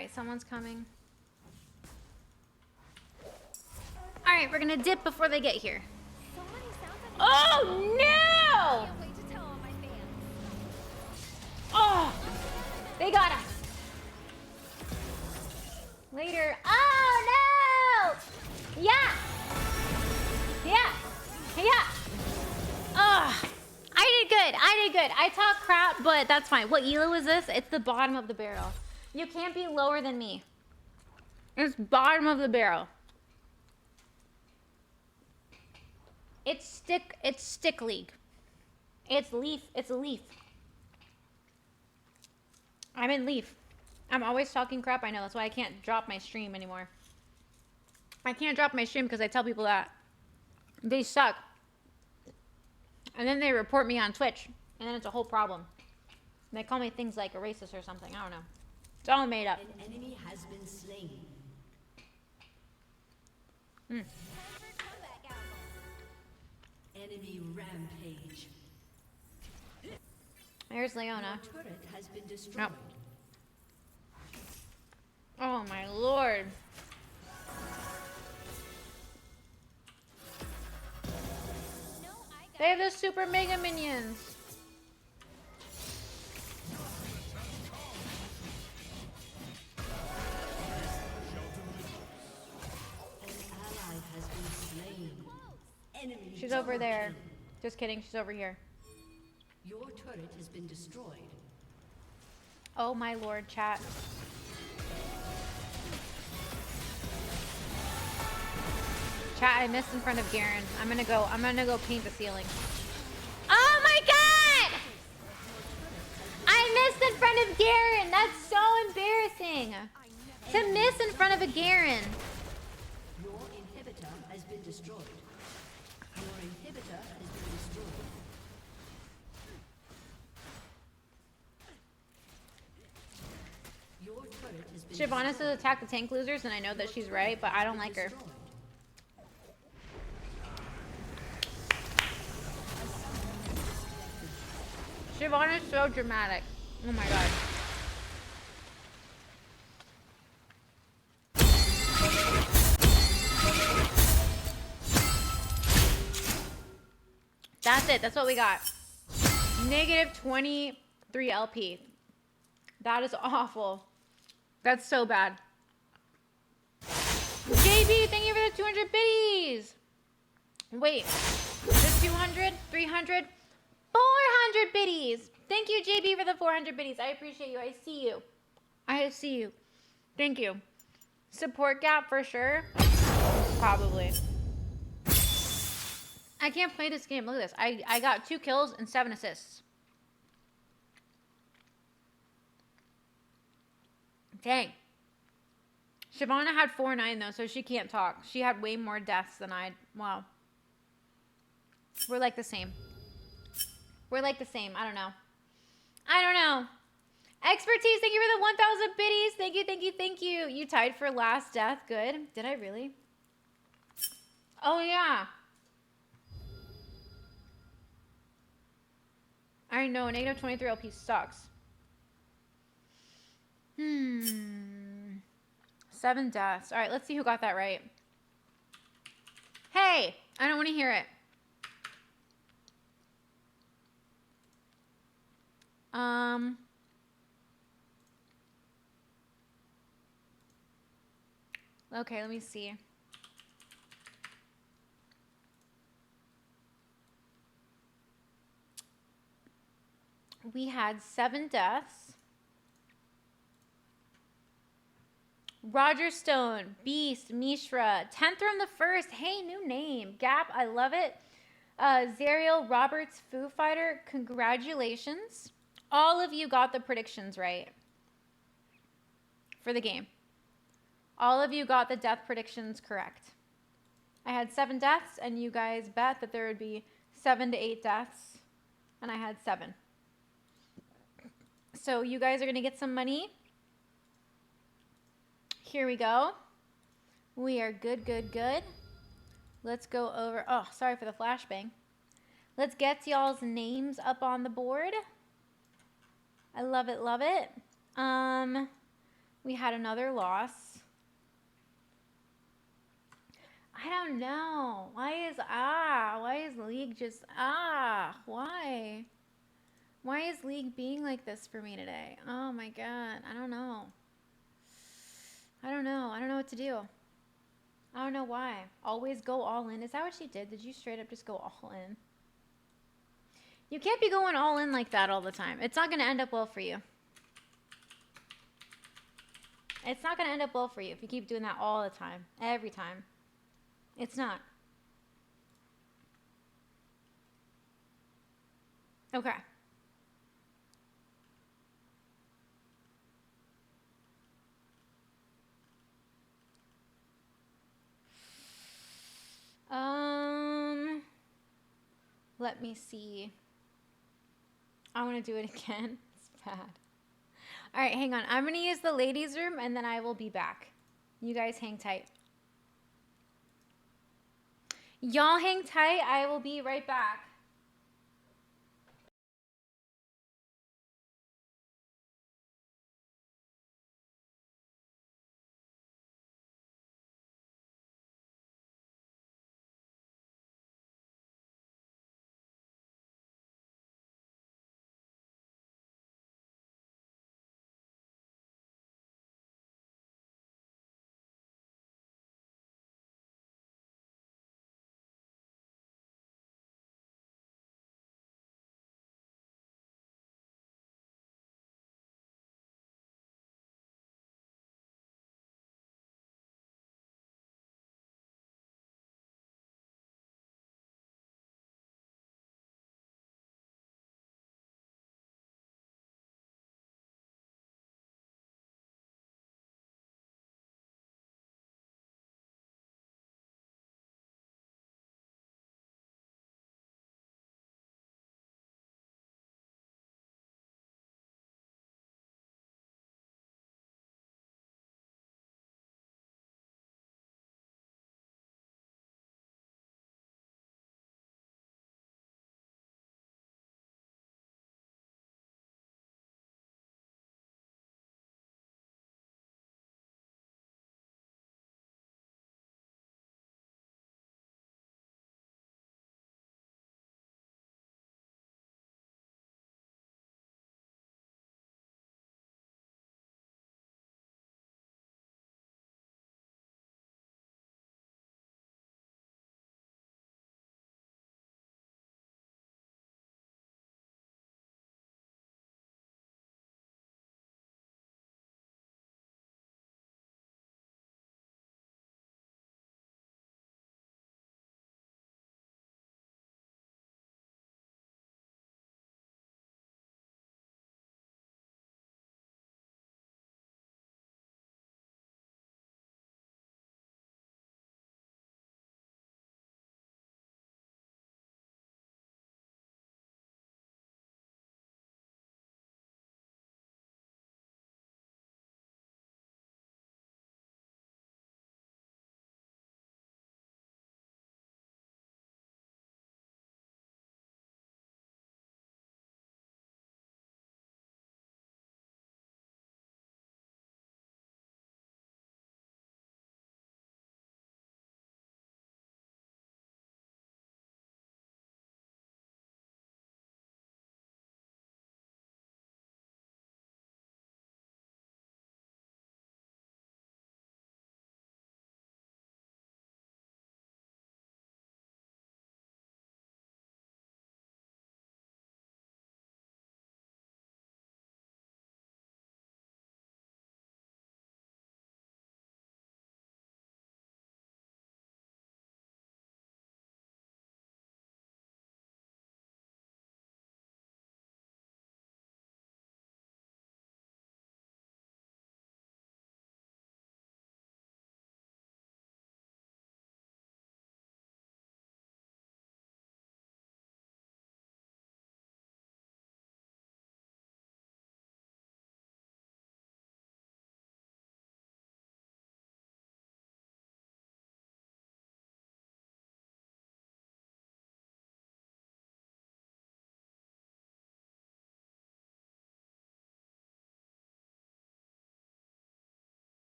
Alright, someone's coming. Alright, we're gonna dip before they get here. So many sounds of Oh no! Can't wait to tell all my fans. Oh! They got him! Later. Oh no! Yeah! Yeah! Yeah! Oh! I did good. I did good. I talk crap, but that's fine. What elo is this? It's the bottom of the barrel. You can't be lower than me. It's bottom of the barrel. It's stick league. It's leaf. It's a leaf. I'm in leaf. I'm always talking crap. I know. That's why I can't drop my stream anymore. I can't drop my stream because I tell people that they suck. And then they report me on Twitch. And then it's a whole problem. And they call me things like a racist or something. I don't know. It's all made up. An enemy has been slain. Time for a comeback album. Enemy rampage. There's Leona. Your turret has been destroyed. Nope. Oh my lord. No, I got They have the super mega minions. An ally has been slain. Enemy She's over double there. kill. Just kidding. She's over here. Your turret has been destroyed. Oh my lord, chat. Chat, I missed in front of Garen. I'm gonna go paint the ceiling. Oh my god! I missed in front of Garen! That's so embarrassing! To miss in front of a Garen. Your inhibitor has been destroyed. Your inhibitor has been destroyed. Your turret has been Shyvana says attack the tank losers, and I know that she's right, but I don't like her. destroyed. Shyvana's so dramatic. Oh my god. That's it. That's what we got. Negative 23 LP. That is awful. That's so bad. JB, thank you for the 200 biddies. Wait, the 200, 300, 400 biddies. Thank you, JB, for the 400 biddies. I appreciate you. I see you. I see you. Thank you. Support gap for sure. Probably. I can't play this game. Look at this. I got 2 kills and 7 assists. Dang. Shyvana had 4-9 though, so she can't talk. She had way more deaths than I. Wow. We're like the same. We're like the same. I don't know. I don't know. Expertise, thank you for the 1,000 biddies. Thank you, thank you, thank you. You tied for last death. Good. Did I really? Oh, yeah. I know. Negative 23 LP sucks. 7 deaths. All right, let's see who got that right. Hey, I don't want to hear it. Okay, let me see. We had 7 deaths. Roger Stone, Beast, Mishra, 10th from the first. Hey, new name. Gap, I love it. Zariel Roberts, Foo Fighter, congratulations. All of you got the predictions right for the game. All of you got the death predictions correct. I had 7 deaths, and you guys bet that there would be 7 to 8 deaths, and I had 7. So you guys are going to get some money. Here we go. We are good, good, good. Let's go over. Oh, sorry for the flashbang. Let's get y'all's names up on the board. I love it, love it. We had another loss. I don't know. Why is League just why? Why is League being like this for me today? Oh my god. I don't know. I don't know. I don't know what to do. I don't know why. Always go all in. Is that what she did? Did you straight up just go all in? You can't be going all in like that all the time. It's not going to end up well for you. It's not going to end up well for you if you keep doing that all the time. Every time. It's not. Okay. Let me see. I want to do it again. It's bad. All right, hang on. I'm going to use the ladies' room and then I will be back. You guys hang tight. Y'all hang tight. I will be right back.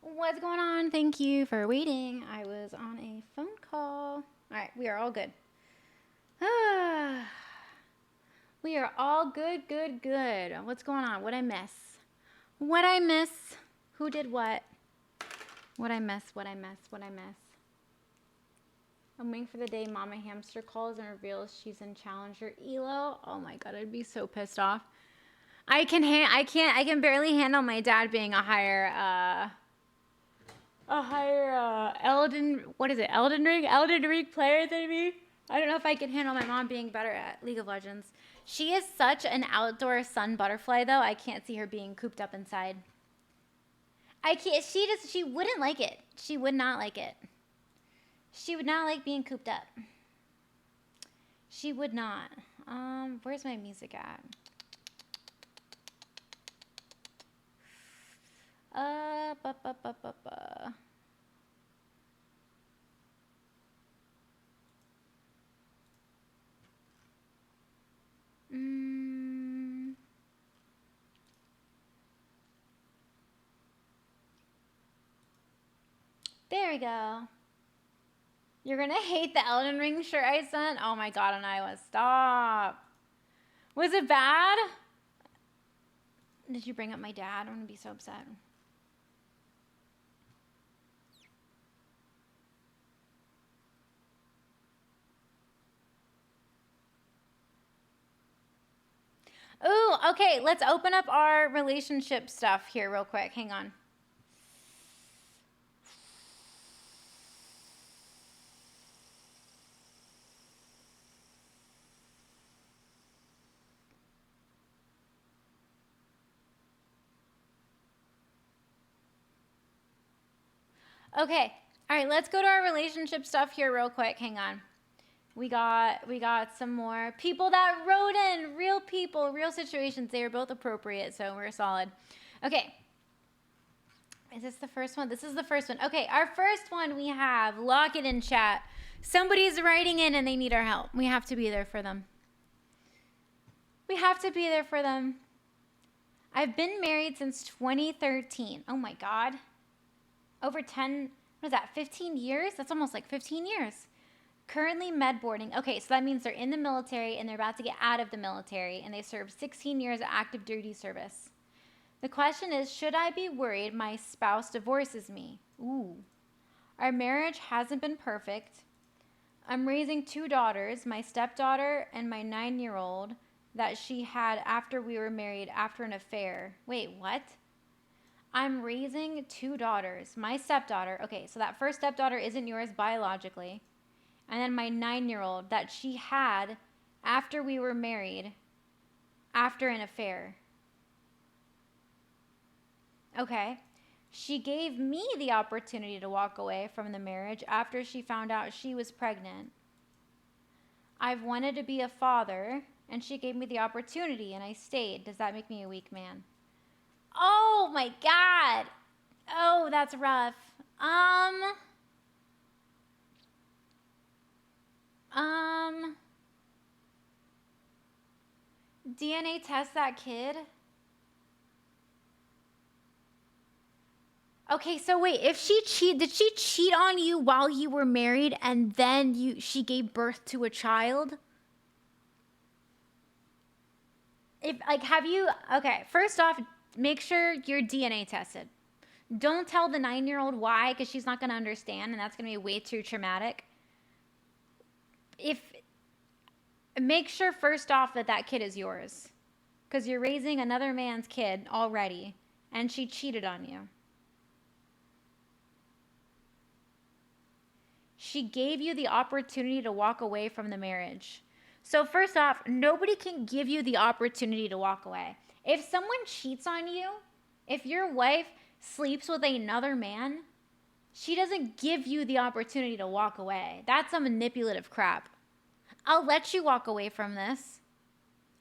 What's going on? Thank you for waiting. I was on a phone call. All right, we are all good. We are all good, good, good. What's going on? What'd I miss? What'd I miss? Who did what? What'd I miss? What'd I miss? What'd I miss? I'm waiting for the day Mama Hamster calls and reveals she's in Challenger Elo. Oh my god, I'd be so pissed off. I can barely handle my dad being a higher Elden Ring player than me. I don't know if I can handle my mom being better at League of Legends. She is such an outdoor sun butterfly though. I can't see her being cooped up inside. I can't, she wouldn't like it. She would not like it. She would not like being cooped up. She would not. Where's my music at? Ba, ba, ba, ba, ba. There we go. You're gonna hate the Elden Ring shirt I sent? Oh my god, and I was stop. Was it bad? Did you bring up my dad? I'm gonna be so upset. Ooh, okay, let's open up our relationship stuff here real quick. Hang on. Okay, all right, let's go to our relationship stuff here real quick. Hang on. We got some more people that wrote in, real people, real situations. They were both appropriate, so we're solid. Okay. Is this the first one? This is the first one. Okay, our first one we have, lock it in chat. Somebody's writing in and they need our help. We have to be there for them. We have to be there for them. I've been married since 2013. Oh my God. Over 10, what is that, 15 years? That's almost like 15 years. Currently med boarding. Okay, so that means they're in the military and they're about to get out of the military and they served 16 years of active duty service. The question is, should I be worried my spouse divorces me? Ooh. Our marriage hasn't been perfect. I'm raising 2 daughters, my stepdaughter and my 9-year-old that she had after we were married after an affair. Wait, what? I'm raising 2 daughters. My stepdaughter, okay, so that first stepdaughter isn't yours biologically. And then my 9-year-old that she had after we were married after an affair. Okay. She gave me the opportunity to walk away from the marriage after she found out she was pregnant. I've wanted to be a father, and she gave me the opportunity, and I stayed. Does that make me a weak man? Oh, my God. Oh, that's rough. DNA test that kid? Okay, so wait, if did she cheat on you while you were married and then she gave birth to a child? Okay, first off, make sure you're DNA tested. Don't tell the 9-year-old why, because she's not going to understand, and that's going to be way too traumatic. Make sure first off that kid is yours, because you're raising another man's kid already, and she cheated on you. She gave you the opportunity to walk away from the marriage. So first off, nobody can give you the opportunity to walk away. If someone cheats on you, if your wife sleeps with another man, she doesn't give you the opportunity to walk away. That's a manipulative crap. I'll let you walk away from this.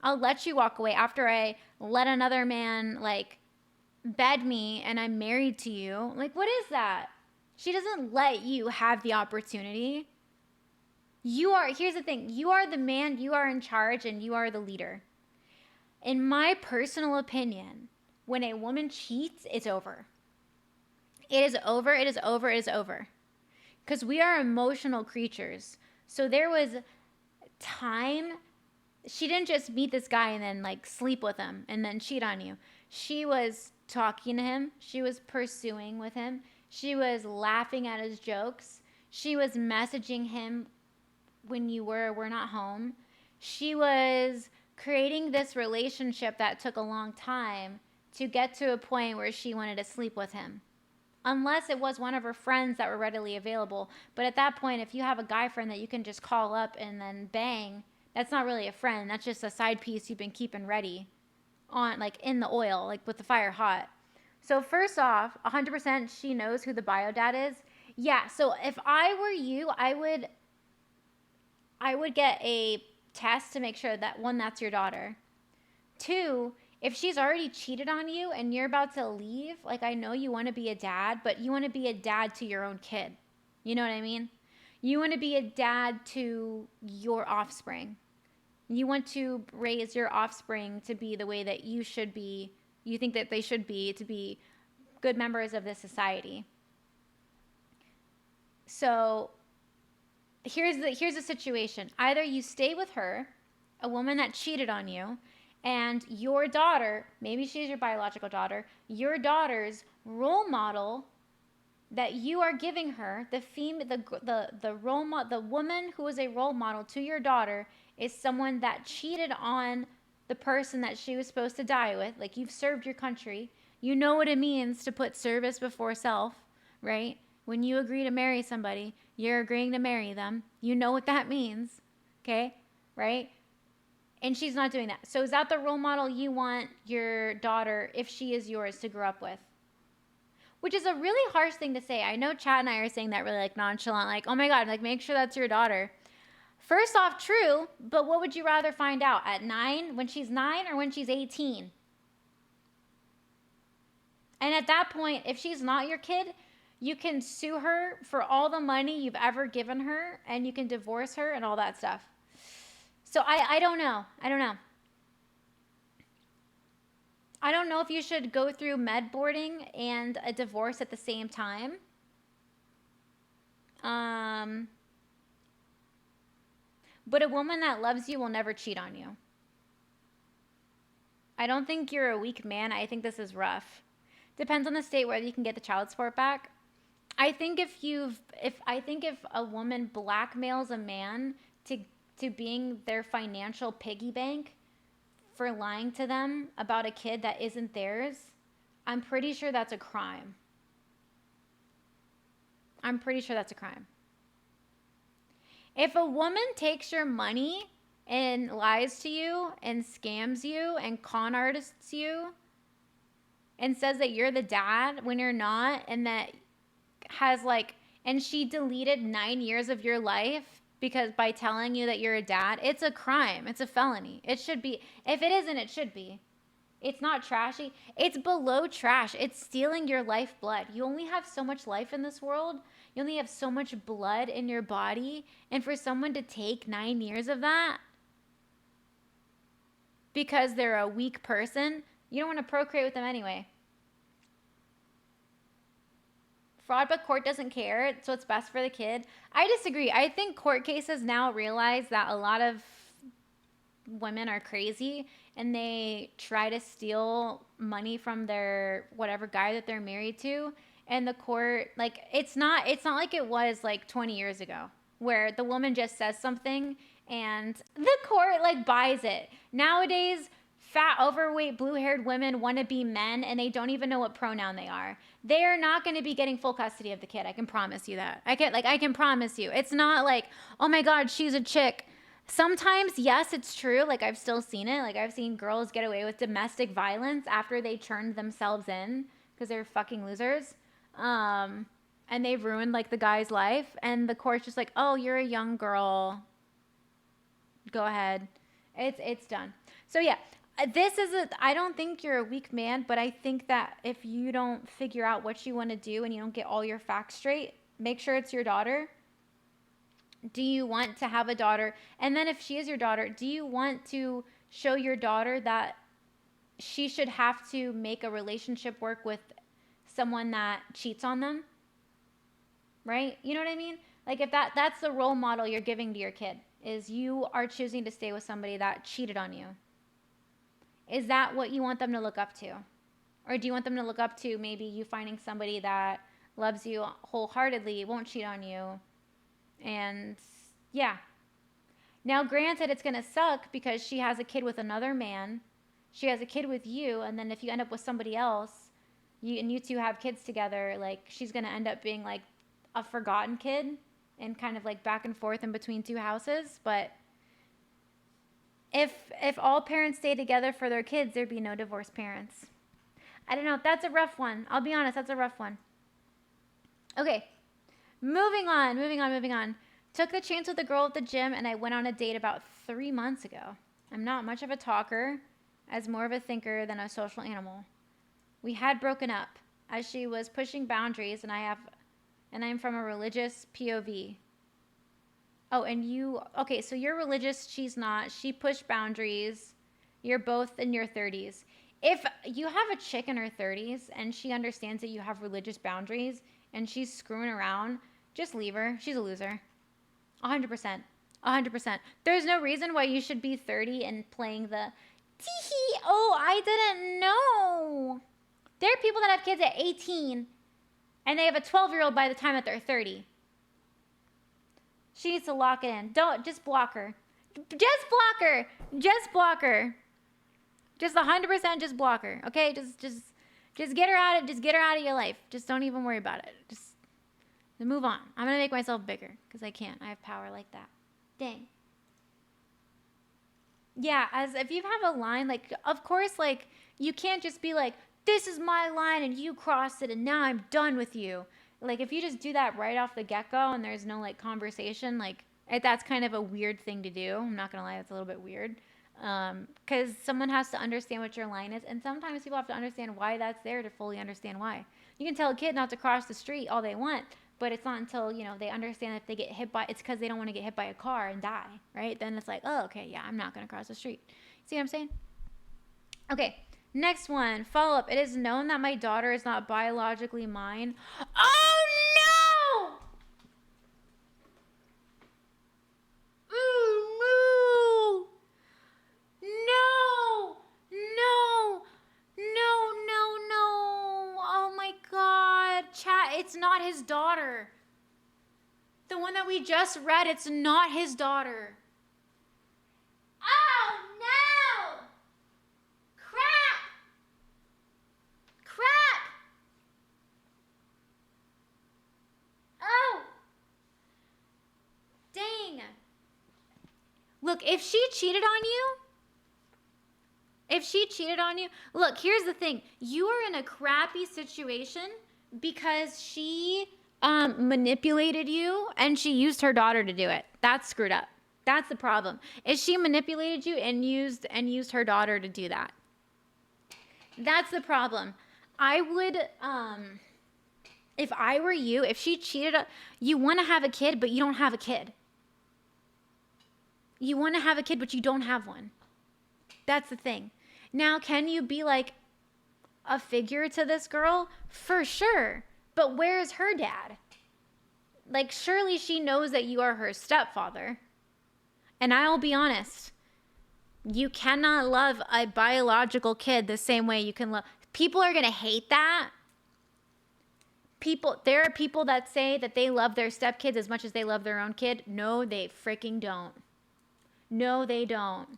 I'll let you walk away after I let another man, bed me and I'm married to you. What is that? She doesn't let you have the opportunity. Here's the thing. You are the man, you are in charge, and you are the leader. In my personal opinion, when a woman cheats, it's over. It is over. It is over. It is over. Because we are emotional creatures. So there was time. She didn't just meet this guy and then like sleep with him and then cheat on you. She was talking to him. She was pursuing with him. She was laughing at his jokes. She was messaging him when you were not home. She was creating this relationship that took a long time to get to a point where she wanted to sleep with him. Unless it was one of her friends that were readily available. But at that point, if you have a guy friend that you can just call up and then bang, that's not really a friend. That's just a side piece you've been keeping ready on, like in the oil, like with the fire hot. So first off, 100% she knows who the bio dad is. Yeah, so if I were you, I would get a test to make sure that, one, that's your daughter. Two, if she's already cheated on you and you're about to leave, like I know you want to be a dad, but you want to be a dad to your own kid. You know what I mean? You want to be a dad to your offspring. You want to raise your offspring to be the way that you should be, you think that they should be, to be good members of this society. So here's the situation. Either you stay with her, a woman that cheated on you, and your daughter, maybe she's your biological daughter, your daughter's role model that you are giving her, the woman who is a role model to your daughter is someone that cheated on the person that she was supposed to die with. Like, you've served your country. You know what it means to put service before self, right? When you agree to marry somebody, you're agreeing to marry them. You know what that means, okay? Right? And she's not doing that. So is that the role model you want your daughter, if she is yours, to grow up with? Which is a really harsh thing to say. I know Chad and I are saying that really like nonchalant, like, oh my God, like make sure that's your daughter. First off, true, but what would you rather find out? At 9, when she's 9, or when she's 18? And at that point, if she's not your kid, you can sue her for all the money you've ever given her, and you can divorce her and all that stuff. So I don't know. I don't know. I don't know if you should go through med boarding and a divorce at the same time. But a woman that loves you will never cheat on you. I don't think you're a weak man. I think this is rough. Depends on the state whether you can get the child support back. I think if a woman blackmails a man to being their financial piggy bank for lying to them about a kid that isn't theirs, I'm pretty sure that's a crime. I'm pretty sure that's a crime. If a woman takes your money and lies to you and scams you and con artists you and says that you're the dad when you're not, and that has and she deleted 9 years of your life because by telling you that you're a dad, it's a crime. It's a felony. It should be. If it isn't, it should be. It's not trashy. It's below trash. It's stealing your lifeblood. You only have so much life in this world. You only have so much blood in your body. And for someone to take 9 years of that because they're a weak person, you don't want to procreate with them anyway. Fraud, but court doesn't care, so it's best for the kid. I disagree. I think court cases now realize that a lot of women are crazy and they try to steal money from their whatever guy that they're married to. And the court, it's not like it was 20 years ago where the woman just says something and the court buys it. Nowadays, fat, overweight, blue-haired women want to be men and they don't even know what pronoun they are. They are not going to be getting full custody of the kid. I can promise you that. I can promise you. It's not oh my God, she's a chick. Sometimes, yes, it's true. I've still seen it. I've seen girls get away with domestic violence after they turned themselves in because they're fucking losers. And they've ruined the guy's life. And the court's just oh, you're a young girl. Go ahead. It's done. So yeah. I don't think you're a weak man, but I think that if you don't figure out what you want to do and you don't get all your facts straight, make sure it's your daughter. Do you want to have a daughter? And then if she is your daughter, do you want to show your daughter that she should have to make a relationship work with someone that cheats on them, right? You know what I mean? Like if that's the role model you're giving to your kid, is you are choosing to stay with somebody that cheated on you. Is that what you want them to look up to? Or do you want them to look up to maybe you finding somebody that loves you wholeheartedly, won't cheat on you, and yeah. Now, granted, it's going to suck because she has a kid with another man. She has a kid with you, and then if you end up with somebody else, you two have kids together, like she's going to end up being like a forgotten kid and kind of like back and forth in between two houses. But if all parents stay together for their kids, there'd be no divorced parents. I don't know. That's a rough one. I'll be honest. That's a rough one. Okay. Moving on. Took the chance with a girl at the gym, and I went on a date about 3 months ago. I'm not much of a talker, as more of a thinker than a social animal. We had broken up, as she was pushing boundaries, and I'm from a religious POV. Oh, okay, so you're religious, she's not. She pushed boundaries. You're both in your 30s. If you have a chick in her 30s and she understands that you have religious boundaries and she's screwing around, just leave her. She's a loser. 100%. 100%. There's no reason why you should be 30 and playing the tee-hee. Oh, I didn't know. There are people that have kids at 18 and they have a 12-year-old by the time that they're 30. She needs to lock it in. Just block her. Just block her. Just 100% just block her. Okay? Just get her out of your life. Just don't even worry about it. Just move on. I'm going to make myself bigger because I can't. I have power like that. Dang. Yeah, as if you have a line, like, of course, like, you can't just be like, this is my line and you crossed it and now I'm done with you. Like, if you just do that right off the get-go and there's no, like, conversation, like, that's kind of a weird thing to do. I'm not going to lie, it's a little bit weird. Because someone has to understand what your line is, and sometimes people have to understand why that's there to fully understand why. You can tell a kid not to cross the street all they want, but it's not until, they understand if they get hit by, it's because they don't want to get hit by a car and die, right? Then it's like, oh, okay, yeah, I'm not going to cross the street. See what I'm saying? Okay, next one, follow-up. It is known that my daughter is not biologically mine. Oh, no! Chat, it's not his daughter. The one that we just read, it's not his daughter. Oh, no! Crap! Oh! Dang. Look, if she cheated on you, look, here's the thing. You are in a crappy situation because she manipulated you and she used her daughter to do it. That's screwed up. That's the problem. Is she manipulated you and used her daughter to do that? That's the problem. I would, if I were you, if she cheated, you want to have a kid, but you don't have a kid. You want to have a kid, but you don't have one. That's the thing. Now, can you be like a figure to this girl? For sure. But where's her dad? Like, surely she knows that you are her stepfather. And I'll be honest, you cannot love a biological kid the same way you can love. People are going to hate that. There are people that say that they love their stepkids as much as they love their own kid. No, they freaking don't. No, they don't.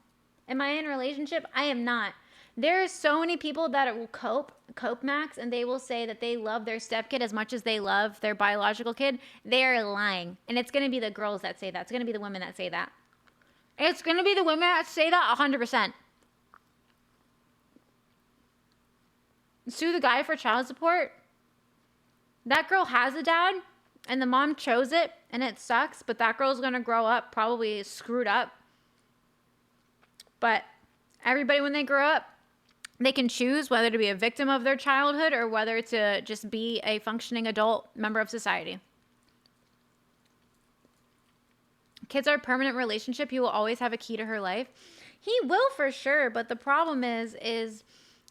Am I in a relationship? I am not. There are so many people that will cope max, and they will say that they love their stepkid as much as they love their biological kid. They are lying. And it's going to be the girls that say that. It's going to be the women that say that. It's going to be the women that say that 100%. Sue the guy for child support. That girl has a dad, and the mom chose it, and it sucks, but that girl's going to grow up probably screwed up. But everybody, when they grow up, they can choose whether to be a victim of their childhood or whether to just be a functioning adult member of society. Kids are a permanent relationship. He will always have a key to her life. He will for sure, but the problem is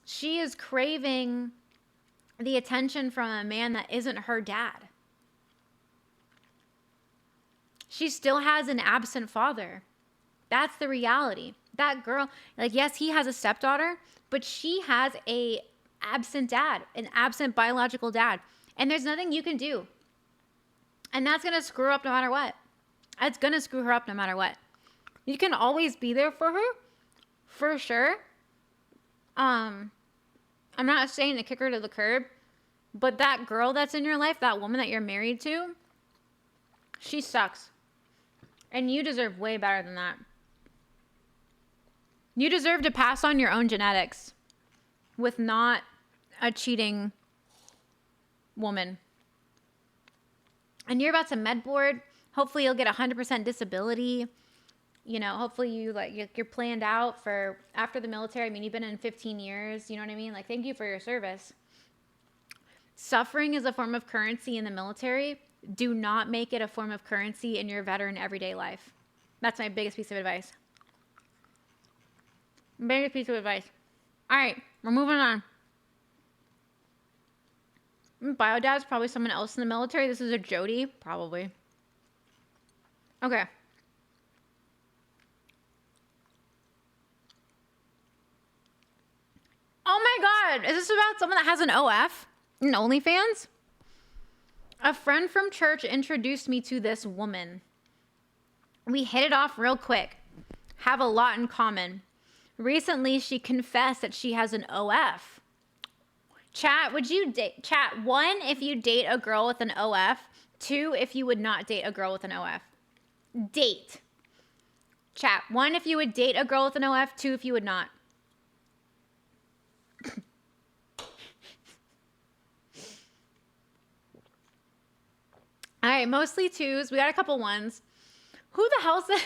she is craving the attention from a man that isn't her dad. She still has an absent father. That's the reality. That girl, like, yes, he has a stepdaughter, but she has a absent dad, an absent biological dad. And there's nothing you can do. And that's going to screw her up no matter what. It's going to screw her up no matter what. You can always be there for her, for sure. I'm not saying to kick her to the curb, but that girl that's in your life, that woman that you're married to, she sucks. And you deserve way better than that. You deserve to pass on your own genetics with not a cheating woman. And you're about to med board. Hopefully you'll get 100% disability. You know, hopefully you're planned out for after the military. I mean, you've been in 15 years. You know what I mean? Like, thank you for your service. Suffering is a form of currency in the military. Do not make it a form of currency in your veteran everyday life. That's my biggest piece of advice. Biggest piece of advice. All right, we're moving on. Biodad's probably someone else in the military. This is a Jody, probably. Okay. Oh my God, is this about someone that has an OF? An OnlyFans? A friend from church introduced me to this woman. We hit it off real quick. Have a lot in common. Recently, she confessed that she has an OF. Chat, would you date? Chat, 1, if you date a girl with an OF. 2, if you would not date a girl with an OF. Date. Chat, 1, if you would date a girl with an OF. 2, if you would not. All right, mostly 2s. We got a couple 1s. Who the hell said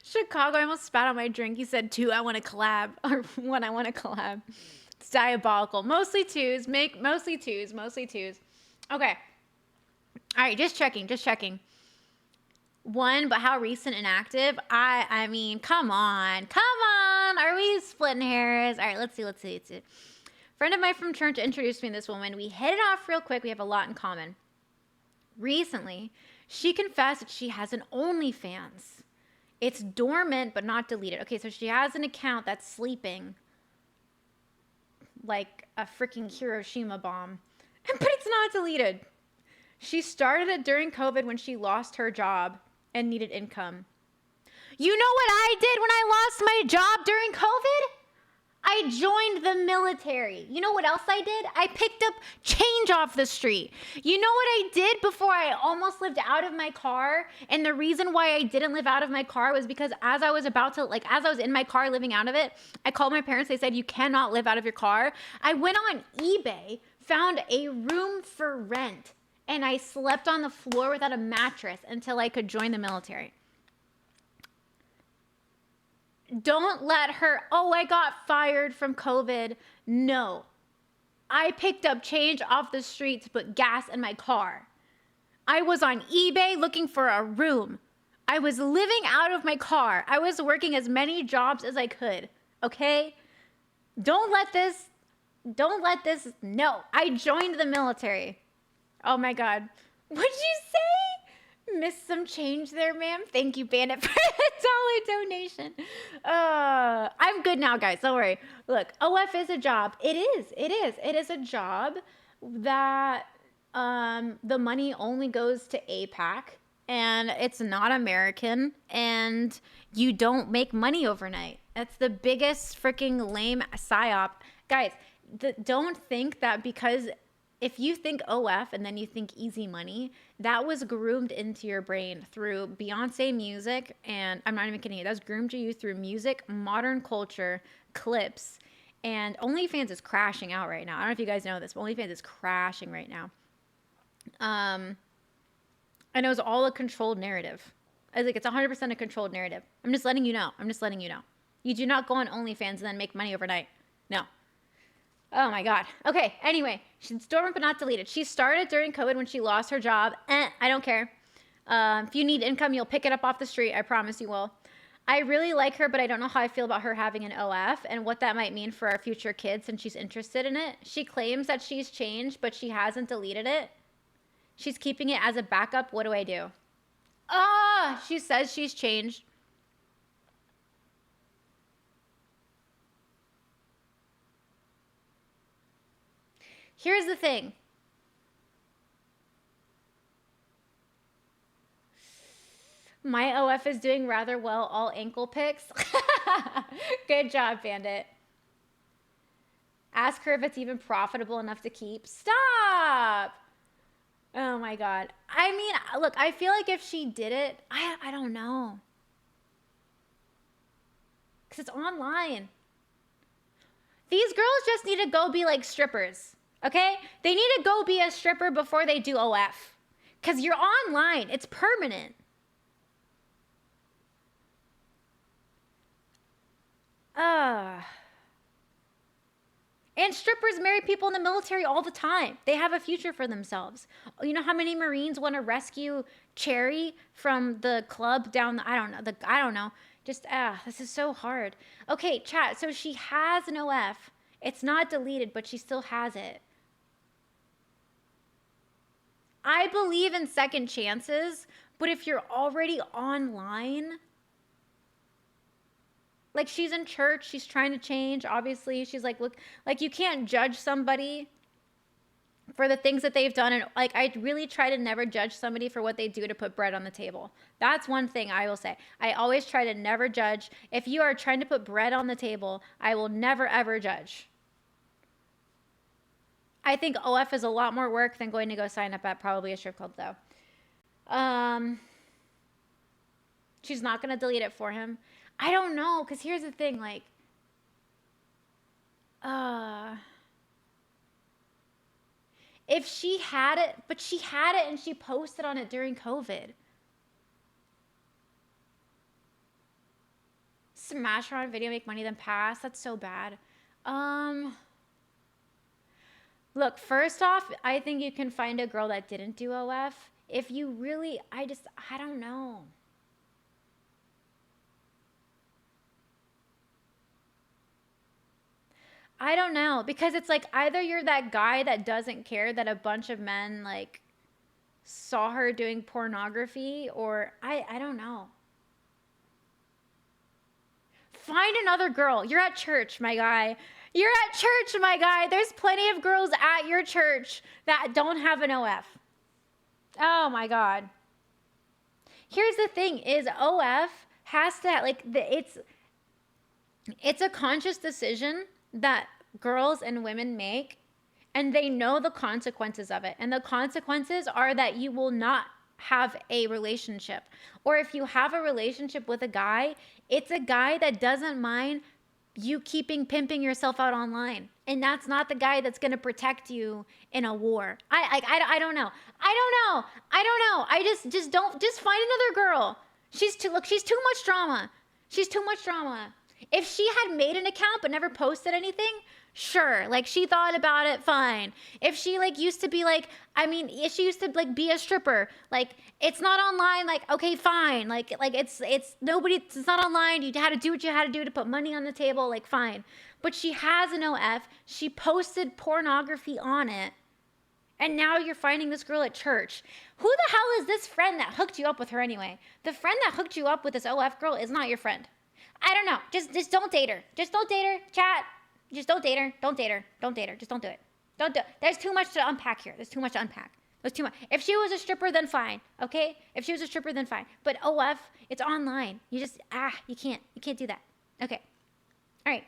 Chicago? I almost spat on my drink. He said 2, I want to collab. Or 1, I want to collab. It's diabolical. Mostly 2s. Mostly 2s. Mostly 2s. Okay. All right, just checking. 1, but how recent and active? I mean, come on. Are we splitting hairs? All right, let's see. Friend of mine from church introduced me to this woman. We hit it off real quick. We have a lot in common. Recently, she confessed that she has an OnlyFans. It's dormant, but not deleted. Okay, so she has an account that's sleeping like a freaking Hiroshima bomb, but it's not deleted. She started it during COVID when she lost her job and needed income. You know what I did when I lost my job during COVID? I joined the military. You know what else I did? I picked up change off the street. You know what I did before I almost lived out of my car? And the reason why I didn't live out of my car was because as I was in my car living out of it, I called my parents. They said, you cannot live out of your car. I went on eBay, found a room for rent, and I slept on the floor without a mattress until I could join the military. Don't let her, I got fired from COVID. No. I picked up change off the street to put gas in my car. I was on eBay looking for a room. I was living out of my car. I was working as many jobs as I could. Okay? Don't let this, no. I joined the military. Oh my God. What'd you say? Missed some change there, ma'am. Thank you, Bandit, for the $1 donation. I'm good now, guys. Don't worry. Look, OF is a job. It is. It is a job that the money only goes to APAC, and it's not American, and you don't make money overnight. That's the biggest freaking lame psyop. Guys, don't think that because if you think OF and then you think easy money, that was groomed into your brain through Beyonce music. And I'm not even kidding you. That's groomed to you through music, modern culture, clips. And OnlyFans is crashing out right now. I don't know if you guys know this, but OnlyFans is crashing right now. And it was all a controlled narrative. I was like, it's 100% a controlled narrative. I'm just letting you know. You do not go on OnlyFans and then make money overnight. No. Oh my God. Okay. Anyway, she's dormant but not deleted. She started during COVID when she lost her job. I don't care. If you need income, you'll pick it up off the street. I promise you will. I really like her, but I don't know how I feel about her having an OF and what that might mean for our future kids since she's interested in it. She claims that she's changed, but she hasn't deleted it. She's keeping it as a backup. What do I do? Ah, she says she's changed. Here's the thing. My OF is doing rather well, all ankle pics. Good job, Bandit. Ask her if it's even profitable enough to keep. Stop! Oh my God. I mean, look, I feel like if she did it, I don't know. Because it's online. These girls just need to go be like strippers, okay? They need to go be a stripper before they do OF. Because you're online. It's permanent. And strippers marry people in the military all the time. They have a future for themselves. You know how many Marines want to rescue Cherry from the club down the, I don't know. Just, this is so hard. Okay, chat, so she has an OF. It's not deleted, but she still has it. I believe in second chances, but if you're already online, like she's in church, she's trying to change. Obviously, she's like, look, like you can't judge somebody for the things that they've done. And like, I really try to never judge somebody for what they do to put bread on the table. That's one thing I will say. I always try to never judge. If you are trying to put bread on the table, I will never, ever judge. I think OF is a lot more work than going to go sign up at probably a strip club though. She's not going to delete it for him. I don't know, because here's the thing, like, if she had it, but she had it and she posted on it during COVID. Smash her on video, make money, then pass. That's so bad. Look, first off, I think you can find a girl that didn't do OF. If you really, I don't know. I don't know, because it's like either you're that guy that doesn't care that a bunch of men like saw her doing pornography, or I don't know. Find another girl. You're at church, my guy. You're at church, my guy. There's plenty of girls at your church that don't have an OF. Oh my God. Here's the thing is OF has to, like, it's a conscious decision that girls and women make, and they know the consequences of it. And the consequences are that you will not have a relationship. Or if you have a relationship with a guy, it's a guy that doesn't mind you pimping yourself out online. And that's not the guy that's going to protect you in a war. I don't know. I just find another girl. She's too much drama. She's too much drama. If she had made an account but never posted anything, sure. Like, she thought about it, fine. If she, like, used to be, like, I mean, if she used to, like, be a stripper, like, it's not online, like, okay, fine. Like, it's not online. You had to do what you had to do to put money on the table, like, fine. But she has an OF. She posted pornography on it. And now you're finding this girl at church. Who the hell is this friend that hooked you up with her anyway? The friend that hooked you up with this OF girl is not your friend. I don't know. Just don't date her. Just don't date her. Chat. Just don't date her. Don't date her. Don't date her. Just don't do it. Don't do it. There's too much to unpack here. There's too much to unpack. There's too much. If she was a stripper, then fine. Okay? If she was a stripper, then fine. But OF, it's online. You just, you can't do that. Okay. All right.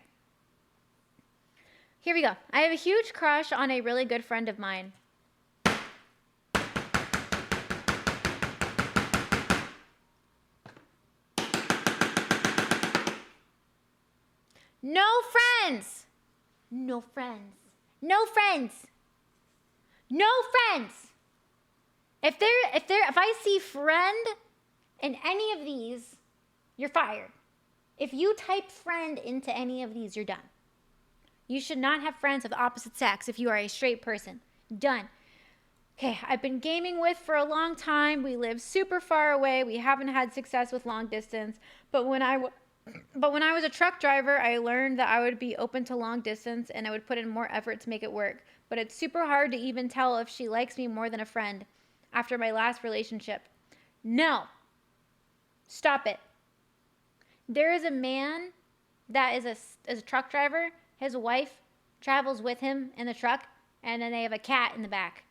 Here we go. I have a huge crush on a really good friend of mine. No friends. No friends. No friends. No friends. If I see friend in any of these, you're fired. If you type friend into any of these, you're done. You should not have friends of the opposite sex if you are a straight person. Done. Okay, I've been gaming with for a long time. We live super far away. We haven't had success with long distance. But when I was a truck driver, I learned that I would be open to long distance and I would put in more effort to make it work. But it's super hard to even tell if she likes me more than a friend after my last relationship. No. Stop it. There is a man that is a truck driver. His wife travels with him in the truck, and then they have a cat in the back.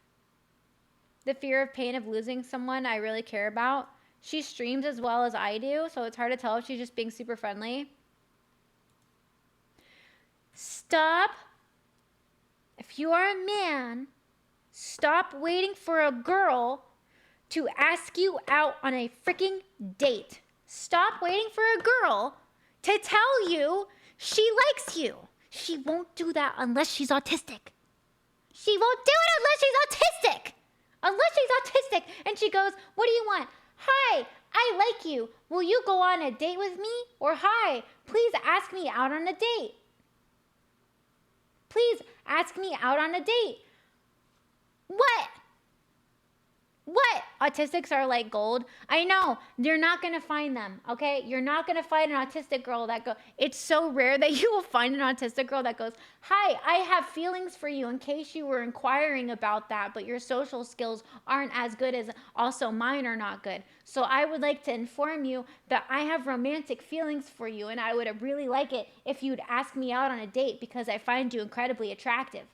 The fear of pain of losing someone I really care about. She streams as well as I do, so it's hard to tell if she's just being super friendly. Stop. If you are a man, stop waiting for a girl to ask you out on a freaking date. Stop waiting for a girl to tell you she likes you. She won't do that unless she's autistic. She won't do it unless she's autistic. Unless she's autistic and she goes, what do you want? Hi, I like you. Will you go on a date with me? Or hi, please ask me out on a date. Please ask me out on a date. What? What? Autistics are like gold. I know. You're not going to find them, okay? You're not going to find an autistic girl that goes, it's so rare that you will find an autistic girl that goes, hi, I have feelings for you in case you were inquiring about that, but your social skills aren't as good as also mine are not good. So I would like to inform you that I have romantic feelings for you, and I would really like it if you'd ask me out on a date because I find you incredibly attractive.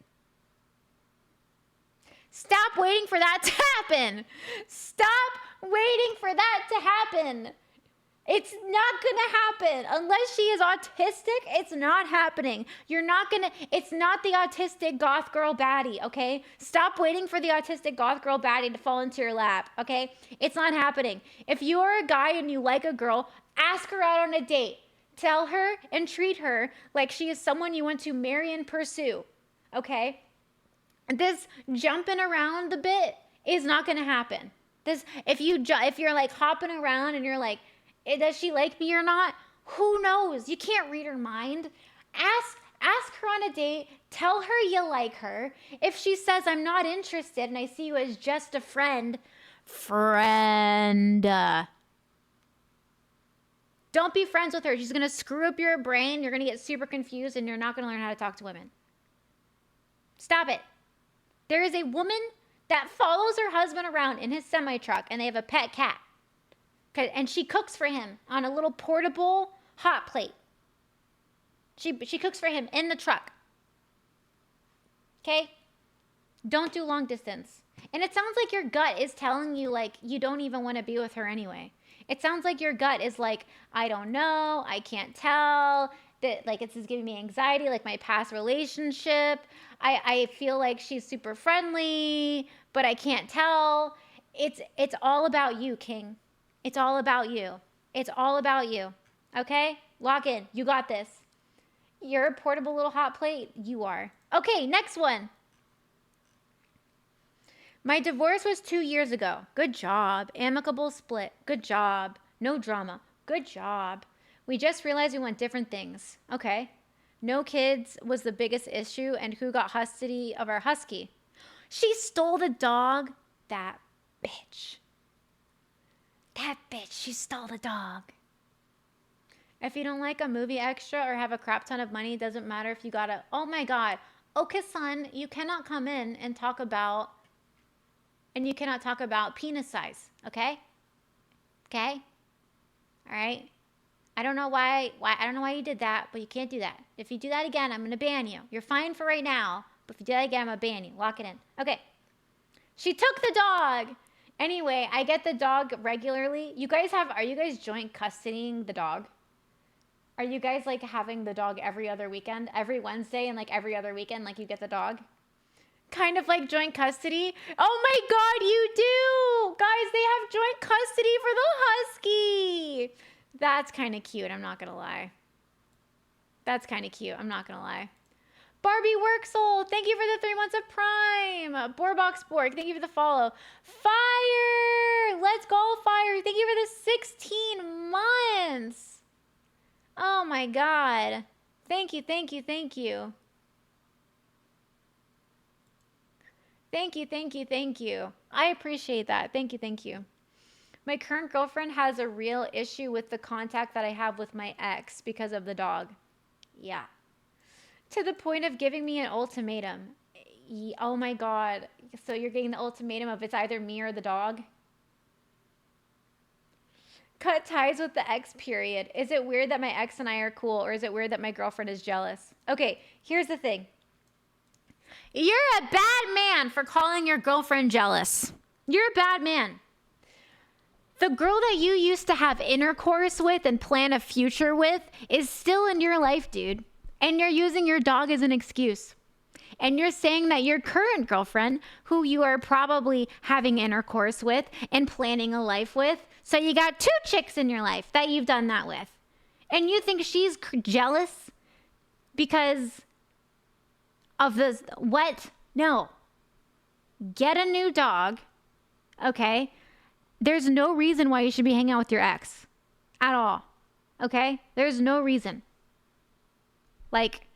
Stop waiting for that to happen. Stop waiting for that to happen. It's not going to happen. Unless she is autistic, it's not happening. It's not the autistic goth girl baddie, okay? Stop waiting for the autistic goth girl baddie to fall into your lap, okay? It's not happening. If you are a guy and you like a girl, ask her out on a date. Tell her and treat her like she is someone you want to marry and pursue, okay? This jumping around a bit is not going to happen. If you're like hopping around and you're like, does she like me or not? Who knows? You can't read her mind. Ask her on a date. Tell her you like her. If she says, I'm not interested and I see you as just a friend. Don't be friends with her. She's going to screw up your brain. You're going to get super confused and you're not going to learn how to talk to women. Stop it. There is a woman that follows her husband around in his semi-truck, and they have a pet cat. And she cooks for him on a little portable hot plate. She cooks for him in the truck. Okay? Don't do long distance. And it sounds like your gut is telling you, like, you don't even want to be with her anyway. It sounds like your gut is like, I don't know, I can't tell. That, like, this is giving me anxiety, like my past relationship. I feel like she's super friendly, but I can't tell. It's all about you, King. It's all about you. It's all about you. Okay? Lock in. You got this. You're a portable little hot plate. You are. Okay, next one. My divorce was 2 years ago. Good job. Amicable split. Good job. No drama. Good job. We just realized we want different things. Okay. No kids was the biggest issue, and who got custody of our husky? She stole the dog. That bitch. She stole the dog. If you don't like a movie extra or have a crap ton of money, it doesn't matter if you got a, oh my God. Okay, son, you cannot come in and talk about penis size. Okay? Okay? All right? I don't know why you did that, but you can't do that. If you do that again, I'm going to ban you. You're fine for right now, but if you do that again, I'm going to ban you. Lock it in. Okay. She took the dog. Anyway, I get the dog regularly. Are you guys joint custodying the dog? Are you guys like having the dog every other weekend? Every Wednesday and like every other weekend, like you get the dog? Kind of like joint custody. Oh my God, you do! Guys, they have joint custody for the husky. That's kind of cute, I'm not going to lie. That's kind of cute, I'm not going to lie. Barbie Worksoul, thank you for the 3 months of Prime. Borboxborg, thank you for the follow. Fire! Let's go, Fire. Thank you for the 16 months. Oh my God. Thank you, thank you, thank you. Thank you, thank you, thank you. I appreciate that. Thank you, thank you. My current girlfriend has a real issue with the contact that I have with my ex because of the dog. Yeah. To the point of giving me an ultimatum. Oh my God. So you're getting the ultimatum of it's either me or the dog? Cut ties with the ex, period. Is it weird that my ex and I are cool, or is it weird that my girlfriend is jealous? Okay, here's the thing. You're a bad man for calling your girlfriend jealous. You're a bad man. The girl that you used to have intercourse with and plan a future with is still in your life, dude. And you're using your dog as an excuse. And you're saying that your current girlfriend, who you are probably having intercourse with and planning a life with, so you got 2 chicks in your life that you've done that with. And you think she's jealous because of this? What? No. Get a new dog, okay? There's no reason why you should be hanging out with your ex at all, okay? There's no reason. Like,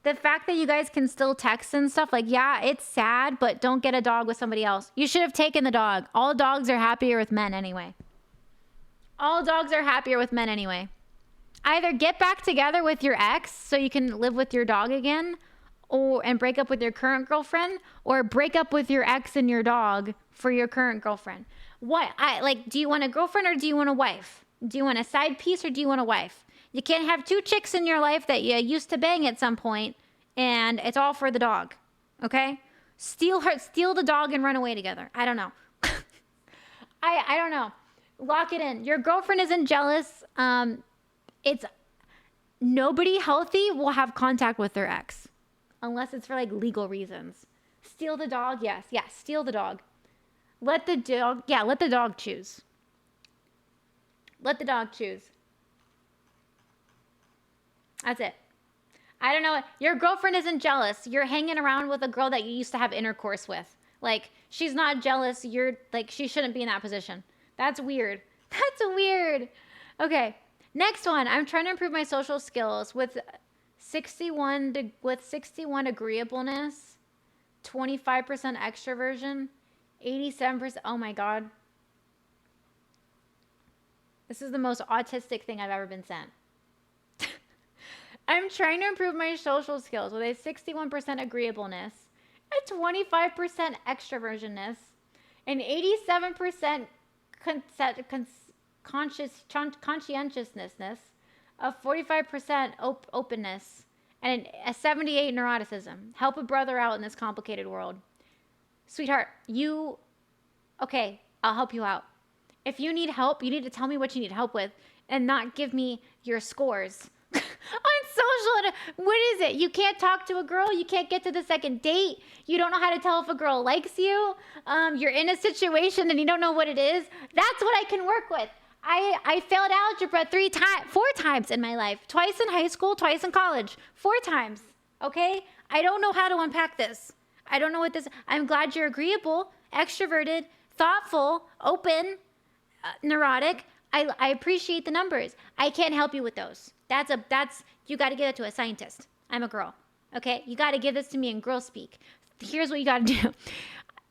the fact that you guys can still text and stuff, like, yeah, it's sad, but don't get a dog with somebody else. You should have taken the dog. All dogs are happier with men anyway. All dogs are happier with men anyway. Either get back together with your ex so you can live with your dog again, and break up with your current girlfriend, or break up with your ex and your dog for your current girlfriend. Do you want a girlfriend or do you want a wife? Do you want a side piece or do you want a wife? You can't have 2 chicks in your life that you used to bang at some point, and it's all for the dog. Okay? Steal the dog and run away together. I don't know. I don't know. Lock it in. Your girlfriend isn't jealous. It's nobody healthy will have contact with their ex unless it's for like legal reasons. Steal the dog? Yes, steal the dog. Let the dog choose. Let the dog choose. That's it. I don't know. Your girlfriend isn't jealous. You're hanging around with a girl that you used to have intercourse with. Like, she's not jealous. You're like, she shouldn't be in that position. That's weird. That's weird. Okay. Next one. I'm trying to improve my social skills with 61 agreeableness, 25% extroversion, 87%. Oh my God. This is the most autistic thing I've ever been sent. I'm trying to improve my social skills with a 61% agreeableness, a 25% extroversionness, an 87% conscientiousness, a 45% openness, and a 78 neuroticism. Help a brother out in this complicated world. Sweetheart, okay, I'll help you out. If you need help, you need to tell me what you need help with and not give me your scores. On social, what is it? You can't talk to a girl. You can't get to the second date. You don't know how to tell if a girl likes you. You're in a situation and you don't know what it is. That's what I can work with. I failed algebra 4 times in my life. Twice in high school, twice in college. 4 times, okay? I don't know how to unpack this. I don't know what this, I'm glad you're agreeable, extroverted, thoughtful, open, neurotic. I appreciate the numbers. I can't help you with those. You got to give it to a scientist. I'm a girl. Okay? You got to give this to me in girl speak. Here's what you got to do.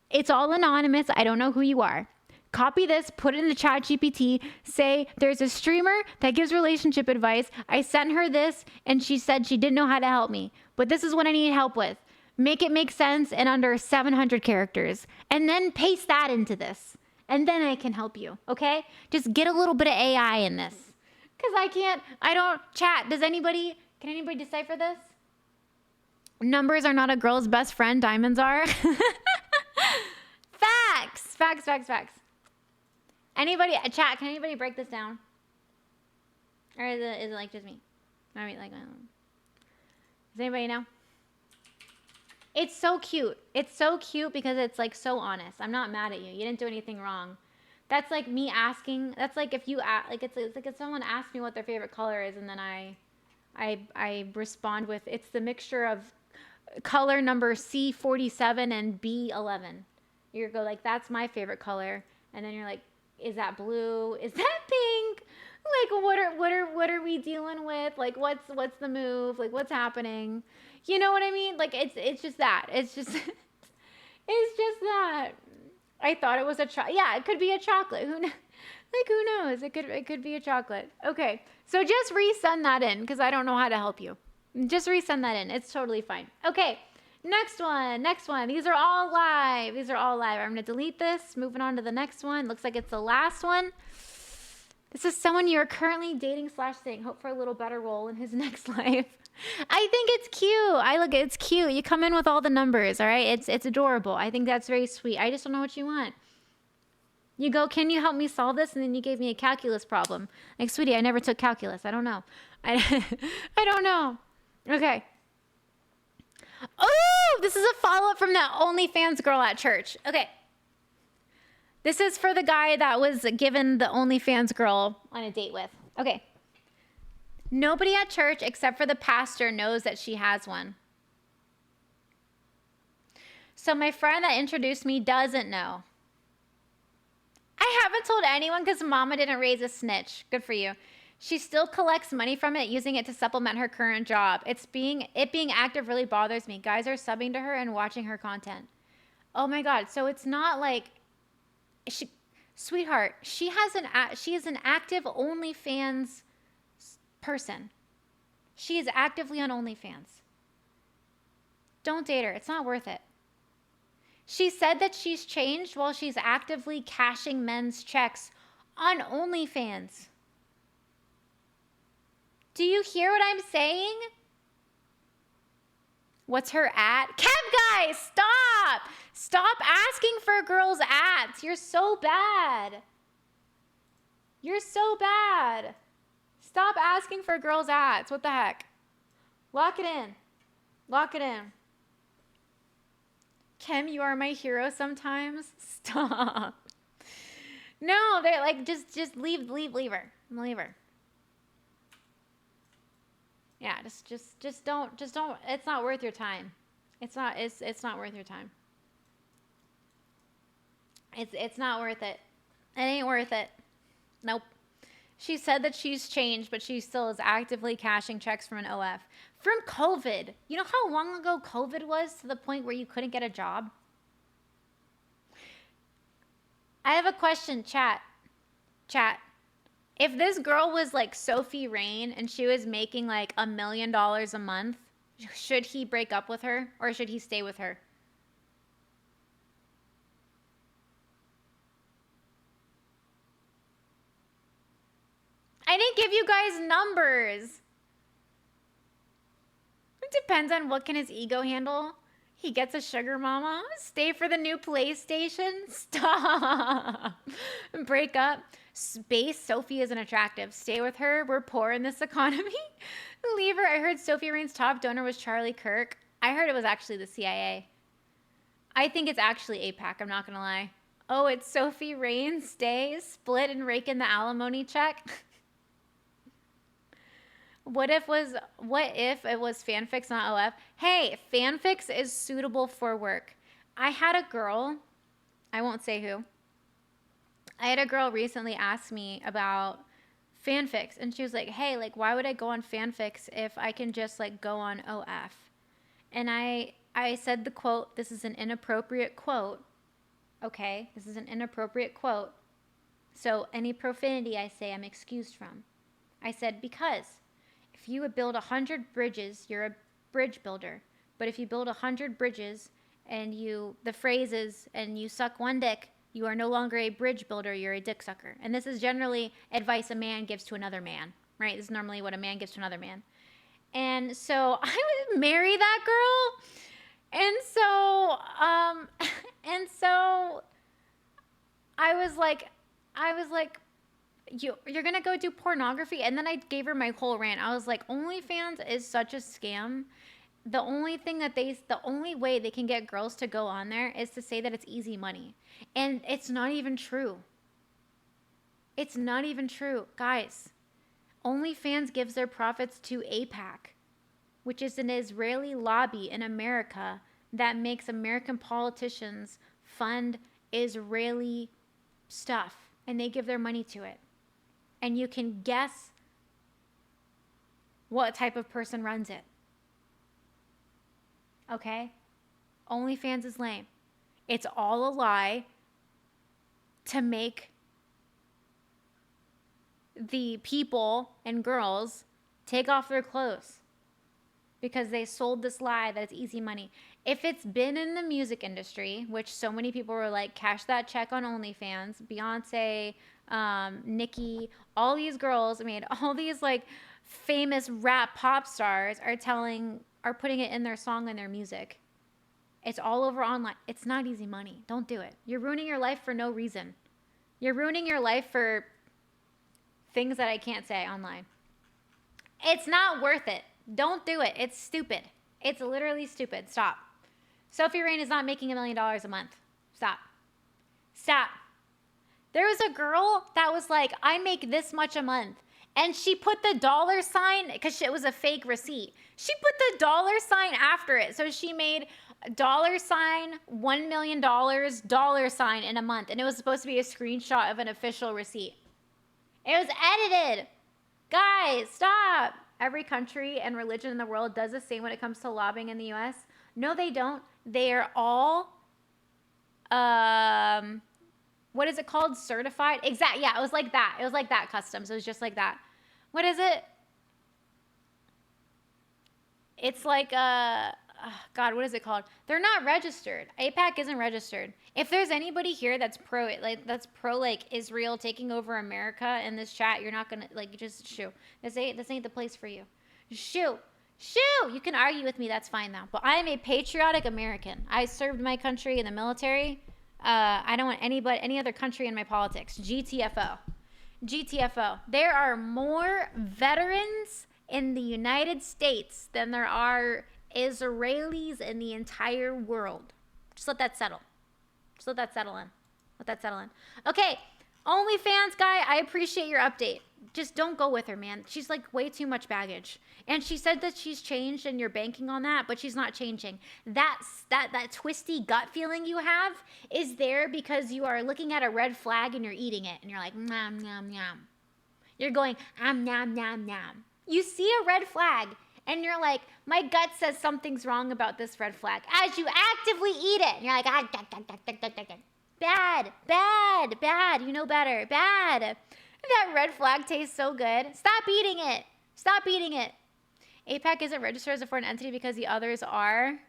It's all anonymous. I don't know who you are. Copy this, put it in the chat GPT, say there's a streamer that gives relationship advice. I sent her this and she said she didn't know how to help me, but this is what I need help with. Make it make sense in under 700 characters and then paste that into this. And then I can help you, okay? Just get a little bit of AI in this. Because I don't chat. Can anybody decipher this? Numbers are not a girl's best friend, diamonds are. Facts. Anybody, chat, can anybody break this down? Or is it like just me? I mean, like, does anybody know? It's so cute. It's so cute because it's like so honest. I'm not mad at you. You didn't do anything wrong. That's like me asking. That's like if you it's like if someone asks me what their favorite color is, and then I respond with it's the mixture of color number C47 and B11. You go like that's my favorite color, and then you're like, is that blue? Is that pink? Like what are we dealing with? Like what's the move? Like what's happening? You know what I mean? Like it's just that. It's just It's just that I thought it was a chocolate. Yeah, it could be a chocolate. Who knows? Like, who knows? It could be a chocolate. Okay, so just resend that in because I don't know how to help you. Just resend that in. It's totally fine. Okay, next one. These are all live. I'm gonna delete this. Moving on to the next one. Looks like it's the last one. This is someone you're currently dating / seeing. Hope for a little better role in his next life. I think it's cute. It's cute. You come in with all the numbers, all right? It's adorable. I think that's very sweet. I just don't know what you want. You go, can you help me solve this? And then you gave me a calculus problem. Like, sweetie, I never took calculus. I don't know. I don't know. Okay. Oh, this is a follow-up from that OnlyFans girl at church. Okay. This is for the guy that was given the OnlyFans girl on a date with. Okay. Nobody at church except for the pastor knows that she has one. So my friend that introduced me doesn't know. I haven't told anyone because mama didn't raise a snitch. Good for you. She still collects money from it, using it to supplement her current job. It being active really bothers me. Guys are subbing to her and watching her content. Oh my God. So it's not like sweetheart, she is an active OnlyFans person. She is actively on OnlyFans. Don't date her. It's not worth it. She said that she's changed while she's actively cashing men's checks on OnlyFans. Do you hear what I'm saying? What's her at? Kev, guys, stop! Stop asking for girls' ats. You're so bad. Stop asking for girls' ats. What the heck? Lock it in. Kim, you are my hero sometimes. Stop. No, they're like, just leave her. Leave her. Yeah, just don't. It's not worth your time. It's not worth your time. It's not worth it. It ain't worth it. Nope. She said that she's changed, but she still is actively cashing checks from an OF. From COVID. You know how long ago COVID was, to the point where you couldn't get a job? I have a question, chat. If this girl was like Sophie Rain and she was making like $1 million a month, should he break up with her or should he stay with her? I didn't give you guys numbers. It depends on what can his ego handle. He gets a sugar mama. Stay for the new PlayStation. Stop. Break up. Space. Sophie isn't attractive. Stay with her. We're poor in this economy. Leave her. I heard Sophie Rain's top donor was Charlie Kirk. I heard it was actually the CIA. I think it's actually APAC. I'm not going to lie. Oh, it's Sophie Rain. Stay. Split and rake in the alimony check. What if it was FanFix, not OF? Hey, FanFix is suitable for work. I had a girl, I won't say who. I had a girl recently ask me about FanFix, and she was like, hey, like, why would I go on FanFix if I can just like go on OF? And I said the quote, this is an inappropriate quote. Okay, this is an inappropriate quote. So any profanity I say, I'm excused from. I said, because if you would build 100 bridges, you're a bridge builder. But if you build 100 bridges and the phrase is, and you suck one dick, you are no longer a bridge builder, you're a dick sucker. And this is generally advice a man gives to another man, right? This is normally what a man gives to another man. And so I would marry that girl. And so I was like, you're gonna go do pornography? And then I gave her my whole rant. I was like, OnlyFans is such a scam. The only way they can get girls to go on there is to say that it's easy money. And it's not even true. It's not even true. Guys, OnlyFans gives their profits to APAC, which is an Israeli lobby in America that makes American politicians fund Israeli stuff, and they give their money to it. And you can guess what type of person runs it. Okay? OnlyFans is lame. It's all a lie to make the people and girls take off their clothes because they sold this lie that it's easy money. If it's been in the music industry, which so many people were like, cash that check on OnlyFans, Beyonce, Nicki, all these girls, I mean, all these like famous rap pop stars are putting it in their song and their music. It's all over online. It's not easy money. Don't do it. You're ruining your life for no reason. You're ruining your life for things that I can't say online. It's not worth it. Don't do it. It's stupid. It's literally stupid. Stop. Sophie Rain is not making $1 million a month. Stop. Stop. There was a girl that was like, I make this much a month. And she put the dollar sign, because it was a fake receipt. She put the dollar sign after it. So she made dollar sign, $1 million, dollar sign in a month. And it was supposed to be a screenshot of an official receipt. It was edited. Guys, stop. Every country and religion in the world does the same when it comes to lobbying in the U.S. No, they don't. They are all, what is it called? Certified? Exactly. Yeah, it was like that. It was like that, customs. It was just like that. What is it? It's like, God, what is it called? They're not registered. APAC isn't registered. If there's anybody here that's pro Israel taking over America in this chat, you're not gonna just shoo. This ain't the place for you. Shoo. You can argue with me, that's fine though. But I am a patriotic American. I served my country in the military. I don't want any other country in my politics. GTFO. There are more veterans in the United States than there are Israelis in the entire world. Just let that settle. Let that settle in. Okay, OnlyFans guy, I appreciate your update. Just don't go with her, man. She's like way too much baggage. And she said that she's changed and you're banking on that, but she's not changing. That twisty gut feeling you have is there because you are looking at a red flag and you're eating it. And you're like, nom, nom, nom. You're going, nom, nom, nom. You see a red flag and you're like, my gut says something's wrong about this red flag. As you actively eat it, and you're like, bad. You know better, bad. That red flag tastes so good. Stop eating it. APAC isn't registered as a foreign entity because the others are.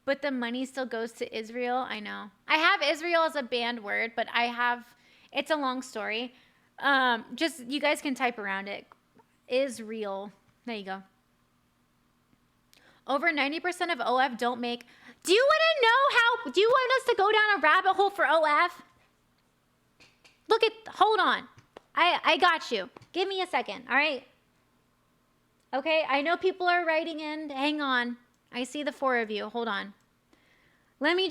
But the money still goes to Israel. I know. I have Israel as a banned word, but it's a long story. Just, you guys can type around it. Israel. There you go. Over 90% of OF don't make. Do you want us to go down a rabbit hole for OF? Hold on. I got you. Give me a second, all right? Okay, I know people are writing in. Hang on. I see the 4 of you. Hold on. Let me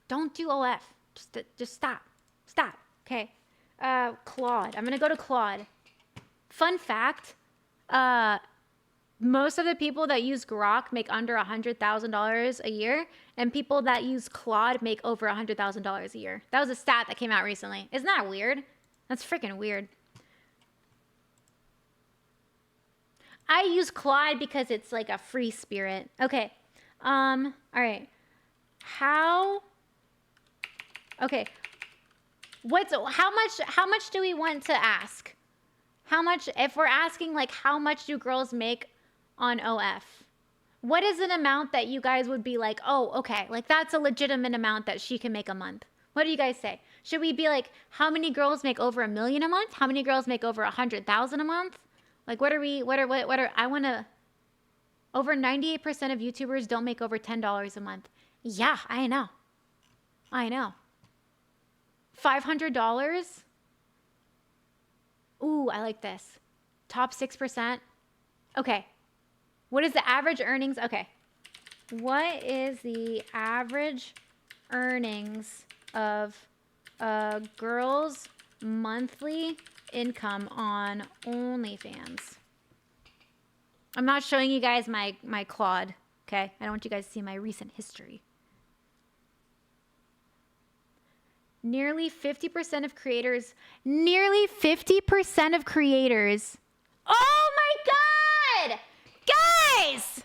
don't do OF. Just stop. Okay. Claude. I'm going to go to Claude. Fun fact, most of the people that use Grok make under $100,000 a year, and people that use Claude make over $100,000 a year. That was a stat that came out recently. Isn't that weird? That's freaking weird. I use Claude because it's like a free spirit. Okay. All right. Okay. How much do we want to ask? If we're asking like how much do girls make on OF? What is an amount that you guys would be like, oh, okay, like that's a legitimate amount that she can make a month? What do you guys say? Should we be like, how many girls make over $1 million a month? How many girls make over 100,000 a month? Like, over 98% of YouTubers don't make over $10 a month. Yeah, I know. $500? Ooh, I like this. Top 6%. Okay. What is the average earnings? Okay. What is the average earnings of a girl's monthly income on OnlyFans? I'm not showing you guys my Claude, okay? I don't want you guys to see my recent history. Nearly 50% of creators. Oh my God! Guys!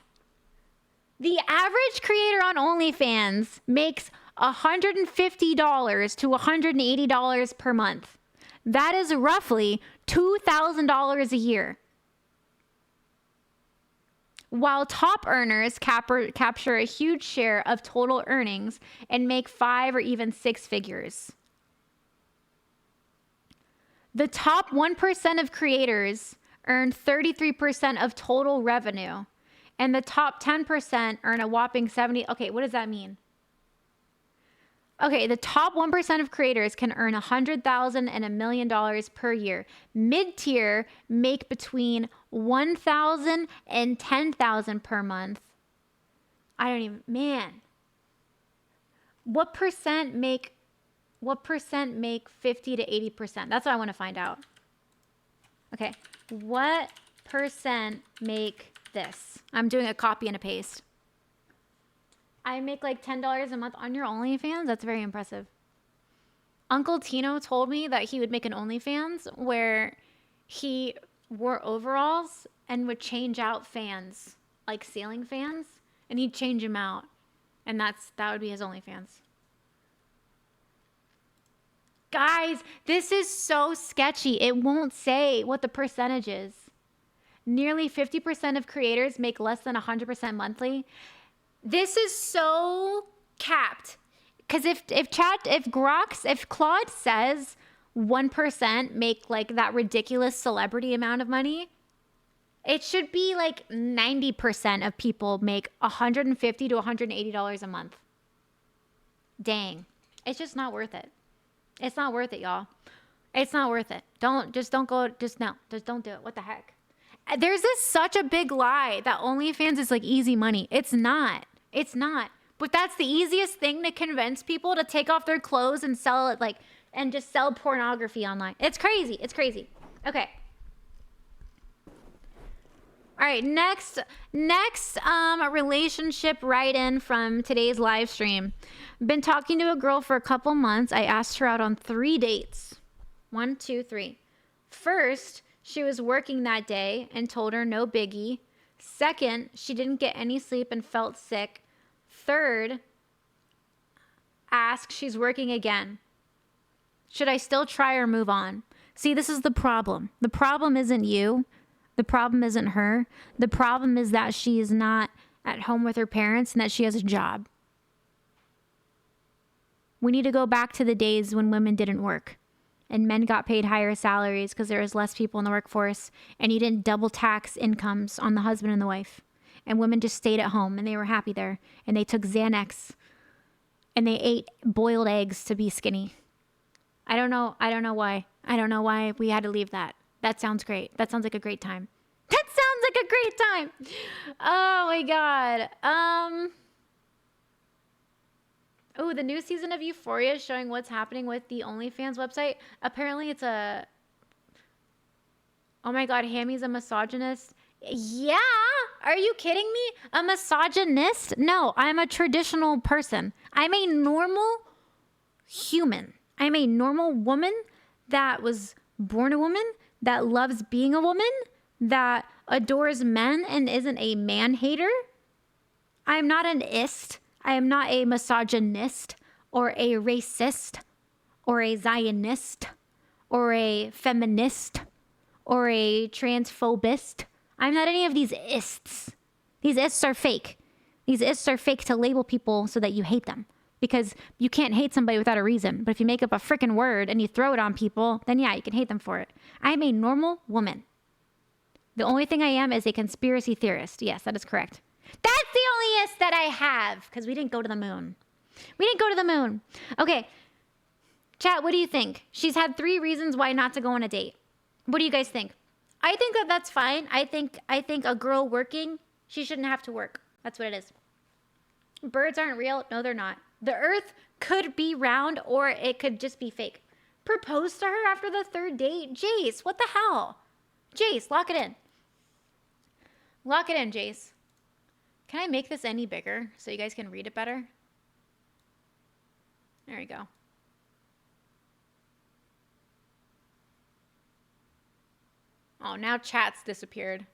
The average creator on OnlyFans makes $150 to $180 per month. That is roughly $2,000 a year. While top earners capture a huge share of total earnings and make 5 or even 6 figures. The top 1% of creators earn 33% of total revenue, and the top 10% earn a whopping 70. Okay, what does that mean? Okay, the top 1% of creators can earn $100,000 and $1 million per year. Mid-tier make between $1,000 and $10,000 per month. I don't even, man. What percent make 50 to 80%? That's what I want to find out. Okay, what percent make this? I'm doing a copy and a paste. I make like $10 a month on your OnlyFans. That's very impressive. Uncle Tino told me that he would make an OnlyFans where he wore overalls and would change out fans, like ceiling fans, and he'd change them out. And that would be his OnlyFans. Guys, this is so sketchy. It won't say what the percentage is. Nearly 50% of creators make less than 100% monthly. This is so capped. Because if Claude says 1% make like that ridiculous celebrity amount of money, it should be like 90% of people make $150 to $180 a month. Dang. It's just not worth it. It's not worth it, y'all. It's not worth it. Don't do it. What the heck? There's such a big lie that OnlyFans is like easy money. It's not. It's not. But that's the easiest thing to convince people to take off their clothes and sell it and just sell pornography online. It's crazy. It's crazy. Okay. All right. Next relationship write-in from today's live stream. Been talking to a girl for a couple months. I asked her out on 3 dates. 1, 2, 3. First, she was working that day and told her no biggie. Second, she didn't get any sleep and felt sick. Third, ask, she's working again. Should I still try or move on? See, this is the problem. The problem isn't you. The problem isn't her. The problem is that she is not at home with her parents and that she has a job. We need to go back to the days when women didn't work and men got paid higher salaries because there was less people in the workforce and you didn't double tax incomes on the husband and the wife. And women just stayed at home and they were happy there. And they took Xanax and they ate boiled eggs to be skinny. I don't know why. I don't know why we had to leave that. That sounds great. That sounds like a great time. That sounds like a great time. Oh my God. Oh, the new season of Euphoria is showing what's happening with the OnlyFans website. Apparently it's oh my God, Hammy's a misogynist. Yeah. Are you kidding me? A misogynist? No, I'm a traditional person. I'm a normal human. I'm a normal woman that was born a woman, that loves being a woman, that adores men and isn't a man hater. I'm not an ist. I am not a misogynist or a racist or a Zionist or a feminist or a transphobist. I'm not any of these ists. These ists are fake. These ists are fake to label people so that you hate them. Because you can't hate somebody without a reason. But if you make up a freaking word and you throw it on people, then yeah, you can hate them for it. I'm a normal woman. The only thing I am is a conspiracy theorist. Yes, that is correct. That's the only ist that I have. Because we didn't go to the moon. We didn't go to the moon. Okay. Chat, what do you think? She's had 3 reasons why not to go on a date. What do you guys think? I think that that's fine. I think a girl working, she shouldn't have to work. That's what it is. Birds aren't real. No, they're not. The earth could be round or it could just be fake. Propose to her after the 3rd date? Jace, what the hell? Jace, lock it in. Lock it in, Jace. Can I make this any bigger so you guys can read it better? There we go. Oh, now chat's disappeared.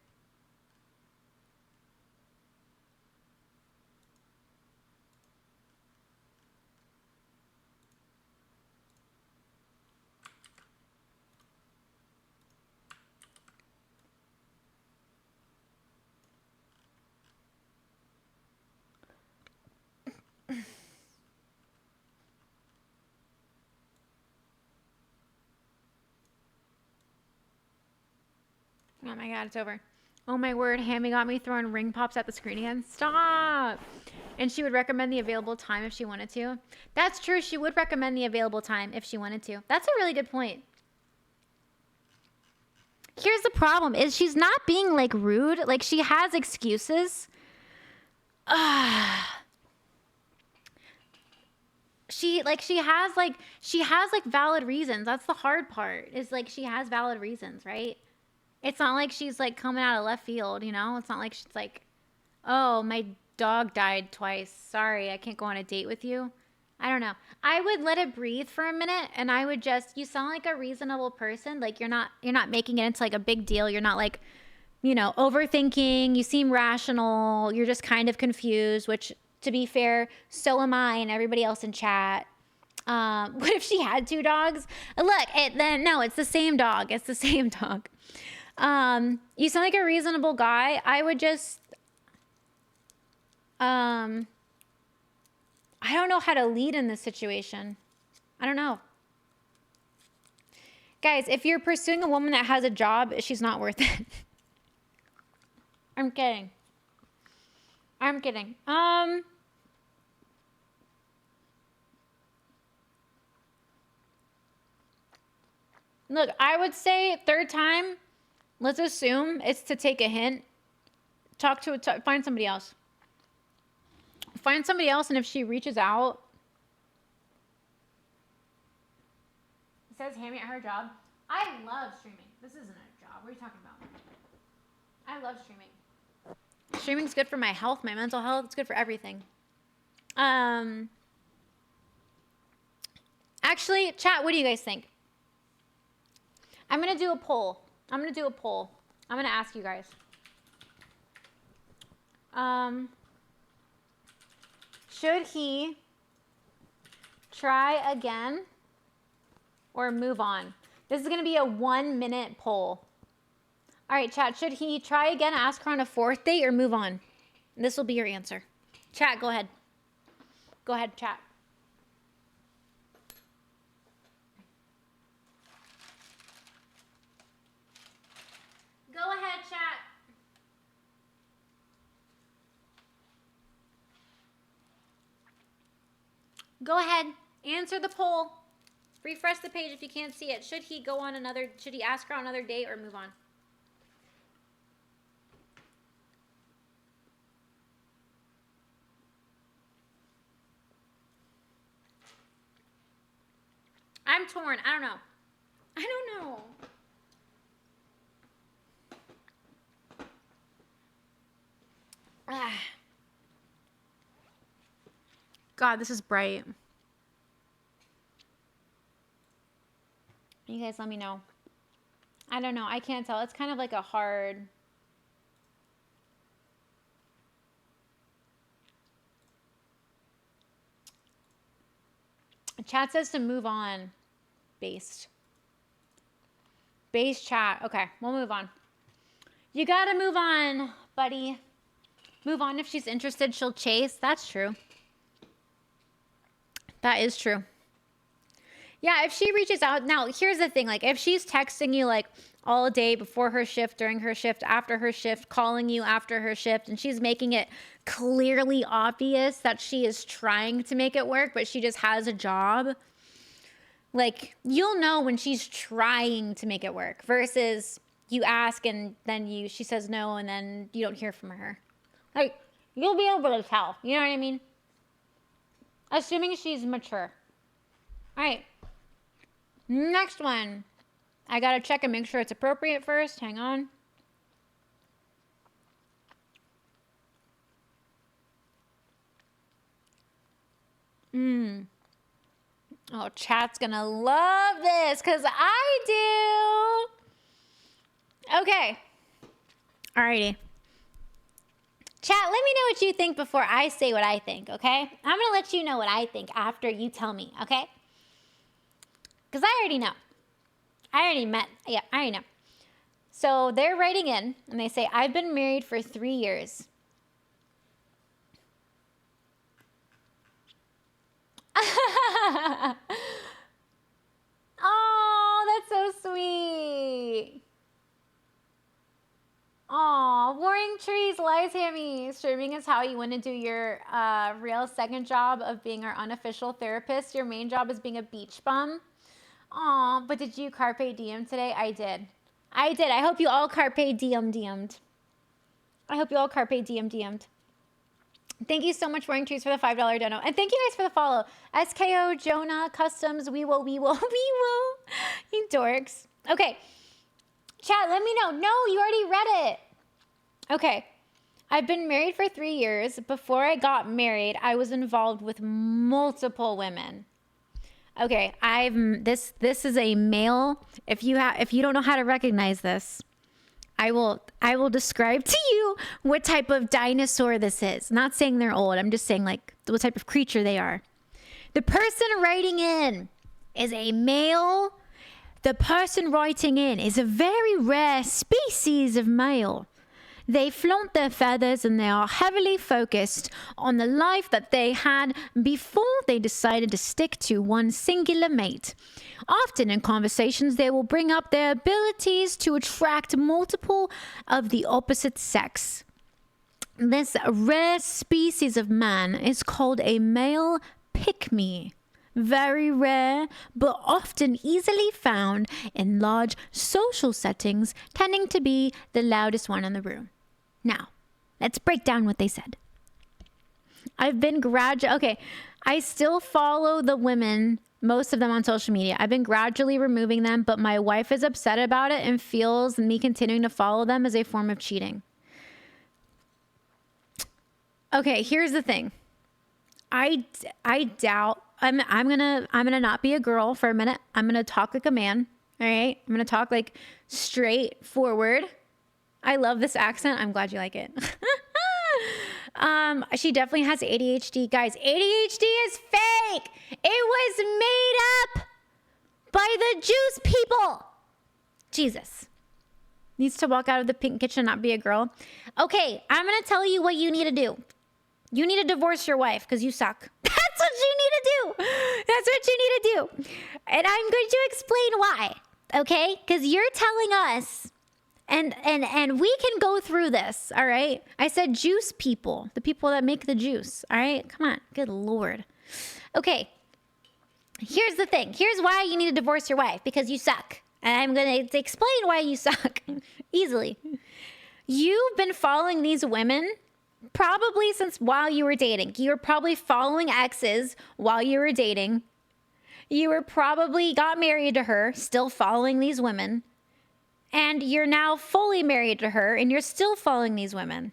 Oh my God, it's over. Oh my word, Hammy got me throwing ring pops at the screen again. Stop. And she would recommend the available time if she wanted to. That's true. She would recommend the available time if she wanted to. That's a really good point. Here's the problem is she's not being like rude. Like she has excuses. She has valid reasons. That's the hard part. Is like she has valid reasons, right? It's not like she's like coming out of left field, you know? It's not like she's like, "Oh, my dog died twice. Sorry, I can't go on a date with you." I don't know. I would let it breathe for a minute and I would just, you sound like a reasonable person. Like you're not making it into like a big deal. You're not like, you know, overthinking. You seem rational. You're just kind of confused, which to be fair, so am I and everybody else in chat. What if she had two dogs? Look, no, it's the same dog. It's the same dog. You sound like a reasonable guy. I would just, I don't know how to lead in this situation. I don't know. Guys, if you're pursuing a woman that has a job, she's not worth it. I'm kidding. I'm kidding. Look, I would say third time, let's assume it's to take a hint. Find somebody else. Find somebody else, and if she reaches out, it says Hammy at her job. I love streaming. This isn't a job. What are you talking about? I love streaming. Streaming's good for my health, my mental health. It's good for everything. Actually, chat, what do you guys think? I'm going to do a poll. I'm going to ask you guys. Should he try again or move on? This is going to be a 1-minute poll. All right, chat, should he try again, ask her on a fourth date, or move on? This will be your answer. Chat, go ahead. Go ahead, chat. Go ahead, chat. Go ahead. Answer the poll. Refresh the page if you can't see it. Should he ask her on another date or move on? I'm torn. I don't know. God, this is bright. You guys let me know. I don't know. I can't tell. It's kind of like a hard... Chat says to move on. Based chat. Okay, we'll move on. You gotta move on, buddy. Move on. If she's interested, she'll chase. That's true. That is true. Yeah, if she reaches out. Now, here's the thing. Like, if she's texting you, like, all day before her shift, during her shift, after her shift, calling you after her shift, and she's making it clearly obvious that she is trying to make it work, but she just has a job, like, you'll know when she's trying to make it work versus you ask and then she says no and then you don't hear from her. Like, you'll be able to tell. You know what I mean? Assuming she's mature. All right. Next one. I got to check and make sure it's appropriate first. Hang on. Oh, chat's going to love this because I do. Okay. Alrighty. Chat, let me know what you think before I say what I think, okay? I'm going to let you know what I think after you tell me, okay? Because I already know. I already know. So they're writing in, and they say, I've been married for 3 years. Oh, that's so sweet. seeing as how you want to do your real second job of being our unofficial therapist, your main job is being a beach bum. Aw, but did you carpe diem today? I did. I hope you all carpe diem-DM'd. I hope you all carpe diem-DM'd. Thank you so much, Roaring Trees, for the $5 dono. And thank you guys for the follow. SKO, Jonah, Customs, we will. You dorks. Okay. Chat, let me know. No, you already read it. Okay. I've been married for 3 years. Before I got married, I was involved with multiple women. Okay, this is a male. If you don't know how to recognize this, I will describe to you what type of dinosaur this is. Not saying they're old. I'm just saying like what type of creature they are. The person writing in is a male. The person writing in is a very rare species of male. They flaunt their feathers and they are heavily focused on the life that they had before they decided to stick to one singular mate. Often in conversations, they will bring up their abilities to attract multiple of the opposite sex. This rare species of man is called a male pick-me. Very rare, but often easily found in large social settings, tending to be the loudest one in the room. Now, let's break down what they said. I've been okay, I still follow the women, most of them on social media. I've been gradually removing them, but my wife is upset about it and feels me continuing to follow them as a form of cheating. Okay, here's the thing. I doubt I'm gonna not be a girl for a minute. I'm gonna talk like a man. All right, I'm gonna talk like straightforward. I love this accent. I'm glad you like it. She definitely has ADHD. Guys, ADHD is fake. It was made up by the juice people. Jesus. Needs to walk out of the pink kitchen and not be a girl. Okay, I'm going to tell you what you need to do. You need to divorce your wife because you suck. That's what you need to do. That's what you need to do. And I'm going to explain why. Okay? Because you're telling us... And we can go through this, all right? I said juice people, the people that make the juice, all right? Come on, good Lord. Okay, here's the thing. Here's why you need to divorce your wife, because you suck. And I'm going to explain why you suck easily. You've been following these women probably since while you were dating. You were probably following exes while you were dating. You were probably got married to her, still following these women. And you're now fully married to her and you're still following these women.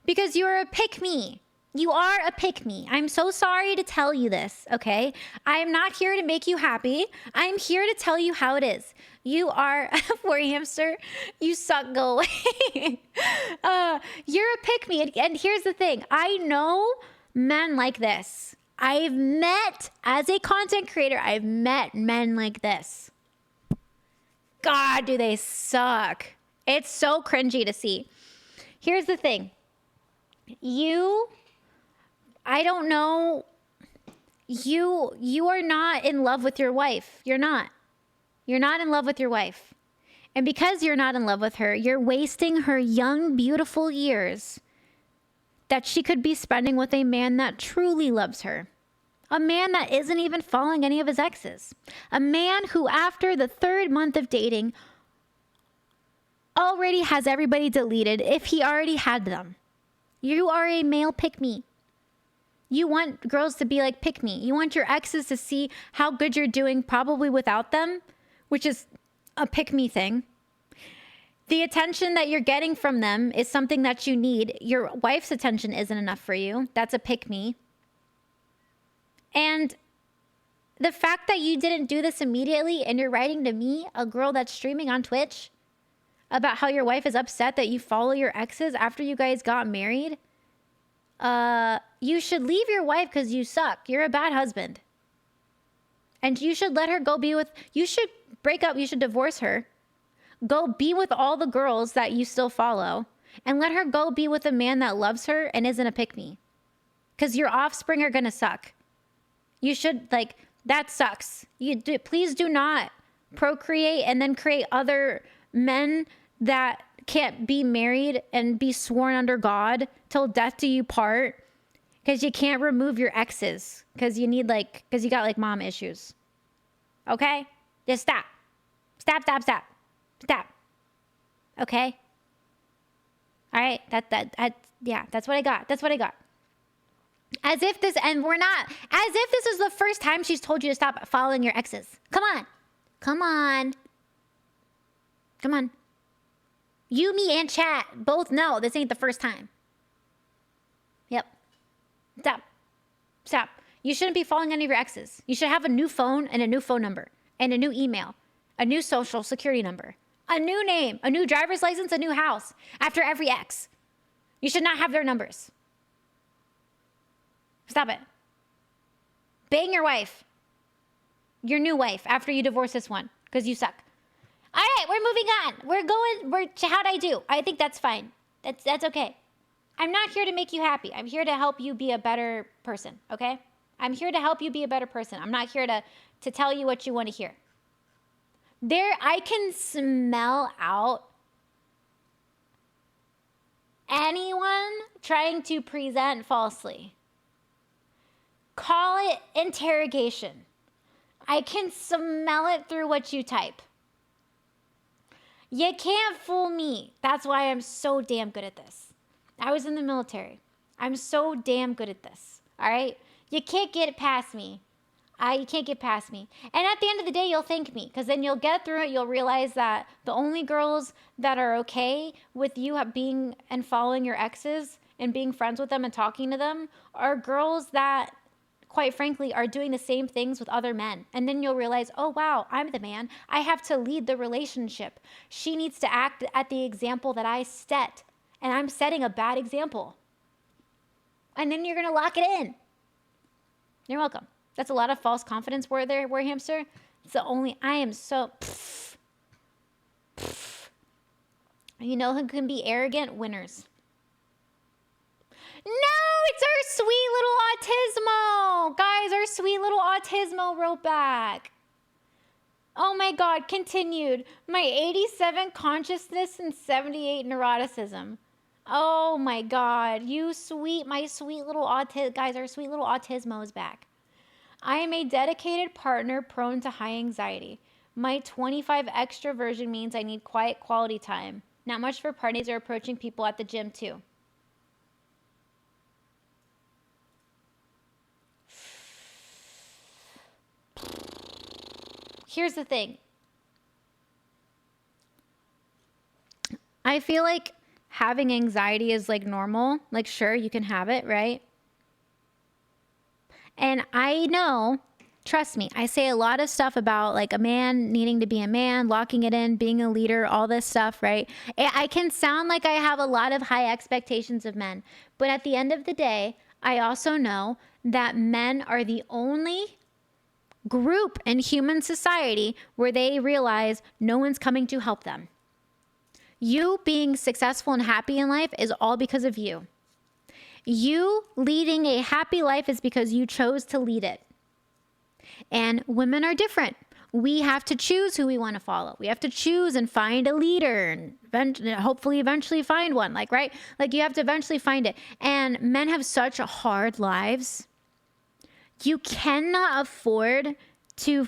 Because you're a pick-me. You are a pick-me. I'm so sorry to tell you this, okay? I am not here to make you happy. I'm here to tell you how it is. You are a poor hamster. You suck, go away. You're a pick-me. And here's the thing. I know men like this. I've met, as a content creator, I've met men like this. God, do they suck. It's so cringy to see. Here's the thing. I don't know. You are not in love with your wife. You're not. You're not in love with your wife. And because you're not in love with her, you're wasting her young, beautiful years that she could be spending with a man that truly loves her. A man that isn't even following any of his exes. A man who, after the 3rd month of dating, already has everybody deleted if he already had them. You are a male pick-me. You want girls to be like pick-me. You want your exes to see how good you're doing probably without them, which is a pick-me thing. The attention that you're getting from them is something that you need. Your wife's attention isn't enough for you. That's a pick-me. And the fact that you didn't do this immediately and you're writing to me, a girl that's streaming on Twitch, about how your wife is upset that you follow your exes after you guys got married, you should leave your wife because you suck. You're a bad husband. And you should let her go you should break up, you should divorce her. Go be with all the girls that you still follow and let her go be with a man that loves her and isn't a pick-me. Because your offspring are going to suck. You should, that sucks. Please do not procreate and then create other men that can't be married and be sworn under God till death do you part because you can't remove your exes because you need because you got mom issues. Okay? Just stop. Stop. Okay? All right? That's what I got. As if this is the first time she's told you to stop following your exes. Come on. You, me, and chat both know this ain't the first time. Yep. Stop. You shouldn't be following any of your exes. You should have a new phone and a new phone number and a new email, a new social security number, a new name, a new driver's license, a new house after every ex. You should not have their numbers. Stop it. Bang your wife. Your new wife after you divorce this one because you suck. All right, we're moving on. How'd I do? I think that's fine. That's okay. I'm not here to make you happy. I'm here to help you be a better person, okay? I'm here to help you be a better person. I'm not here to tell you what you want to hear. I can smell out anyone trying to present falsely. Call it interrogation. I can smell it through what you type. You can't fool me. That's why I'm so damn good at this. I was in the military. I'm so damn good at this. All right? You can't get past me. You can't get past me. And at the end of the day, you'll thank me because then you'll get through it. You'll realize that the only girls that are okay with you being and following your exes and being friends with them and talking to them are girls that, quite frankly, are doing the same things with other men. And then you'll realize, oh, wow, I'm the man. I have to lead the relationship. She needs to act at the example that I set. And I'm setting a bad example. And then you're going to lock it in. You're welcome. That's a lot of false confidence word there, War Hamster. It's the only, I am so, You know who can be arrogant? Winners. No, it's our sweet little Autismo. Guys, our sweet little Autismo wrote back. Oh my God, continued. My 87 consciousness and 78 neuroticism. Oh my God, my sweet little guys, our sweet little Autismo is back. I am a dedicated partner prone to high anxiety. My 25 extroversion means I need quiet quality time. Not much for parties or approaching people at the gym too. Here's the thing. I feel like having anxiety is normal. Sure, you can have it, right? And I know, trust me, I say a lot of stuff about a man needing to be a man, locking it in, being a leader, all this stuff, right? I can sound like I have a lot of high expectations of men. But at the end of the day, I also know that men are the only group in human society where they realize no one's coming to help them. You being successful and happy in life is all because of you. You leading a happy life is because you chose to lead it. And women are different. We have to choose who we want to follow. We have to choose and find a leader and hopefully eventually find one, right? You have to eventually find it. And men have such hard lives. You cannot afford to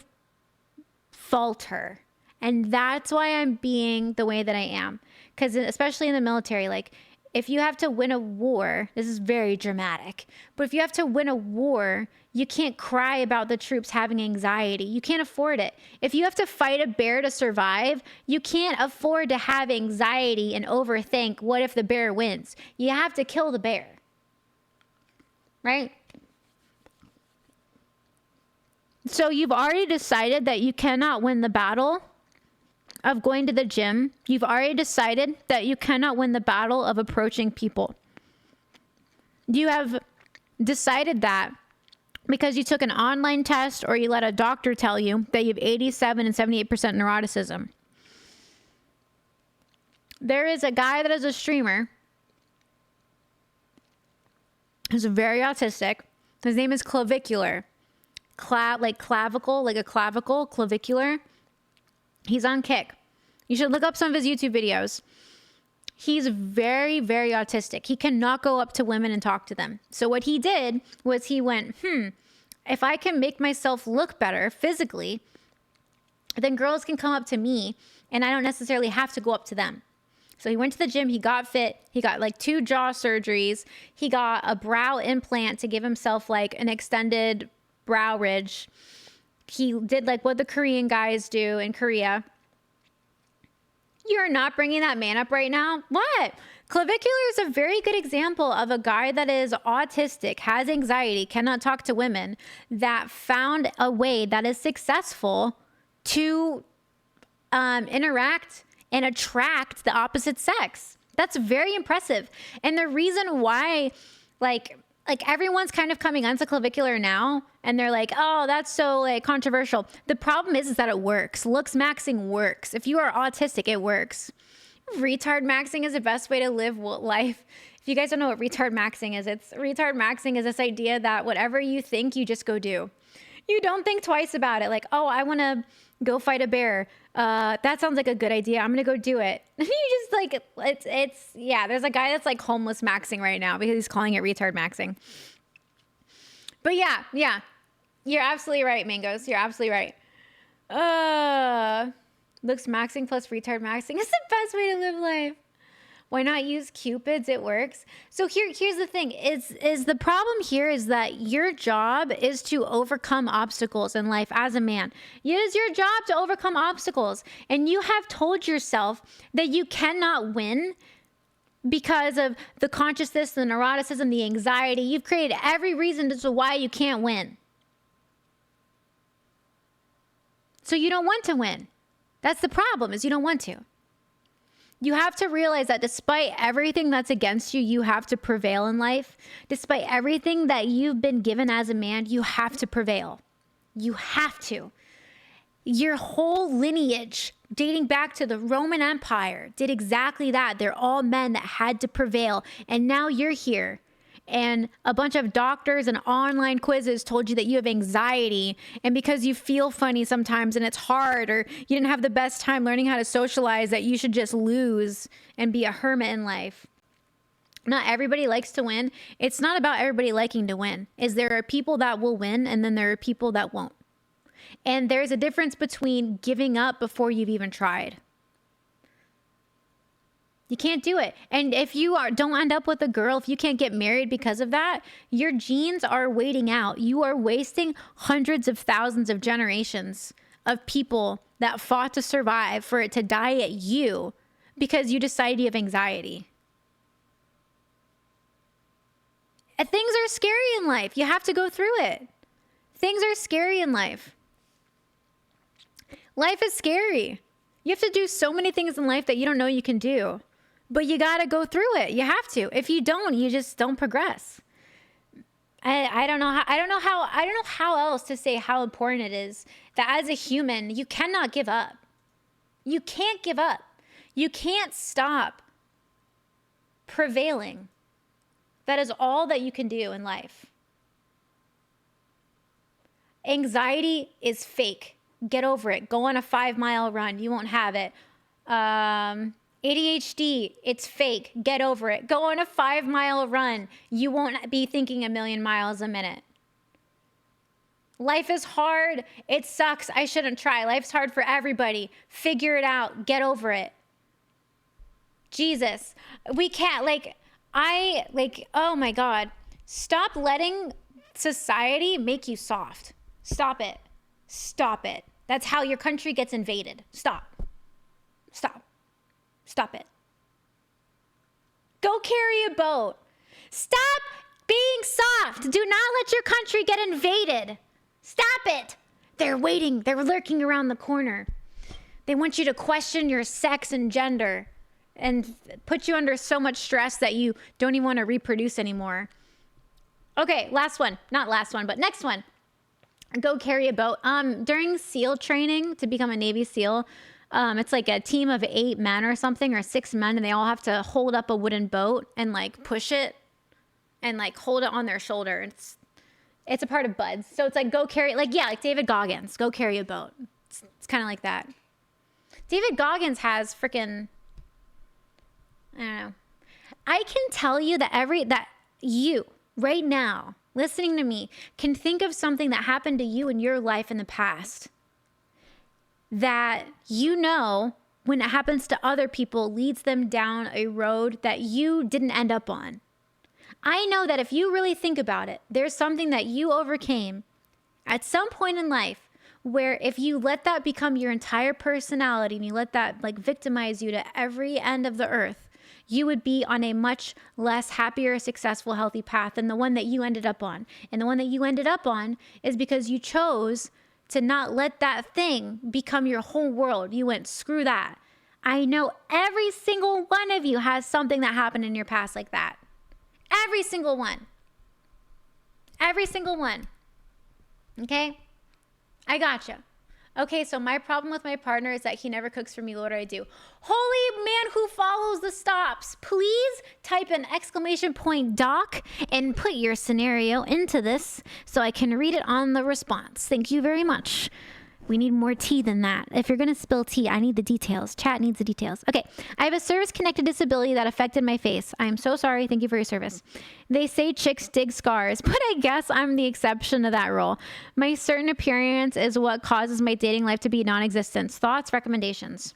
falter. And that's why I'm being the way that I am. Because especially in the military, if you have to win a war, this is very dramatic, but if you have to win a war, you can't cry about the troops having anxiety. You can't afford it. If you have to fight a bear to survive, you can't afford to have anxiety and overthink, what if the bear wins? You have to kill the bear. Right? So you've already decided that you cannot win the battle of going to the gym. You've already decided that you cannot win the battle of approaching people. You have decided that because you took an online test or you let a doctor tell you that you have 87 and 78% neuroticism. There is a guy that is a streamer who's very autistic. His name is Clavicular. Clavicle, like a clavicle, clavicular. He's on Kick. You should look up some of his YouTube videos. He's very, very autistic. He cannot go up to women and talk to them. So what he did was he went, if I can make myself look better physically, then girls can come up to me and I don't necessarily have to go up to them. So he went to the gym, he got fit, he got like 2 jaw surgeries, he got a brow implant to give himself like an extended brow ridge. He did like what the Korean guys do in Korea. You're not bringing that man up right now? What? Clavicular is a very good example of a guy that is autistic, has anxiety, cannot talk to women, that found a way that is successful to interact and attract the opposite sex. That's very impressive. And the reason why, like everyone's kind of coming onto clavicular now, and they're like, oh, that's so like controversial. The problem is that it works. Looks maxing works. If you are autistic, it works. Retard maxing is the best way to live life. If you guys don't know what retard maxing is, retard maxing is this idea that whatever you think, you just go do. You don't think twice about it. Like, oh, I want to go fight a bear. That sounds like a good idea. I'm going to go do it. You just like, yeah, there's a guy that's like homeless maxing right now because he's calling it retard maxing. But yeah, you're absolutely right, Mangoes. You're absolutely right. Looks maxing plus retard maxing is the best way to live life. Why not use Cupids? It works. So here's the thing is the problem here is that your job is to overcome obstacles in life as a man. It is your job to overcome obstacles. And you have told yourself that you cannot win because of the consciousness, the neuroticism, the anxiety. You've created every reason as to why you can't win. So you don't want to win. That's the problem, is you don't want to. You have to realize that despite everything that's against you, you have to prevail in life. Despite everything that you've been given as a man, you have to prevail. You have to. Your whole lineage, dating back to the Roman Empire, did exactly that. They're all men that had to prevail. And now you're here. And a bunch of doctors and online quizzes told you that you have anxiety. And because you feel funny sometimes and it's hard, or you didn't have the best time learning how to socialize, that you should just lose and be a hermit in life. Not everybody likes to win. It's not about everybody liking to win. There are people that will win, and then there are people that won't. And there's a difference between giving up before you've even tried. You can't do it. And if you don't end up with a girl, if you can't get married because of that, your genes are waiting out. You are wasting hundreds of thousands of generations of people that fought to survive for it to die at you because you decided you have anxiety. And things are scary in life. You have to go through it. Things are scary in life. Life is scary. You have to do so many things in life that you don't know you can do. But you got to go through it. You have to. If you don't, you just don't progress. I don't know how else to say how important it is that as a human, you cannot give up. You can't give up. You can't stop prevailing. That is all that you can do in life. Anxiety is fake. Get over it. Go on a 5-mile run. You won't have it. ADHD, it's fake. Get over it. Go on a 5-mile run. You won't be thinking 1,000,000 miles a minute. Life is hard. It sucks. I shouldn't try. Life's hard for everybody. Figure it out. Get over it. Jesus. We can't, oh my God. Stop letting society make you soft. Stop it. Stop it. That's how your country gets invaded. Stop. Stop. Stop it. Go carry a boat. Stop being soft. Do not let your country get invaded. Stop it. They're waiting. They're lurking around the corner. They want you to question your sex and gender and put you under so much stress that you don't even want to reproduce anymore. Okay, last one. Not last one, but next one. Go carry a boat. During SEAL training to become a Navy SEAL, it's like a team of 8 men or something, or 6 men, and they all have to hold up a wooden boat and like push it and like hold it on their shoulder. It's a part of BUDS. So it's like go carry, like David Goggins, go carry a boat. It's kind of like that. David Goggins has freaking I don't know. I can tell you that you right now listening to me can think of something that happened to you in your life in the past that you know when it happens to other people leads them down a road that you didn't end up on. I know that if you really think about it, there's something that you overcame at some point in life where if you let that become your entire personality and you let that like victimize you to every end of the earth, you would be on a much less happier, successful, healthy path than the one that you ended up on. And the one that you ended up on is because you chose to not let that thing become your whole world. You went, screw that. I know every single one of you has something that happened in your past like that. Every single one. Every single one. Okay? I gotcha. Okay, so my problem with my partner is that he never cooks for me. What do I do? Holy man who follows the stops. Please type an exclamation point doc and put your scenario into this so I can read it on the response. Thank you very much. We need more tea than that. If you're going to spill tea, I need the details. Chat needs the details. Okay. I have a service-connected disability that affected my face. I am so sorry. Thank you for your service. They say chicks dig scars, but I guess I'm the exception to that rule. My certain appearance is what causes my dating life to be non-existent. Thoughts, recommendations?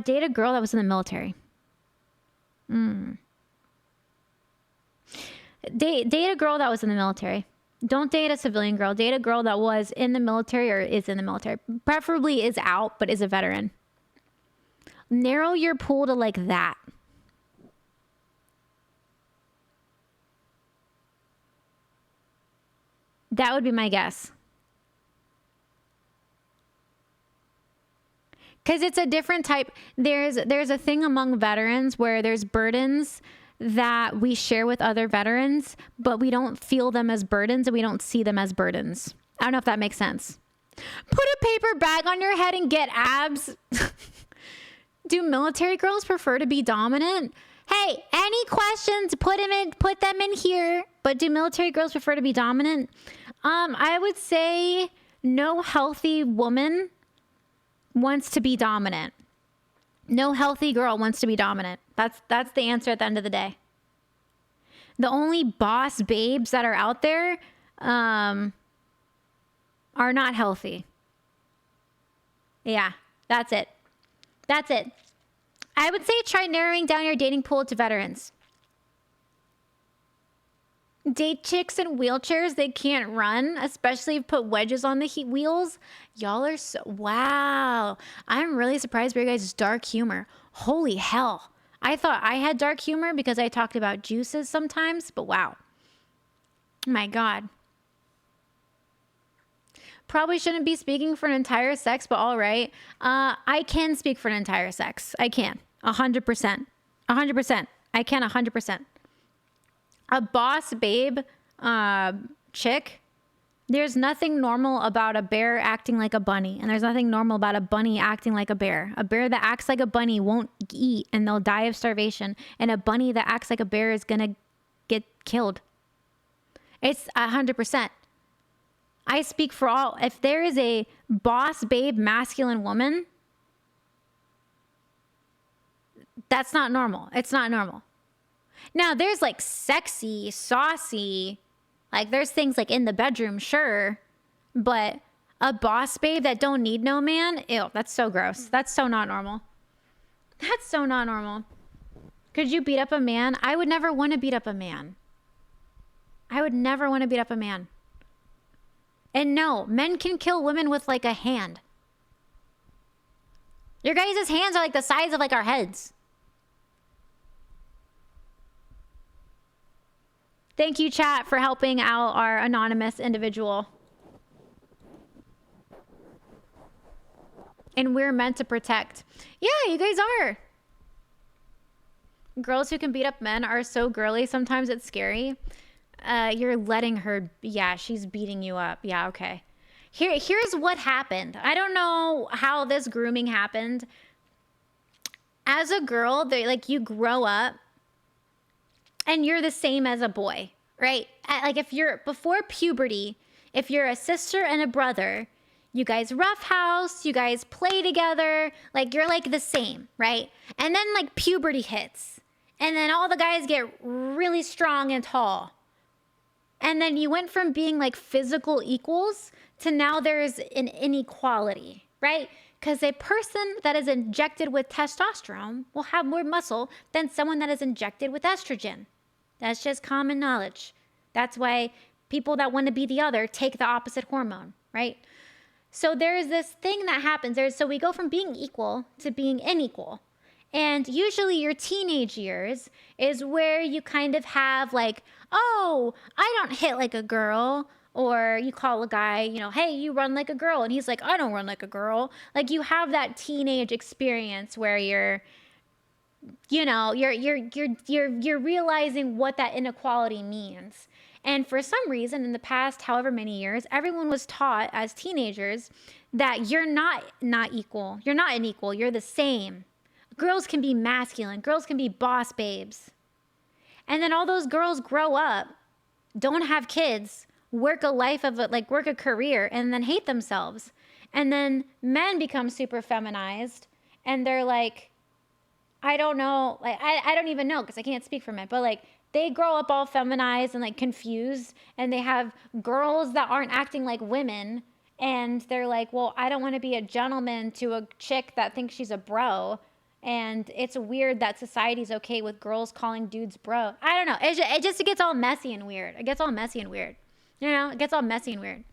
Date a girl that was in the military. Date a girl that was in the military. Don't date a civilian girl. Date a girl that was in the military or is in the military. Preferably is out, but is a veteran. Narrow your pool to like that. That would be my guess. Because it's a different type. There's a thing among veterans where there's burdens that we share with other veterans, but we don't feel them as burdens and we don't see them as burdens. I don't know if that makes sense. Put a paper bag on your head and get abs. Do military girls prefer to be dominant? Hey, any questions? Put them in here. But do military girls prefer to be dominant? I would say no healthy woman wants to be dominant. No healthy girl wants to be dominant. That's the answer at the end of the day. The only boss babes that are out there are not healthy. Yeah, that's it. That's it. I would say try narrowing down your dating pool to veterans. Date chicks in wheelchairs. They can't run, especially if you put wedges on the wheels. Y'all are so... Wow. I'm really surprised by your guys' dark humor. Holy hell. I thought I had dark humor because I talked about juices sometimes, but wow. My God. Probably shouldn't be speaking for an entire sex, but all right. I can speak for an entire sex. I can. 100%. 100%. I can 100%. A boss babe chick, there's nothing normal about a bear acting like a bunny. And there's nothing normal about a bunny acting like a bear. A bear that acts like a bunny won't eat and they'll die of starvation. And a bunny that acts like a bear is going to get killed. It's 100%. I speak for all. If there is a boss babe masculine woman, that's not normal. It's not normal. Now, there's like sexy, saucy, like there's things like in the bedroom, sure. But a boss babe that don't need no man, ew, that's so gross. That's so not normal. That's so not normal. Could you beat up a man? I would never want to beat up a man. I would never want to beat up a man. And no, men can kill women with like a hand. Your guys' hands are like the size of like our heads. Thank you, chat, for helping out our anonymous individual. And we're meant to protect. Yeah, you guys are. Girls who can beat up men are so girly. Sometimes it's scary. You're letting her... Yeah, she's beating you up. Yeah, okay. Here's what happened. I don't know how this grooming happened. As a girl, you grow up. And you're the same as a boy. right? Like if you're before puberty, if you're a sister and a brother, you guys roughhouse, you guys play together, like you're like the same, right? And then like puberty hits, and then all the guys get really strong and tall. And then you went from being like physical equals to now there's an inequality, right? Because a person that is injected with testosterone will have more muscle than someone that is injected with estrogen. That's just common knowledge. That's why people that want to be the other take the opposite hormone, right? So there's this thing that happens. So we go from being equal to being unequal. And usually your teenage years is where you kind of have like, oh, I don't hit like a girl. Or you call a guy, you know, hey, you run like a girl. And he's like, I don't run like a girl. Like you have that teenage experience where you're, you know, you're realizing what that inequality means. And for some reason in the past, however many years, everyone was taught as teenagers that you're not equal. You're not unequal. You're the same. Girls can be masculine. Girls can be boss babes. And then all those girls grow up, don't have kids, work a career, and then hate themselves. And then men become super feminized, and they're like, I don't know, like I don't even know because I can't speak for men, but like they grow up all feminized and like confused, and they have girls that aren't acting like women, and they're like, well, I don't want to be a gentleman to a chick that thinks she's a bro. And it's weird that society's okay with girls calling dudes bro. I don't know. It just gets all messy and weird. It gets all messy and weird. You know, it gets all messy and weird.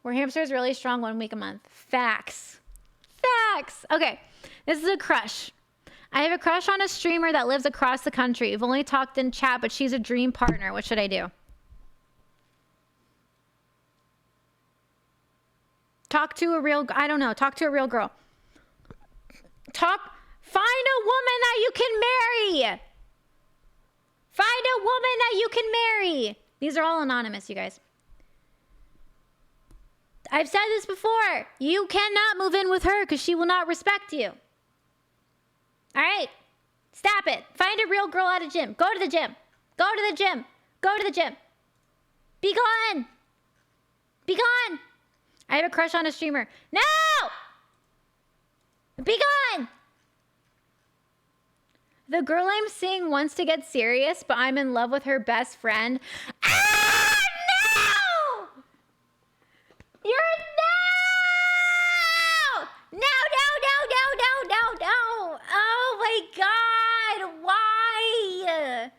Were hamsters really strong 1 week a month? Facts. Facts. Okay, this is a crush. I have a crush on a streamer that lives across the country. We've only talked in chat, but she's a dream partner. What should I do? Talk to a real girl. Find a woman that you can marry. Find a woman that you can marry. These are all anonymous, you guys. I've said this before. You cannot move in with her because she will not respect you. All right? Stop it. Find a real girl at a gym. Go to the gym. Go to the gym. Go to the gym. Be gone. Be gone. I have a crush on a streamer. No! Be gone! The girl I'm seeing wants to get serious, but I'm in love with her best friend. Ah, no! You're no! No! Oh my God, why?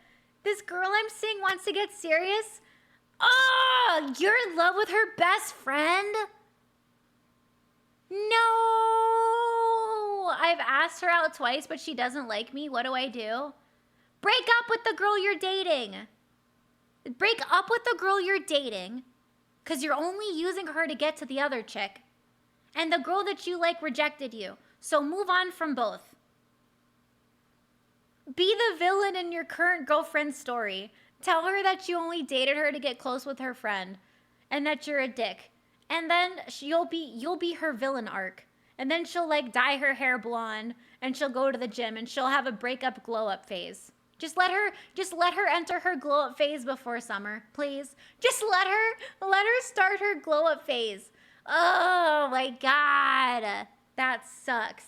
This girl I'm seeing wants to get serious? Oh, you're in love with her best friend? No! I've asked her out twice, but she doesn't like me. What do I do? Break up with the girl you're dating. Break up with the girl you're dating because you're only using her to get to the other chick. And the girl that you like rejected you. So move on from both. Be the villain in your current girlfriend's story. Tell her that you only dated her to get close with her friend and that you're a dick. And then you'll be her villain arc. And then she'll like dye her hair blonde and she'll go to the gym and she'll have a breakup glow up phase. Just let her enter her glow up phase before summer, please. Just let her start her glow up phase. Oh my God. That sucks.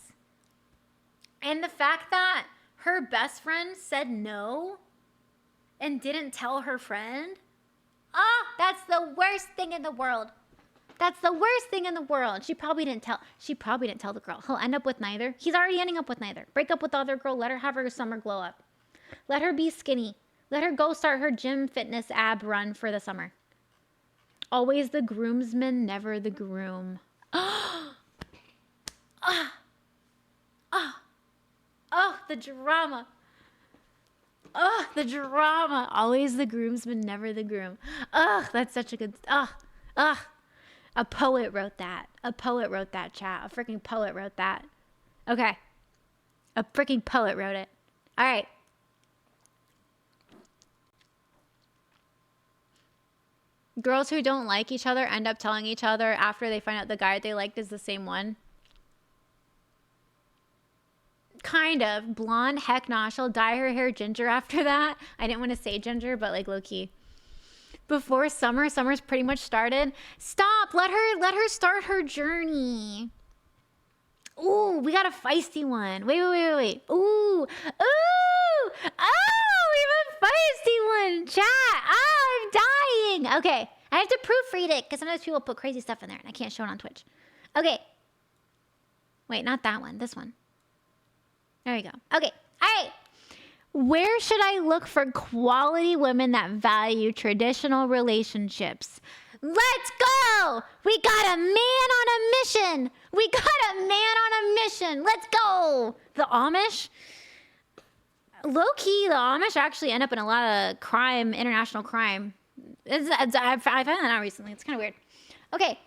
And the fact that her best friend said no and didn't tell her friend. Oh, that's the worst thing in the world. That's the worst thing in the world. She probably didn't tell the girl. He'll end up with neither. He's already ending up with neither. Break up with the other girl. Let her have her summer glow up. Let her be skinny. Let her go start her gym fitness ab run for the summer. Always the groomsman, never the groom. The drama. Oh, the drama. Always the groomsman, never the groom. That's such a good... A poet wrote that. A poet wrote that, chat. A freaking poet wrote that. Okay. A freaking poet wrote it. All right. Girls who don't like each other end up telling each other after they find out the guy they liked is the same one. Kind of. Blonde, heck nah. She'll dye her hair ginger after that. I didn't want to say ginger, but like low key. Before summer's pretty much started. Stop. Let her start her journey. Ooh, we got a feisty one. Wait. Ooh. Oh, we have a feisty one. Chat. Oh, I'm dying. Okay. I have to proofread it because sometimes people put crazy stuff in there and I can't show it on Twitch. Okay. Wait, not that one. This one. There we go. Okay. All right. Where should I look for quality women that value traditional relationships? Let's go! We got a man on a mission! We got a man on a mission! Let's go! The Amish? Low-key, the Amish actually end up in a lot of crime, international crime. I found that out recently. It's kind of weird. Okay.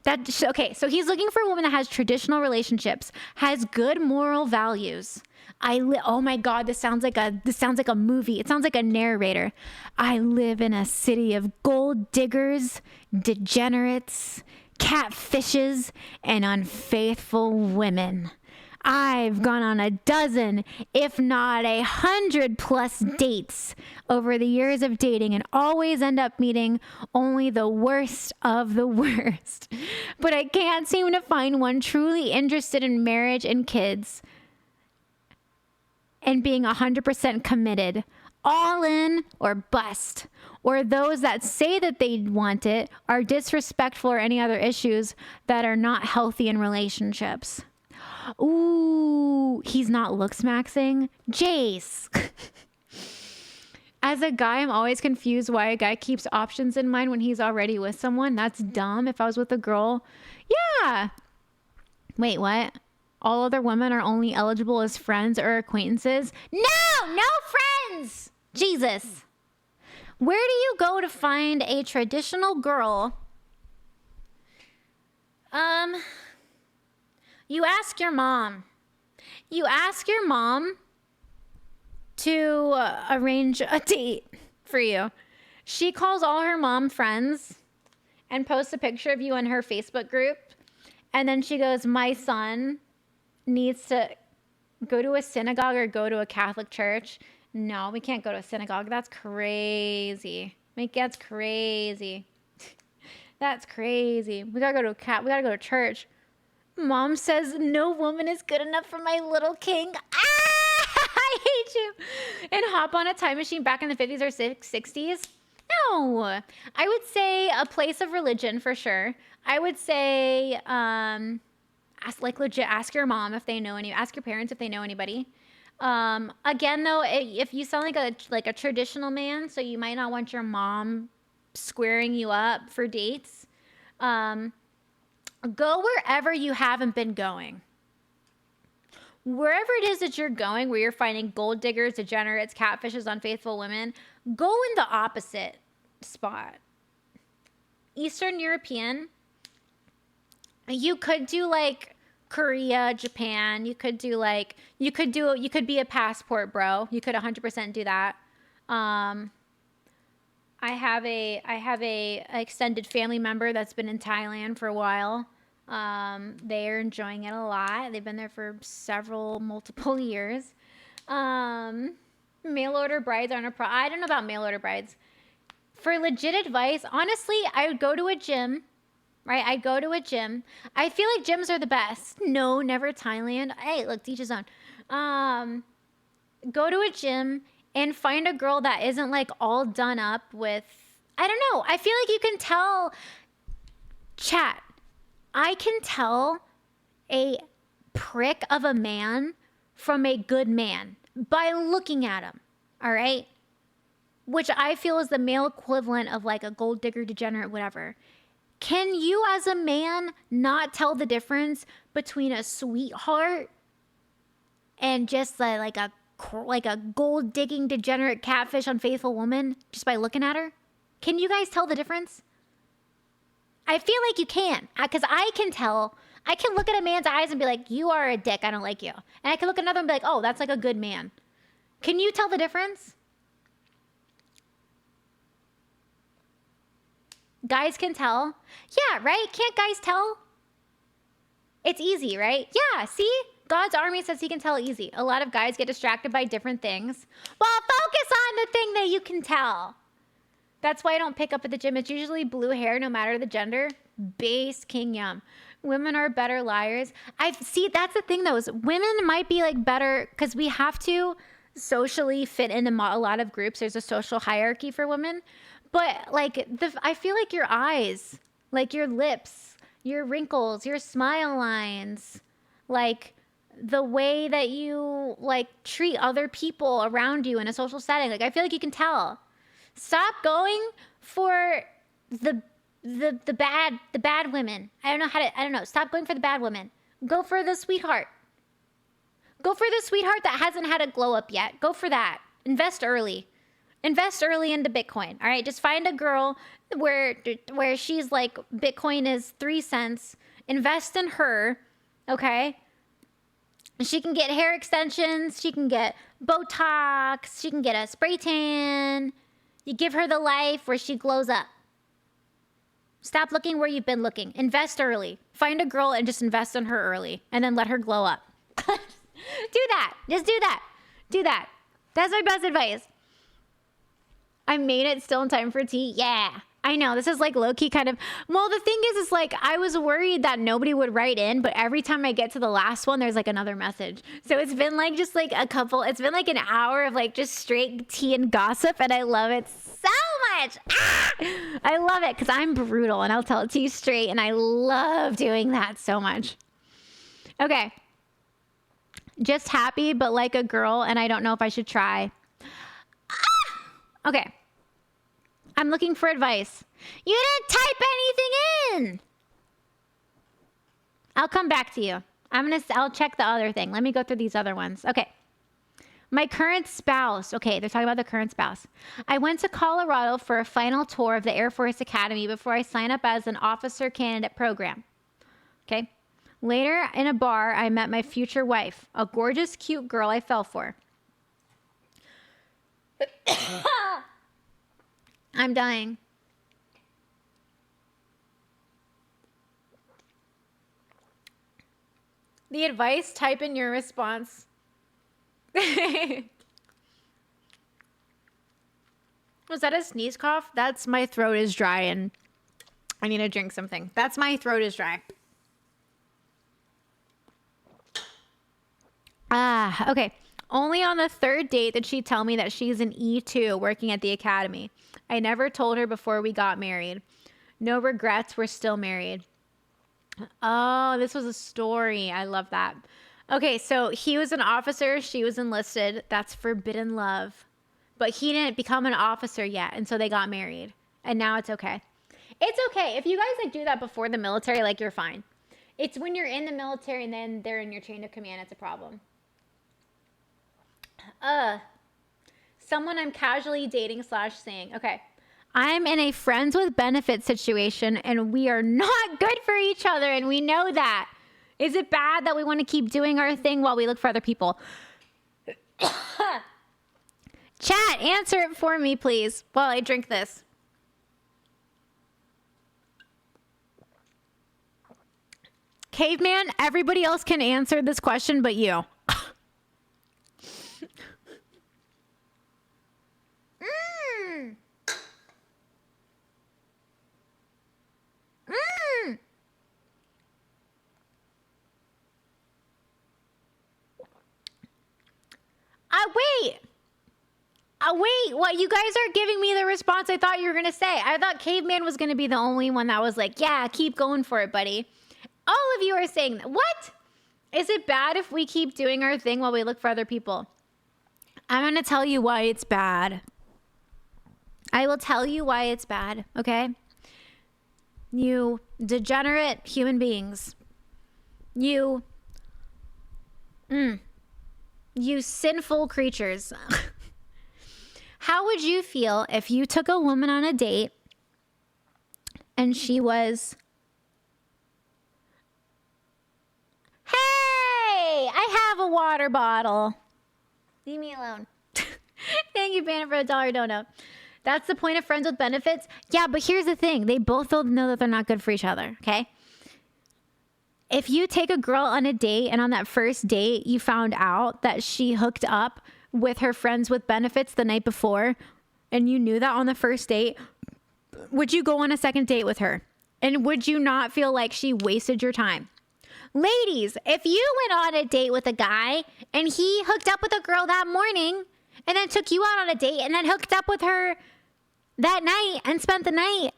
Okay, so he's looking for a woman that has traditional relationships, has good moral values. Oh my God, this sounds like a movie. It sounds like a narrator. I live in a city of gold diggers, degenerates, catfishes, and unfaithful women. I've gone on a dozen, if not 100+ dates over the years of dating and always end up meeting only the worst of the worst. But I can't seem to find one truly interested in marriage and kids and being 100% committed, all in or bust. Or those that say that they want it are disrespectful or any other issues that are not healthy in relationships. Ooh, he's not looks maxing. Jace. As a guy, I'm always confused why a guy keeps options in mind when he's already with someone. That's dumb. If I was with a girl, yeah. Wait, what? All other women are only eligible as friends or acquaintances? No friends. Jesus. Where do you go to find a traditional girl? You ask your mom. You ask your mom to arrange a date for you. She calls all her mom friends and posts a picture of you in her Facebook group. And then she goes, my son needs to go to a synagogue or go to a Catholic church. No, we can't go to a synagogue. That's crazy. That's crazy. That's crazy. We gotta go to church. Mom says no woman is good enough for my little king. I hate you. And hop on a time machine back in the 50s or 60s. No, I would say a place of religion for sure. I would say, ask your mom if they know ask your parents if they know anybody. Again though, if you sound like a traditional man, so you might not want your mom squaring you up for dates, go wherever you haven't been going. Wherever it is that you're going, where you're finding gold diggers, degenerates, catfishes, unfaithful women, go in the opposite spot. Eastern European, you could do like Korea, Japan. You could be a passport bro. You could 100% do that. I have a extended family member that's been in Thailand for a while. They are enjoying it a lot. They've been there for multiple years. Mail order brides aren't I don't know about mail order brides. For legit advice, honestly, I would go to a gym, right? I'd go to a gym. I feel like gyms are the best. No, never Thailand. Hey, look, teach his own. Go to a gym and find a girl that isn't like all done up with, I don't know. I feel like you can tell, chat, I can tell a prick of a man from a good man by looking at him, all right? Which I feel is the male equivalent of like a gold digger, degenerate, whatever. Can you as a man not tell the difference between a sweetheart and just like a gold digging, degenerate, catfish, unfaithful woman just by looking at her? Can you guys tell the difference? I feel like you can, because I can tell. I can look at a man's eyes and be like, you are a dick, I don't like you. And I can look at another and be like, oh, that's like a good man. Can you tell the difference? Guys can tell. Yeah, right? Can't guys tell? It's easy, right? Yeah, see? God's army says he can tell easy. A lot of guys get distracted by different things. Well, focus on the thing that you can tell. That's why I don't pick up at the gym. It's usually blue hair, no matter the gender. Base king yum. Women are better liars. That's the thing though, is women might be like better because we have to socially fit into a lot of groups. There's a social hierarchy for women. But like I feel like your eyes, like your lips, your wrinkles, your smile lines, like the way that you like treat other people around you in a social setting. Like I feel like you can tell. Stop going for the bad women. I don't know. Stop going for the bad women. Go for the sweetheart. Go for the sweetheart that hasn't had a glow up yet. Go for that. Invest early. Invest early into Bitcoin. All right. Just find a girl where she's like Bitcoin is 3 cents. Invest in her. Okay. She can get hair extensions. She can get Botox. She can get a spray tan. You give her the life where she glows up. Stop looking where you've been looking. Invest early. Find a girl and just invest in her early. And then let her glow up. Do that. Just do that. Do that. That's my best advice. I made it still in time for tea. Yeah. I know. This is like low-key kind of... Well, the thing is like, I was worried that nobody would write in, but every time I get to the last one, there's like another message. So it's been like just like a couple... It's been like an hour of like just straight tea and gossip, and I love it so much. Ah! I love it because I'm brutal, and I'll tell it to you straight, and I love doing that so much. Okay. Just happy, but like a girl, and I don't know if I should try. Ah! Okay. I'm looking for advice. You didn't type anything in. I'll come back to you. I'll check the other thing. Let me go through these other ones. Okay. My current spouse. Okay, they're talking about the current spouse. I went to Colorado for a final tour of the Air Force Academy before I signed up as an officer candidate program. Okay. Later in a bar, I met my future wife, a gorgeous, cute girl I fell for. I'm dying. The advice, type in your response. Was that a sneeze cough? That's my throat is dry and I need to drink something. That's my throat is dry. Okay. Only on the third date did she tell me that she's an E2 working at the academy. I never told her before we got married. No regrets, we're still married. Oh, this was a story. I love that. Okay, so he was an officer, she was enlisted. That's forbidden love. But he didn't become an officer yet, and so they got married. And now it's okay. It's okay. If you guys like do that before the military, like you're fine. It's when you're in the military and then they're in your chain of command, it's a problem. Someone I'm casually dating / seeing. Okay. I'm in a friends with benefits situation and we are not good for each other and we know that. Is it bad that we want to keep doing our thing while we look for other people? Chat, answer it for me, please, while I drink this. Caveman, everybody else can answer this question but you. Wait, what? You guys are giving me the response I thought you were going to say. I thought Caveman was going to be the only one that was like, yeah, keep going for it, buddy. All of you are saying that. What? Is it bad if we keep doing our thing while we look for other people? I'm going to tell you why it's bad. I will tell you why it's bad, okay? You degenerate human beings. You sinful creatures. How would you feel if you took a woman on a date and she was, hey, I have a water bottle. Leave me alone. Thank you, Banner, for a $1 donut. That's the point of friends with benefits. Yeah, but here's the thing. They both know that they're not good for each other, okay? if you take a girl on a date and on that first date you found out that she hooked up with her friends with benefits the night before and you knew that on the first date, would you go on a second date with her? And would you not feel like she wasted your time? Ladies, if you went on a date with a guy and he hooked up with a girl that morning and then took you out on a date and then hooked up with her that night and spent the night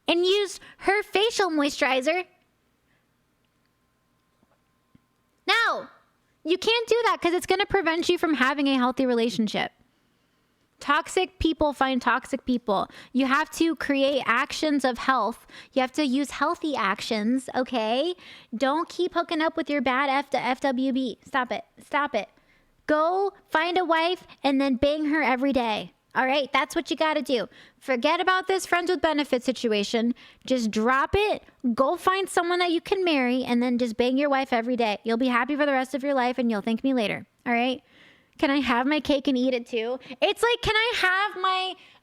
and used her facial moisturizer, no, you can't do that because it's going to prevent you from having a healthy relationship. Toxic people find toxic people. You have to create actions of health. You have to use healthy actions, okay? Don't keep hooking up with your bad FWB. Stop it. Stop it. Go find a wife and then bang her every day. All right? That's what you got to do. Forget about this friends with benefits situation. Just drop it. Go find someone that you can marry and then just bang your wife every day. You'll be happy for the rest of your life and you'll thank me later. All right? Can I have my cake and eat it too? It's like, can I have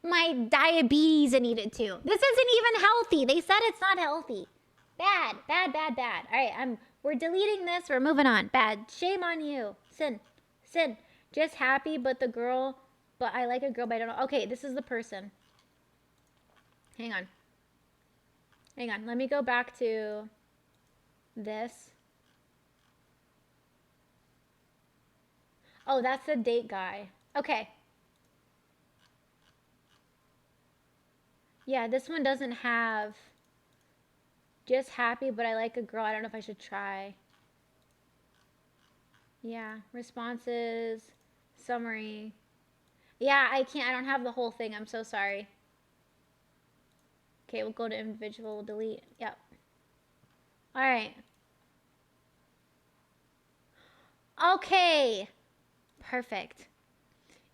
my diabetes and eat it too? This isn't even healthy. They said it's not healthy. Bad, bad, bad, bad. All right, we're deleting this. We're moving on. Bad. Shame on you. Sin. Just happy, but I like a girl, but I don't know. Okay, this is the person. Hang on. Let me go back to this. Oh, that's the date guy. Okay. Yeah, this one doesn't have just happy, but I like a girl. I don't know if I should try. Yeah, responses, summary. Yeah, I don't have the whole thing. I'm so sorry. Okay, we'll go to individual, we'll delete. Yep. All right. Okay. Perfect.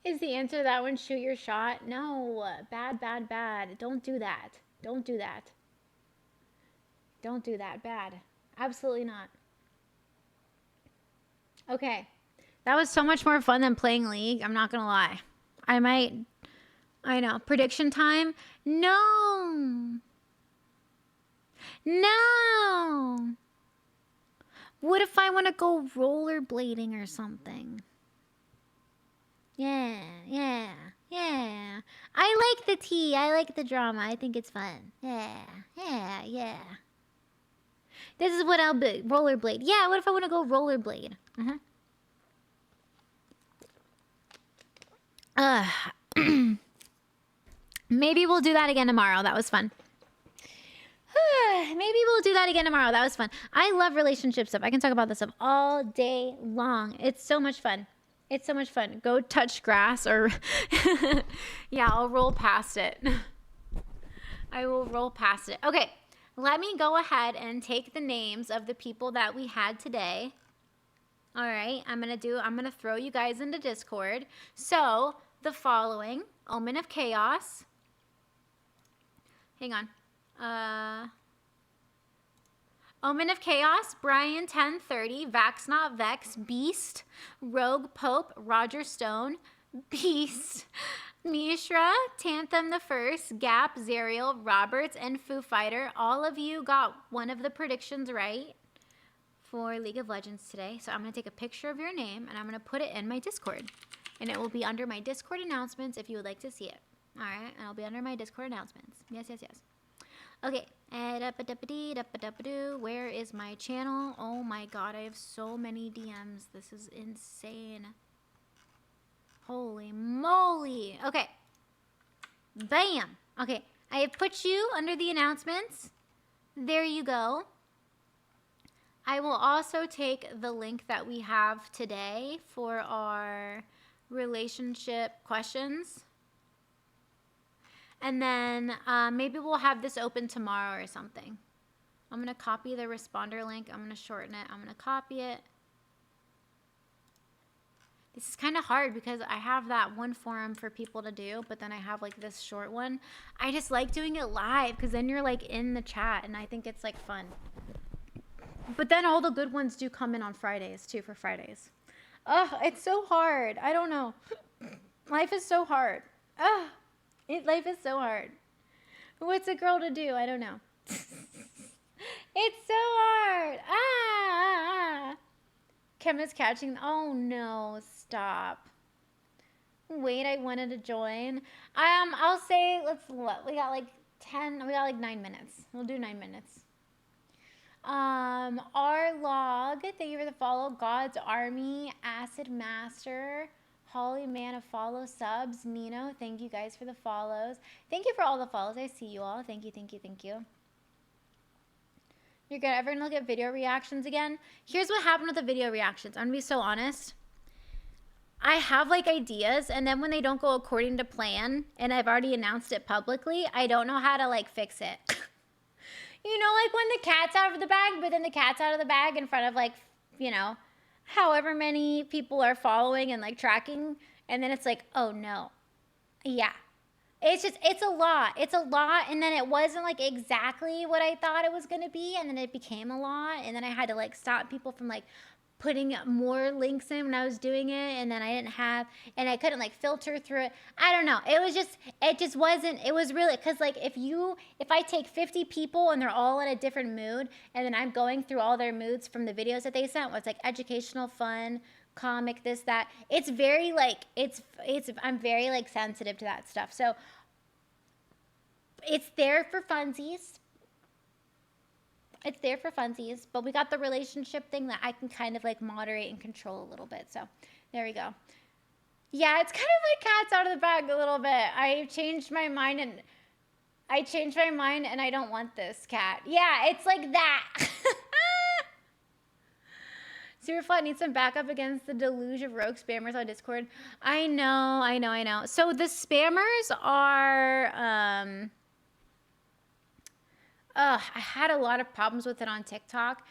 Is the answer to that one shoot your shot? No. Bad, bad, bad. Don't do that. Don't do that. Don't do that. Bad. Absolutely not. Okay. That was so much more fun than playing League. I'm not going to lie. I know. Prediction time? No. No. What if I want to go rollerblading or something? Yeah. I like the tea. I like the drama. I think it's fun. Yeah. This is what I'll be. Rollerblade. Yeah, what if I want to go rollerblade? Maybe we'll do that again tomorrow. That was fun. Maybe we'll do that again tomorrow. That was fun. I love relationship stuff. I can talk about this stuff all day long. It's so much fun. It's so much fun. Go touch grass or... yeah, I'll roll past it. I will roll past it. Okay, let me go ahead and take the names of the people that we had today. All right, I'm going to throw you guys into Discord. So, the following, Omen of Chaos. Hang on. Omen of Chaos, Brian 1030, Vax Not Vex, Beast, Rogue Pope, Roger Stone, Beast, Mishra, Tanthem the First, Gap, Zerial, Roberts, and Foo Fighter. All of you got one of the predictions right for League of Legends today. So I'm going to take a picture of your name and I'm going to put it in my Discord. And it will be under my Discord announcements if you would like to see it. All right, and it'll be under my Discord announcements. Yes. Okay, where is my channel? Oh my god, I have so many DMs. This is insane. Holy moly. Okay, bam. Okay, I have put you under the announcements. There you go. I will also take the link that we have today for our relationship questions. And then maybe we'll have this open tomorrow or something. I'm going to copy the responder link. I'm going to shorten it. I'm going to copy it. This is kind of hard because I have that one forum for people to do, but then I have like this short one. I just like doing it live because then you're like in the chat and I think it's like fun. But then all the good ones do come in on Fridays too for Fridays. Ugh, it's so hard. I don't know. Life is so hard. Ugh. Life is so hard. What's a girl to do? I don't know. It's so hard. Ah. Kim is catching. Oh no, stop. Wait, I wanted to join. I'll say we got like 10. We got like 9 minutes. We'll do 9 minutes. R log. Thank you for the follow. God's Army, Acid Master, Holly Man of follow subs, Nino. Thank you guys for the follows. Thank you for all the follows. I see you all. Thank you, thank you, thank you. You're good. Ever gonna look at video reactions again? Here's what happened with the video reactions. I'm gonna be so honest. I have like ideas, and then when they don't go according to plan, and I've already announced it publicly, I don't know how to like fix it. You know, like when the cat's out of the bag, but then the cat's out of the bag in front of like, you know, however many people are following and like tracking, and then it's like, oh no. Yeah. It's a lot. It's a lot, and then it wasn't like exactly what I thought it was going to be, and then it became a lot, and then I had to like stop people from like putting more links in when I was doing it, and then and I couldn't like filter through it. I don't know. It just wasn't, it was really, because like if I take 50 people and they're all in a different mood, and then I'm going through all their moods from the videos that they sent, where it's like educational, fun, comic, this, that, it's very like, I'm very like sensitive to that stuff. So it's there for funsies. It's there for funsies, but we got the relationship thing that I can kind of like moderate and control a little bit. So there we go. Yeah, it's kind of like cats out of the bag a little bit. I changed my mind and I don't want this cat. Yeah, it's like that. Superflat needs some backup against the deluge of rogue spammers on Discord. I know. So the spammers are, I had a lot of problems with it on TikTok.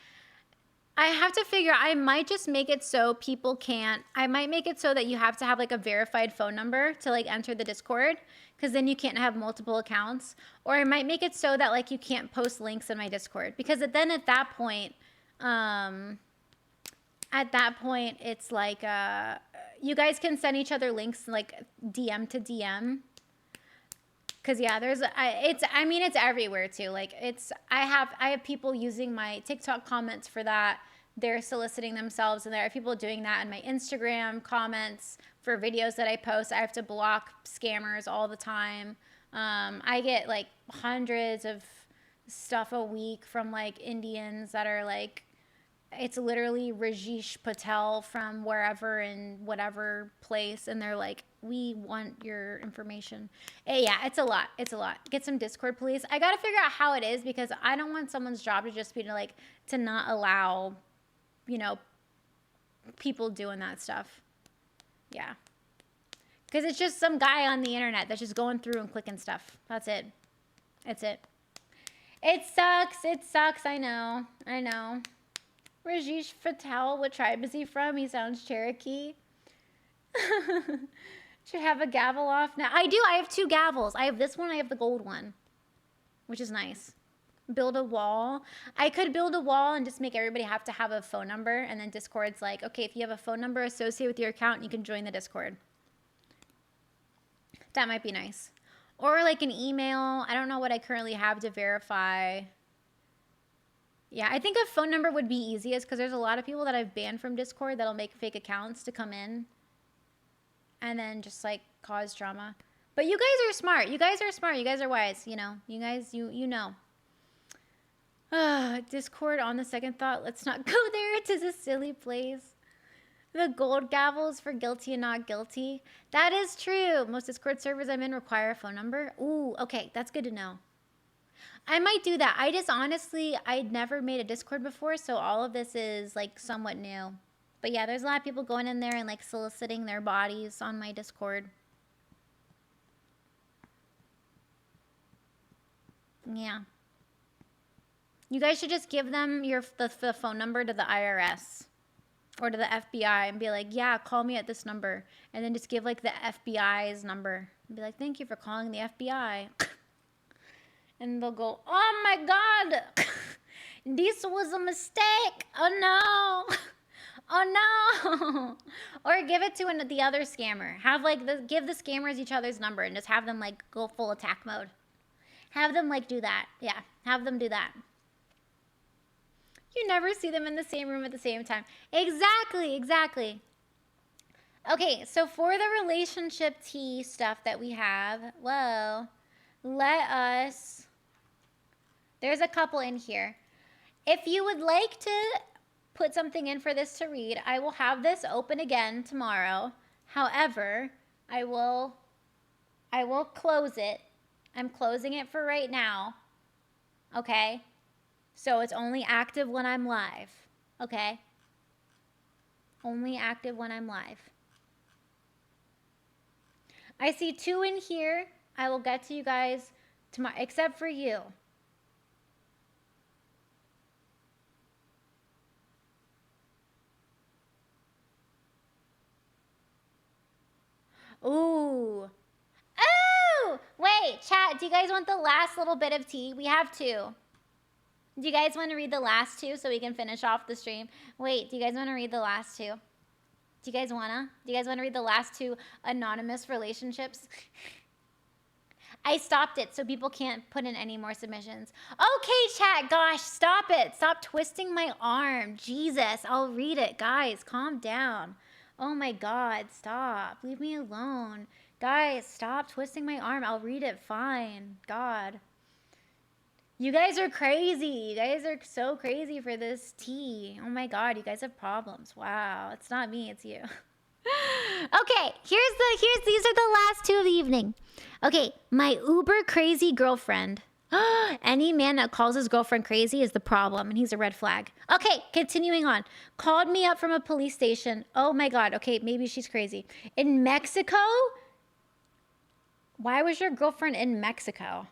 I have to figure, I might just make it so people can't, I might make it so that you have to have like a verified phone number to like enter the Discord, because then you can't have multiple accounts. Or I might make it so that like you can't post links in my Discord, because then at that point, it's like, you guys can send each other links like DM to DM. Cause yeah, it's everywhere too. Like I have people using my TikTok comments for that. They're soliciting themselves, and there are people doing that in my Instagram comments for videos that I post. I have to block scammers all the time. I get like hundreds of stuff a week from like Indians that are like, it's literally Rajesh Patel from wherever in whatever place, and they're like, we want your information. Yeah, it's a lot. Get some Discord police. I gotta figure out how it is, because I don't want someone's job to just be to not allow, you know, people doing that stuff. Yeah, because it's just some guy on the internet that's just going through and clicking stuff. That's it. It sucks. I know. Rajesh Patel, what tribe is he from? He sounds Cherokee. Should have a gavel off now. I do. I have 2 gavels. I have this one. I have the gold one, which is nice. Build a wall. I could build a wall and just make everybody have to have a phone number, and then Discord's like, okay, if you have a phone number associated with your account, you can join the Discord. That might be nice. Or like an email. I don't know what I currently have to verify. Yeah, I think a phone number would be easiest, because there's a lot of people that I've banned from Discord that'll make fake accounts to come in and then just like cause drama. But you guys are smart. You guys are wise. You know, you guys, you know. Discord, on the second thought, let's not go there. It is a silly place. The gold gavels for guilty and not guilty. That is true. Most Discord servers I'm in require a phone number. Ooh, okay, that's good to know. I might do that. I'd never made a Discord before, so all of this is like somewhat new. But yeah, there's a lot of people going in there and like soliciting their bodies on my Discord. Yeah. You guys should just give them the phone number to the IRS or to the FBI and be like, yeah, call me at this number. And then just give like the FBI's number. And be like, thank you for calling the FBI. And they'll go, oh my God, this was a mistake. Oh no. Or give it to the other scammer. Give the scammers each other's number and just have them like go full attack mode. Have them like do that. Yeah, have them do that. You never see them in the same room at the same time. Exactly, exactly. Okay, so for the relationship tea stuff that we have, well, let us, there's a couple in here. If you would like to put something in for this to read, I will have this open again tomorrow. However, I will close it. I'm closing it for right now. Okay? So it's only active when I'm live. Okay? Only active when I'm live. I see 2 in here. I will get to you guys tomorrow, except for you. Ooh. Oh! Wait, chat, do you guys want the last little bit of tea? We have 2. Do you guys want to read the last 2 so we can finish off the stream? Wait, do you guys want to read the last 2? Do you guys wanna? Do you guys want to read the last 2 anonymous relationships? I stopped it so people can't put in any more submissions. Okay, chat, gosh, stop it. Stop twisting my arm. Jesus, I'll read it. Guys, calm down. Oh my God, stop. Leave me alone. Guys, stop twisting my arm. I'll read it fine. God. You guys are crazy. You guys are so crazy for this tea. Oh my God, you guys have problems. Wow, it's not me, it's you. Okay, these are the last 2 of the evening. Okay, my uber crazy girlfriend. Any man that calls his girlfriend crazy is the problem, and he's a red flag. Okay, continuing on. Called me up from a police station. Oh my God, okay, maybe she's crazy. In Mexico? Why was your girlfriend in Mexico?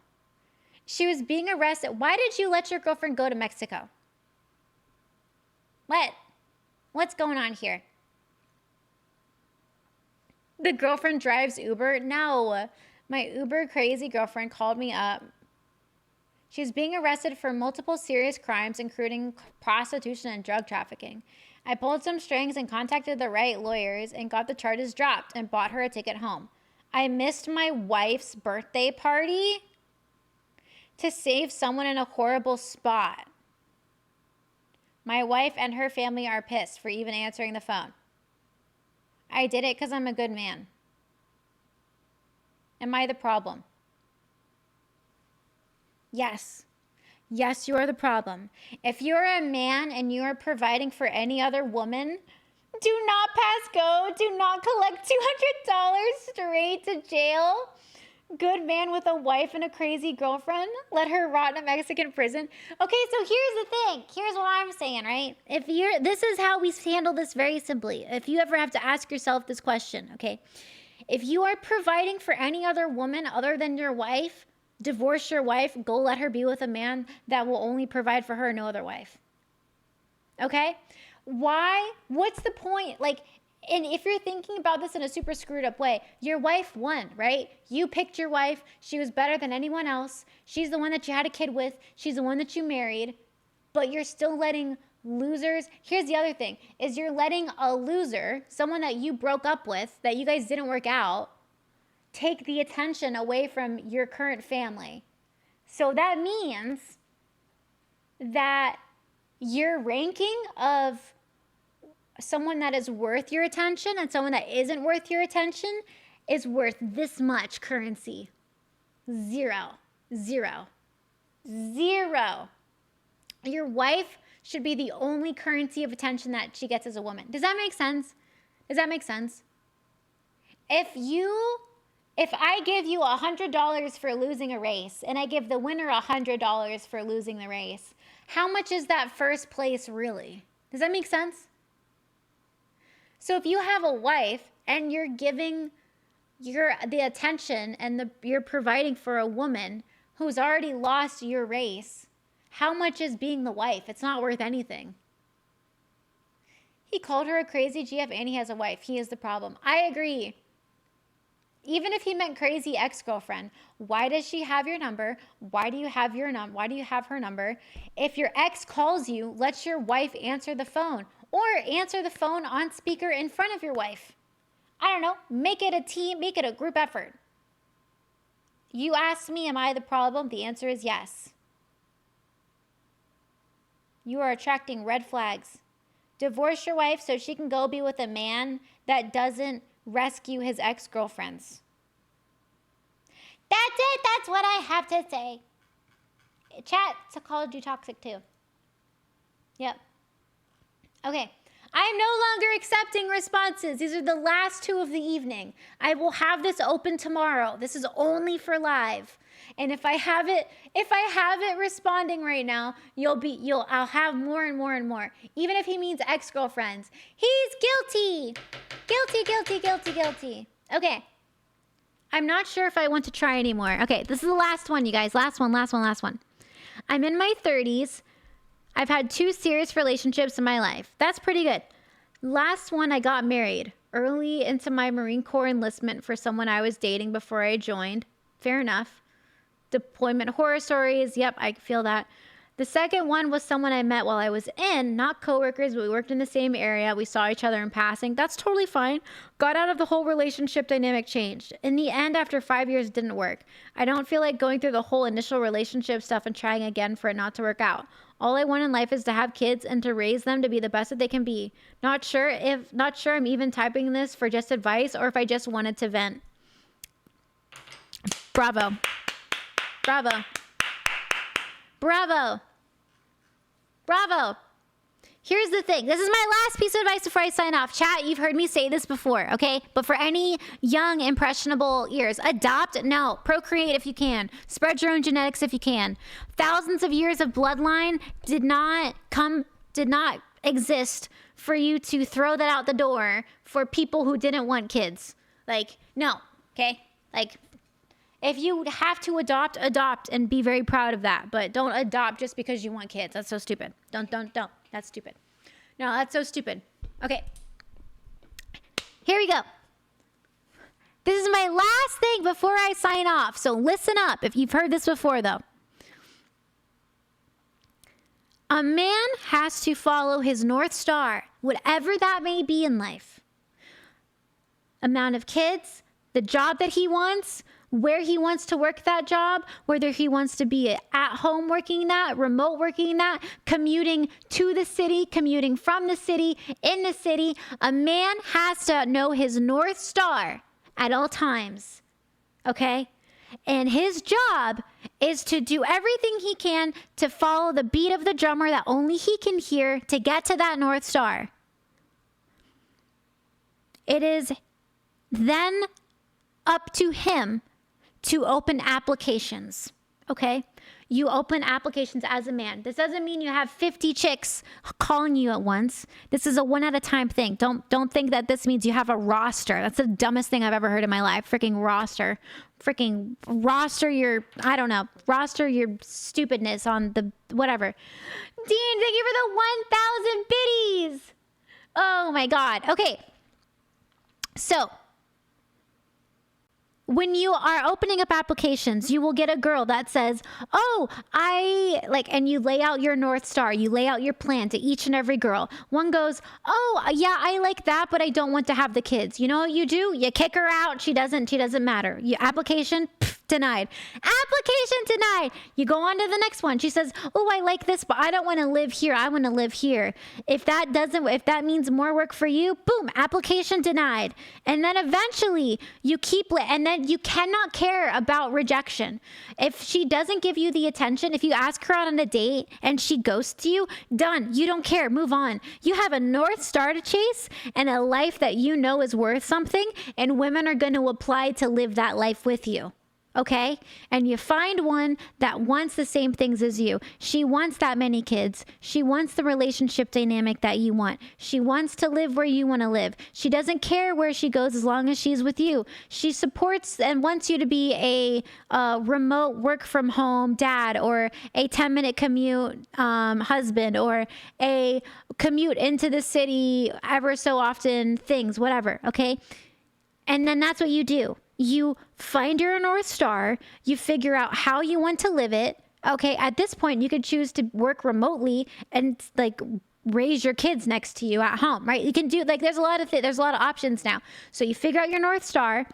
She was being arrested. Why did you let your girlfriend go to Mexico? What? What's going on here? The girlfriend drives Uber? No. My Uber crazy girlfriend called me up. She's being arrested for multiple serious crimes, including prostitution and drug trafficking. I pulled some strings and contacted the right lawyers and got the charges dropped and bought her a ticket home. I missed my wife's birthday party to save someone in a horrible spot. My wife and her family are pissed for even answering the phone. I did it because I'm a good man. Am I the problem? Yes. Yes, you are the problem. If you're a man and you are providing for any other woman, do not pass go. Do not collect $200 straight to jail. Good man with a wife and a crazy girlfriend. Let her rot in a Mexican prison. Okay, so here's the thing. Here's what I'm saying, right? This is how we handle this very simply. If you ever have to ask yourself this question, okay? If you are providing for any other woman other than your wife, divorce your wife, go let her be with a man that will only provide for her, no other wife. Okay? Why? What's the point? And if you're thinking about this in a super screwed up way, your wife won, right? You picked your wife. She was better than anyone else. She's the one that you had a kid with. She's the one that you married. But you're still letting losers. Here's the other thing, is you're letting a loser, someone that you broke up with, that you guys didn't work out, take the attention away from your current family. So that means that your ranking of someone that is worth your attention and someone that isn't worth your attention is worth this much currency. 0. 0. 0. Your wife should be the only currency of attention that she gets as a woman. Does that make sense? Does that make sense? If I give you $100 for losing a race and I give the winner $100 for losing the race, how much is that first place really? Does that make sense? So if you have a wife and you're giving the attention and you're providing for a woman who's already lost your race, how much is being the wife? It's not worth anything. He called her a crazy GF and he has a wife. He is the problem. I agree. Even if he meant crazy ex-girlfriend, why does she have your number? Why do you have Why do you have her number? If your ex calls you, let your wife answer the phone or answer the phone on speaker in front of your wife. I don't know. Make it a team. Make it a group effort. You asked me, am I the problem? The answer is yes. You are attracting red flags. Divorce your wife so she can go be with a man that doesn't rescue his ex-girlfriends. That's it. That's what I have to say. Chat called you toxic too. Yep. Okay. I am no longer accepting responses. These are the last 2 of the evening. I will have this open tomorrow. This is only for live. And if I have it responding right now, I'll have more and more and more. Even if he means ex-girlfriends. He's guilty. Guilty. Okay. I'm not sure if I want to try anymore. Okay, this is the last one, you guys. Last one. I'm in my 30s. I've had 2 serious relationships in my life. That's pretty good. Last one, I got married early into my Marine Corps enlistment for someone I was dating before I joined. Fair enough. Deployment horror stories. Yep, I feel that. The second one was someone I met while I was in, not coworkers, but we worked in the same area. We saw each other in passing. That's totally fine. Got out of the whole relationship dynamic changed. In the end, after 5 years, it didn't work. I don't feel like going through the whole initial relationship stuff and trying again for it not to work out. All I want in life is to have kids and to raise them to be the best that they can be. Not sure I'm even typing this for just advice or if I just wanted to vent. Bravo. Here's the thing. This is my last piece of advice before I sign off. Chat, you've heard me say this before, okay? But for any young, impressionable ears, adopt, no. Procreate if you can. Spread your own genetics if you can. Thousands of years of bloodline did not exist for you to throw that out the door for people who didn't want kids. Like, no, okay? Like, if you have to adopt and be very proud of that. But don't adopt just because you want kids. That's so stupid. Don't. That's stupid. No, that's so stupid. Okay. Here we go. This is my last thing before I sign off. So listen up if you've heard this before, though. A man has to follow his North Star, whatever that may be in life. Amount of kids, the job that he wants, where he wants to work that job, whether he wants to be at home working that, remote working that, commuting to the city, commuting from the city, in the city. A man has to know his North Star at all times, okay? And his job is to do everything he can to follow the beat of the drummer that only he can hear to get to that North Star. It is then up to him to open applications, okay? You open applications as a man. This doesn't mean you have 50 chicks calling you at once. This is a one at a time thing. Don't think that this means you have a roster. That's the dumbest thing I've ever heard in my life. Freaking roster your stupidness on the whatever. Dean, thank you for the 1,000 biddies. Oh my God. Okay. So, when you are opening up applications, you will get a girl that says, and you lay out your North Star, you lay out your plan to each and every girl. One goes, oh, yeah, I like that, but I don't want to have the kids. You know what you do? You kick her out. She doesn't matter. Your application, denied. Application denied. You go on to the next one. She says, oh, I like this, but I don't want to live here. I want to live here. If that means more work for you, boom, application denied. And then eventually and then you cannot care about rejection. If she doesn't give you the attention, if you ask her out on a date and she ghosts you, done. You don't care. Move on. You have a North Star to chase and a life that you know is worth something, and women are going to apply to live that life with you. Okay? And you find one that wants the same things as you. She wants that many kids. She wants the relationship dynamic that you want. She wants to live where you want to live. She doesn't care where she goes as long as she's with you. She supports and wants you to be a remote work from home dad, or a 10-minute commute husband, or a commute into the city ever so often things, whatever. Okay? And then that's what you do. You find your North Star, you figure out how you want to live it. Okay, at this point, you could choose to work remotely and raise your kids next to you at home, right? You can do there's a lot of options now. So you figure out your North Star.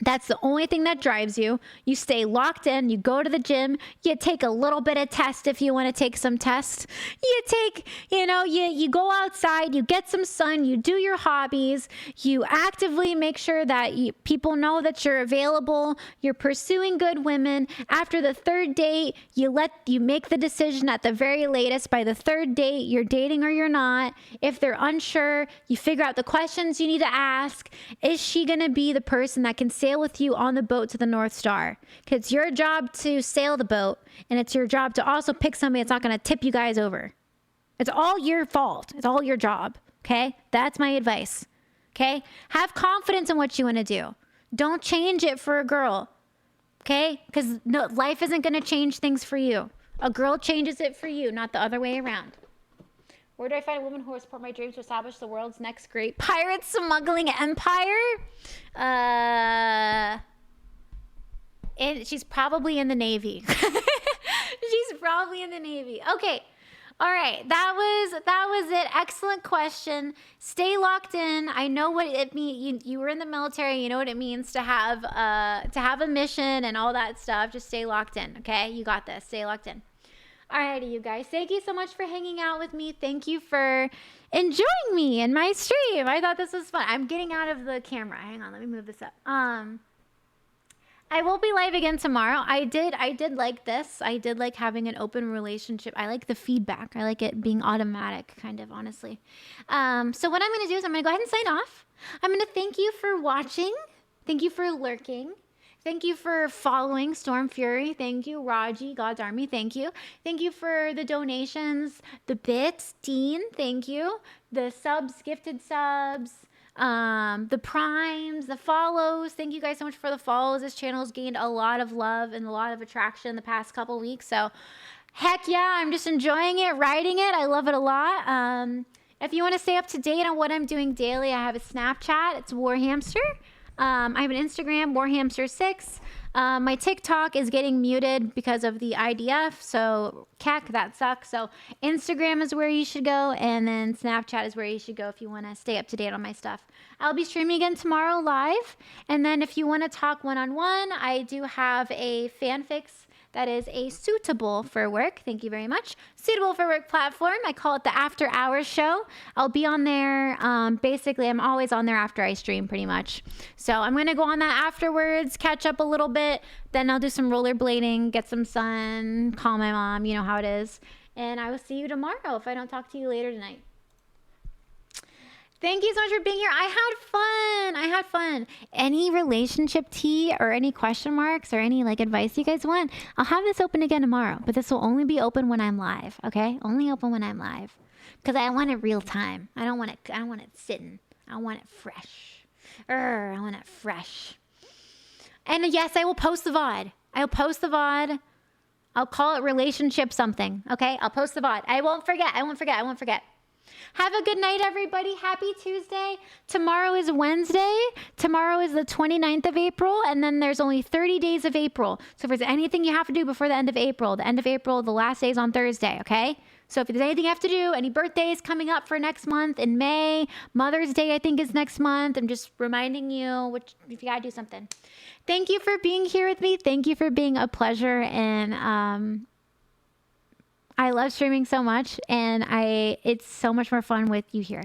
That's the only thing that drives you. You stay locked in. You go to the gym. You take a little bit of test if you want to take some tests. You take, you go outside. You get some sun. You do your hobbies. You actively make sure that people know that you're available. You're pursuing good women. After the third date, you make the decision at the very latest. By the third date, you're dating or you're not. If they're unsure, you figure out the questions you need to ask. Is she going to be the person that can sail with you on the boat to the North Star? Because it's your job to sail the boat, and it's your job to also pick somebody that's not going to tip you guys over. It's all your fault. It's all your job. Okay? That's my advice. Okay? Have confidence in what you want to do. Don't change it for a girl. Okay? Because life isn't going to change things for you. A girl changes it for you, not the other way around. Where do I find a woman who will support my dreams to establish the world's next great pirate smuggling empire? She's probably in the Navy. She's probably in the Navy. Okay. All right. That was it. Excellent question. Stay locked in. I know what it means. You were in the military. You know what it means to have a mission and all that stuff. Just stay locked in. Okay. You got this. Stay locked in. Alrighty, you guys. Thank you so much for hanging out with me. Thank you for enjoying me and my stream. I thought this was fun. I'm getting out of the camera. Hang on, let me move this up. I will be live again tomorrow. I did like this. I did like having an open relationship. I like the feedback. I like it being automatic, kind of, honestly. So what I'm going to do is I'm going to go ahead and sign off. I'm going to thank you for watching. Thank you for lurking. Thank you for following Storm Fury. Thank you, Raji, God's Army. Thank you. Thank you for the donations, the bits, Dean. Thank you. The subs, gifted subs, the primes, the follows. Thank you guys so much for the follows. This channel's gained a lot of love and a lot of attraction the past couple weeks. So, heck yeah, I'm just enjoying it, writing it. I love it a lot. If you want to stay up to date on what I'm doing daily, I have a Snapchat. It's Warhamster. I have an Instagram, Warhamster6. My TikTok is getting muted because of the IDF, so that sucks. So Instagram is where you should go, and then Snapchat is where you should go if you want to stay up to date on my stuff. I'll be streaming again tomorrow live, and then if you want to talk one-on-one, I do have a FanFix that is a suitable for work. Thank you very much. Suitable for work platform. I call it the After Hours Show. I'll be on there. Basically, I'm always on there after I stream pretty much. So I'm going to go on that afterwards, catch up a little bit. Then I'll do some rollerblading, get some sun, call my mom. You know how it is. And I will see you tomorrow if I don't talk to you later tonight. Thank you so much for being here. I had fun. Any relationship tea or any question marks or any advice you guys want, I'll have this open again tomorrow. But this will only be open when I'm live, okay? Only open when I'm live. Because I want it real time. I don't want it sitting. I want it fresh. I want it fresh. And yes, I will post the VOD. I'll post the VOD. I'll call it relationship something, okay? I'll post the VOD. I won't forget. Have a good night, everybody. Happy Tuesday. Tomorrow is Wednesday. Tomorrow is the 29th of April, and then there's only 30 days of April. So if there's anything you have to do before the end of April, the last day is on Thursday, okay? So if there's anything you have to do, any birthdays coming up for next month in May, Mother's Day I think is next month. I'm just reminding you if you got to do something. Thank you for being here with me. Thank you for being a pleasure, and I love streaming so much, and it's so much more fun with you here.